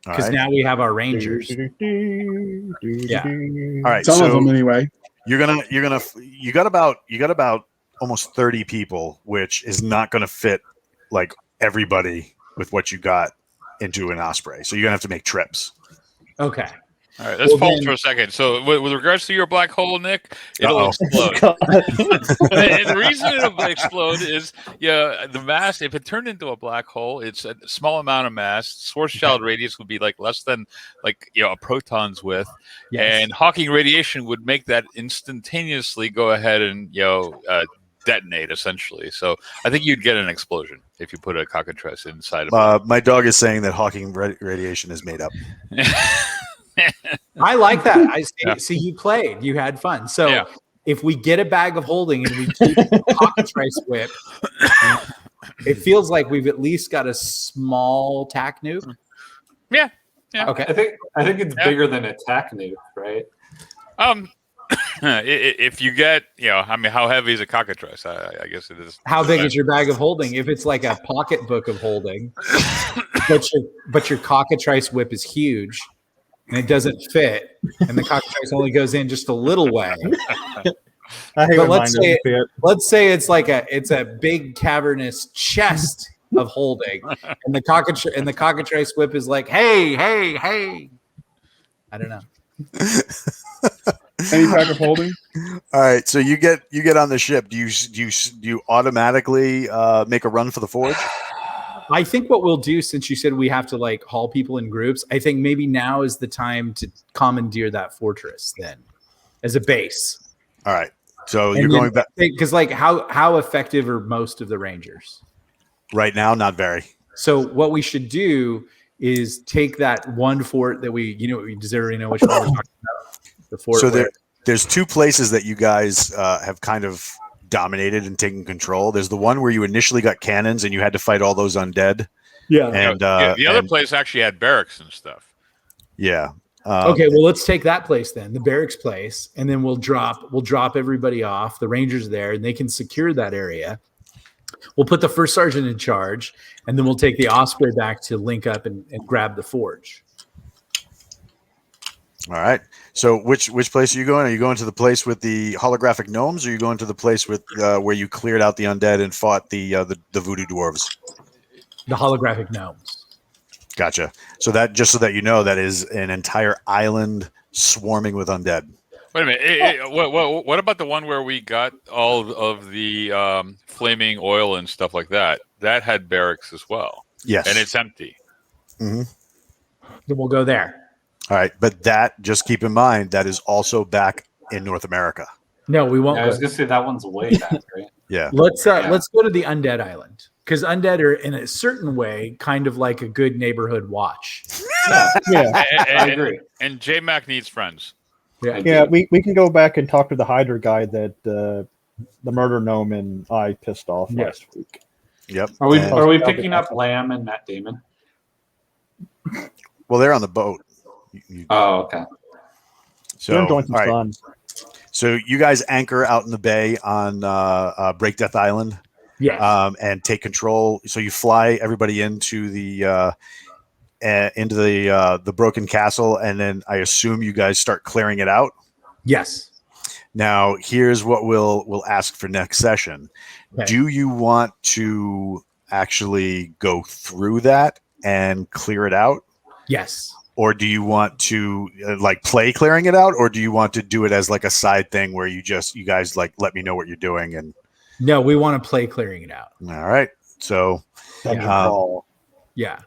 because now we have our rangers. Yeah. All right. Some of them anyway. You got about almost 30 people, which is not going to fit like everybody with what you got into an osprey. So you're gonna have to make trips. Okay. All right, let's pause for a second. So, with regards to your black hole, Nick, it'll explode. And the reason it'll explode is, the mass. If it turned into a black hole, it's a small amount of mass. Schwarzschild radius would be like less than a proton's width, and Hawking radiation would make that instantaneously go ahead and detonate essentially. So, I think you'd get an explosion if you put a cockatrice inside of it. My dog is saying that Hawking radiation is made up. I like that. I see. You played. You had fun. So if we get a bag of holding and we keep the cockatrice whip, it feels like we've at least got a small tack nuke. Yeah. Okay. I think it's bigger than a tack nuke, right? If you get, how heavy is a cockatrice? I guess it is. How big is your bag of holding? If it's like a pocketbook of holding, but your cockatrice whip is huge, and it doesn't fit, and the cockatrice only goes in just a little way. Let's say it's like a big cavernous chest of holding, and the cockatrice whip is like, hey. I don't know. Any type of holding. All right, so you get on the ship. Do you automatically make a run for the forge? I think what we'll do, since you said we have to haul people in groups, I think maybe now is the time to commandeer that fortress then as a base. All right. So you're going back because how effective are most of the rangers right now? Not very. So what we should do is take that one fort that does everybody know which one we're talking about? The fort. So there's two places that you guys have kind of dominated and taken control. There's the one where you initially got cannons and you had to fight all those undead. Yeah. And the other place actually had barracks and stuff. Yeah. Okay, well, let's take that place then, the barracks place, and then we'll drop everybody off. The rangers there, and they can secure that area. We'll put the first sergeant in charge, and then we'll take the osprey back to link up and grab the forge. All right. So which place are you going? Are you going to the place with the holographic gnomes, or are you going to the place with where you cleared out the undead and fought the voodoo dwarves? The holographic gnomes. Gotcha. So just so that you know, that is an entire island swarming with undead. Wait a minute. What about the one where we got all of the flaming oil and stuff like that? That had barracks as well. Yes. And it's empty. Mm-hmm. Then we'll go there. All right. But just keep in mind, that is also back in North America. No, we won't. I was going to say that one's way back, right? Yeah. Let's go to the undead island. because undead are in a certain way kind of like a good neighborhood watch. Yeah. I agree. And J-Mac needs friends. Yeah, we can go back and talk to the Hydra guy that the murder gnome and I pissed off last week. Yep. Are we And- picking up Lamb and Matt Damon? Well, they're on the boat. Oh, okay. So, They're enjoying some all right. fun. So you guys anchor out in the bay on Break Death Island, Yes. and take control. So you fly everybody into the broken castle, and then I assume you guys start clearing it out. Yes. Now, here's what we'll ask for next session. Okay. Do you want to actually go through that and clear it out? Yes. Or do you want to like play clearing it out, or do you want to do it as like a side thing where you guys like let me know what you're doing? And No, we want to play clearing it out. all right, so Dungeon Yeah. crawl. Yeah.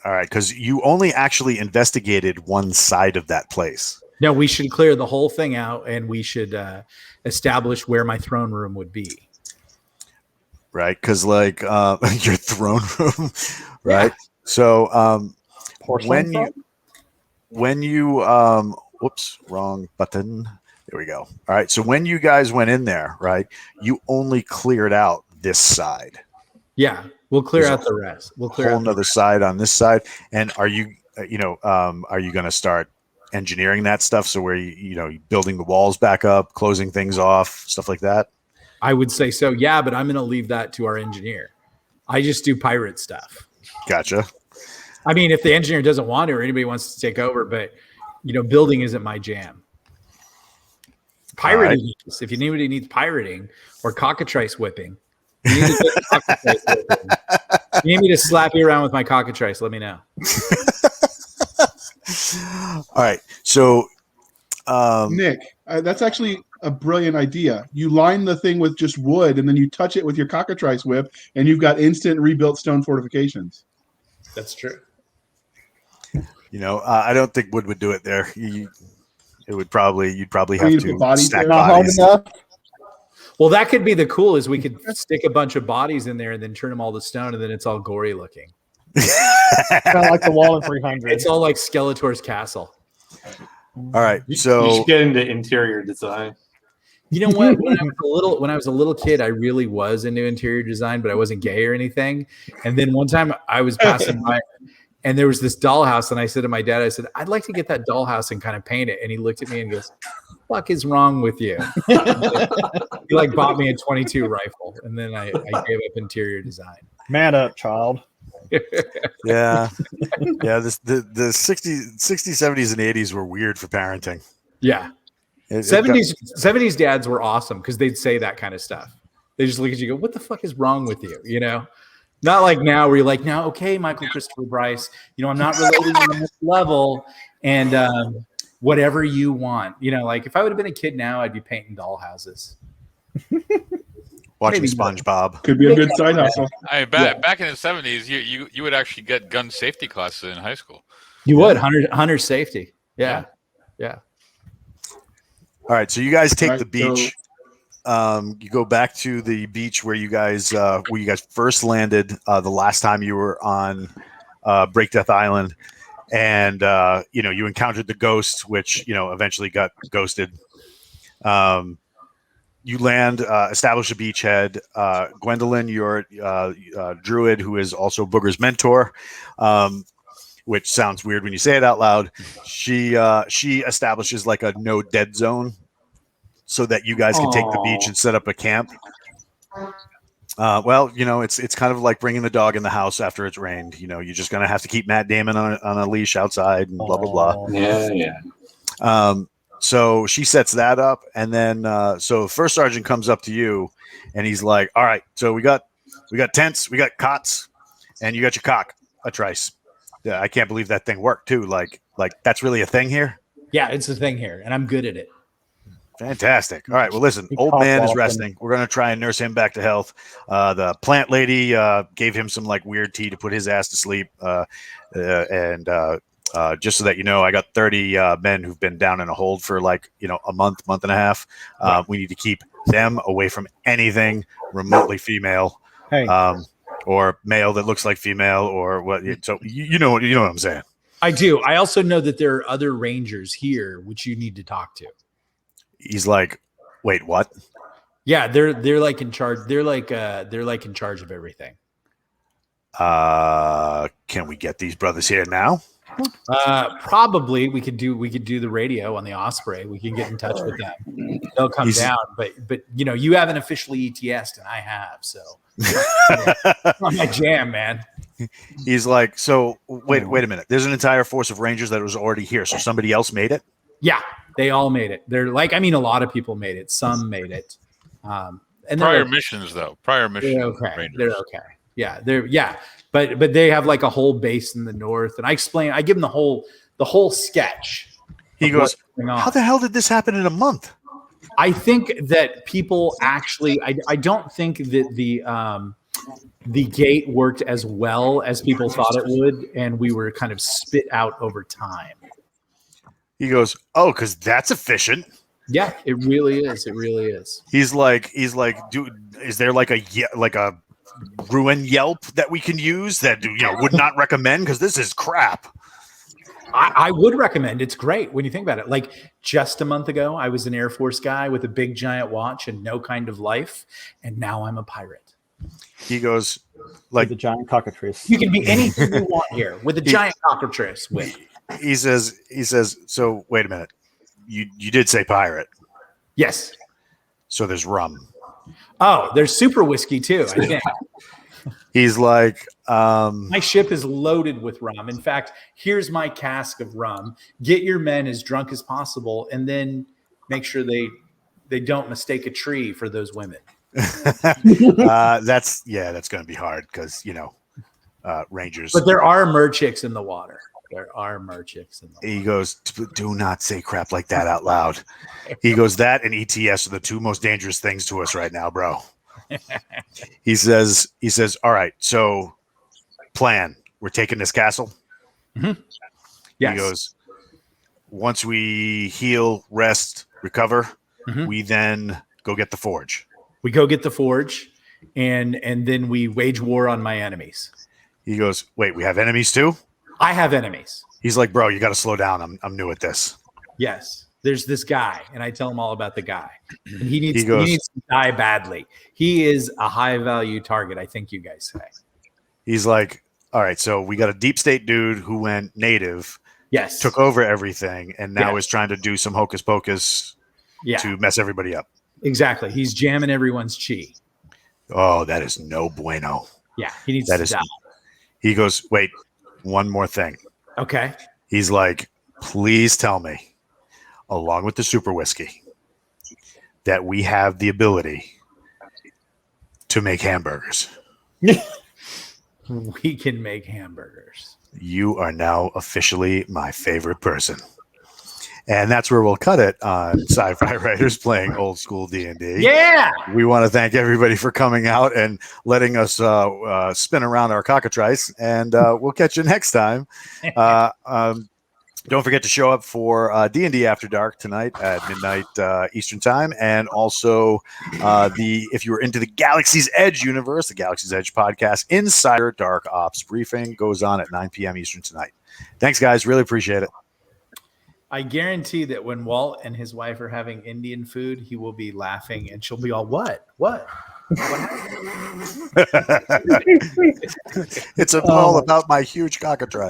all right, because you only actually investigated one side of that place. No, we should clear the whole thing out, and we should establish where my throne room would be. Right, because like your throne room, right? So Porcelain frog? when you whoops, wrong button. There we go. All right, so when you guys went in there, right, you only cleared out this side. Yeah, we'll clear There's out the rest. We'll A clear whole out nother side on this side. And are you are you going to start engineering that stuff? So where you building the walls back up, closing things off, stuff like that? I would say so. Yeah, but I'm going to leave that to our engineer. I just do pirate stuff. Gotcha. I mean, if the engineer doesn't want to, or anybody wants to take over, but building isn't my jam. Pirating, if anybody needs pirating or cockatrice whipping, you need, to get cockatrice whipping. You need me to slap you around with my cockatrice, let me know. All right. So Nick, that's actually a brilliant idea. You line the thing with just wood, and then you touch it with your cockatrice whip, and you've got instant rebuilt stone fortifications. That's true. I don't think wood would do it there. You'd probably have need to to put bodies stack there? Not hard bodies. enough. Well, that could be the cool is we could stick a bunch of bodies in there and then turn them all to stone, and then it's all gory looking. Kind of like the wall in 300. It's all like Skeletor's castle. All right. You So should get into interior design. You know what? When I was a little kid, I really was into interior design, but I wasn't gay or anything. And then one time I was passing by, and there was this dollhouse, and I said to my dad, I said, "I'd like to get that dollhouse and kind of paint it." And he looked at me and goes, "What the fuck is wrong with you?" He like bought me a 22 rifle, and then I gave up interior design. Man up, child. yeah. The 60s, 70s, and 80s were weird for parenting. Yeah. 70s dads were awesome because they'd say that kind of stuff. They just look at you and go, "What the fuck is wrong with you?" Not like now where you're like, "Now, okay, Michael Christopher Bryce, I'm not related on this level, and whatever you want." Like if I would have been a kid now, I'd be painting dollhouses. Watching Maybe. SpongeBob. Could be a good side hustle. I mean, back in the 70s, you would actually get gun safety classes in high school. You would hunter safety. Yeah. All right. So you guys take Right, the beach. You go back to the beach where you guys first landed the last time you were on Break Death Island, and you encountered the ghost, which eventually got ghosted. You land, establish a beachhead. Gwendolyn, your druid, who is also Booger's mentor, which sounds weird when you say it out loud. She establishes like a no dead zone, so that you guys can take the beach and set up a camp. It's kind of like bringing the dog in the house after it's rained. You're just gonna have to keep Matt Damon on a leash outside and blah blah blah. Yeah. So she sets that up, and then so first sergeant comes up to you, and he's like, "All right, so we got tents, we got cots, and you got your cock a trice." Yeah, I can't believe that thing worked too. Like that's really a thing here. Yeah, it's a thing here, and I'm good at it. Fantastic. All right. Well, listen, old man is resting. We're going to try and nurse him back to health. The plant lady gave him some like weird tea to put his ass to sleep. And just so that I got 30 men who've been down in a hold for like, a month and a half. We need to keep them away from anything remotely female. Hey, or male that looks like female, or what. So you know what I'm saying. I do. I also know that there are other rangers here which you need to talk to. He's like, wait, what? Yeah, they're like in charge. They're like in charge of everything. Can we get these brothers here now? Probably we could do the radio on the Osprey. We can get in touch with them. They'll come down, but you haven't officially ETS'd and I have, so on my jam, man. He's like, so wait a minute. There's an entire force of Rangers that was already here, so somebody else made it? Yeah, they all made it. They're like, I mean, a lot of people made it. Some made it. And prior missions, though. Prior missions. They're okay. Rangers. They're okay. Yeah. But they have like a whole base in the north, and I give them the whole sketch. He goes, how the hell did this happen in a month? I think that people actually, I don't think that the gate worked as well as people thought it would, and we were kind of spit out over time. He goes, oh, because that's efficient. Yeah, it really is. It really is. He's like, dude, is there like a ruin Yelp that we can use that would not recommend, because this is crap? I would recommend. It's great when you think about it. Like just a month ago, I was an Air Force guy with a big giant watch and no kind of life, and now I'm a pirate. He goes, like the giant cockatrice. You can be anything you want here with a giant cockatrice. He says. So wait a minute. You did say pirate. Yes. So there's rum. Oh, there's super whiskey too, I think. He's like, my ship is loaded with rum. In fact, here's my cask of rum. Get your men as drunk as possible, and then make sure they don't mistake a tree for those women. That's going to be hard because Rangers. But there are merchicks in the water. There are merchicks in the water. He goes, do not say crap like that out loud. He goes, that and ETS are the two most dangerous things to us right now, bro. He says, all right, so plan. We're taking this castle. Mm-hmm. Yes. He goes, once we heal, rest, recover, we then go get the forge. We go get the forge, and then we wage war on my enemies. He goes, wait, we have enemies too? I have enemies. He's like, bro, you got to slow down. I'm new at this. Yes. There's this guy, and I tell him all about the guy. And he needs to die badly. He is a high-value target, I think you guys say. He's like, all right, so we got a deep state dude who went native, yes, took over everything, and now is trying to do some hocus pocus to mess everybody up. Exactly. He's jamming everyone's chi. Oh, that is no bueno. Yeah, he needs to die. He goes, wait, one more thing. Okay. He's like, please tell me, along with the super whiskey, that we have the ability to make hamburgers. We can make hamburgers. You are now officially my favorite person. And that's where we'll cut it on Sci-Fi Writers playing old school D&D. Yeah! We want to thank everybody for coming out and letting us spin around our cockatrice. And we'll catch you next time. Don't forget to show up for D&D After Dark tonight at midnight Eastern Time. And also, if you were into the Galaxy's Edge universe, the Galaxy's Edge podcast, Insider Dark Ops Briefing goes on at 9 p.m. Eastern tonight. Thanks, guys. Really appreciate it. I guarantee that when Walt and his wife are having Indian food, he will be laughing and she'll be all, what? It's all about my huge cockatrice.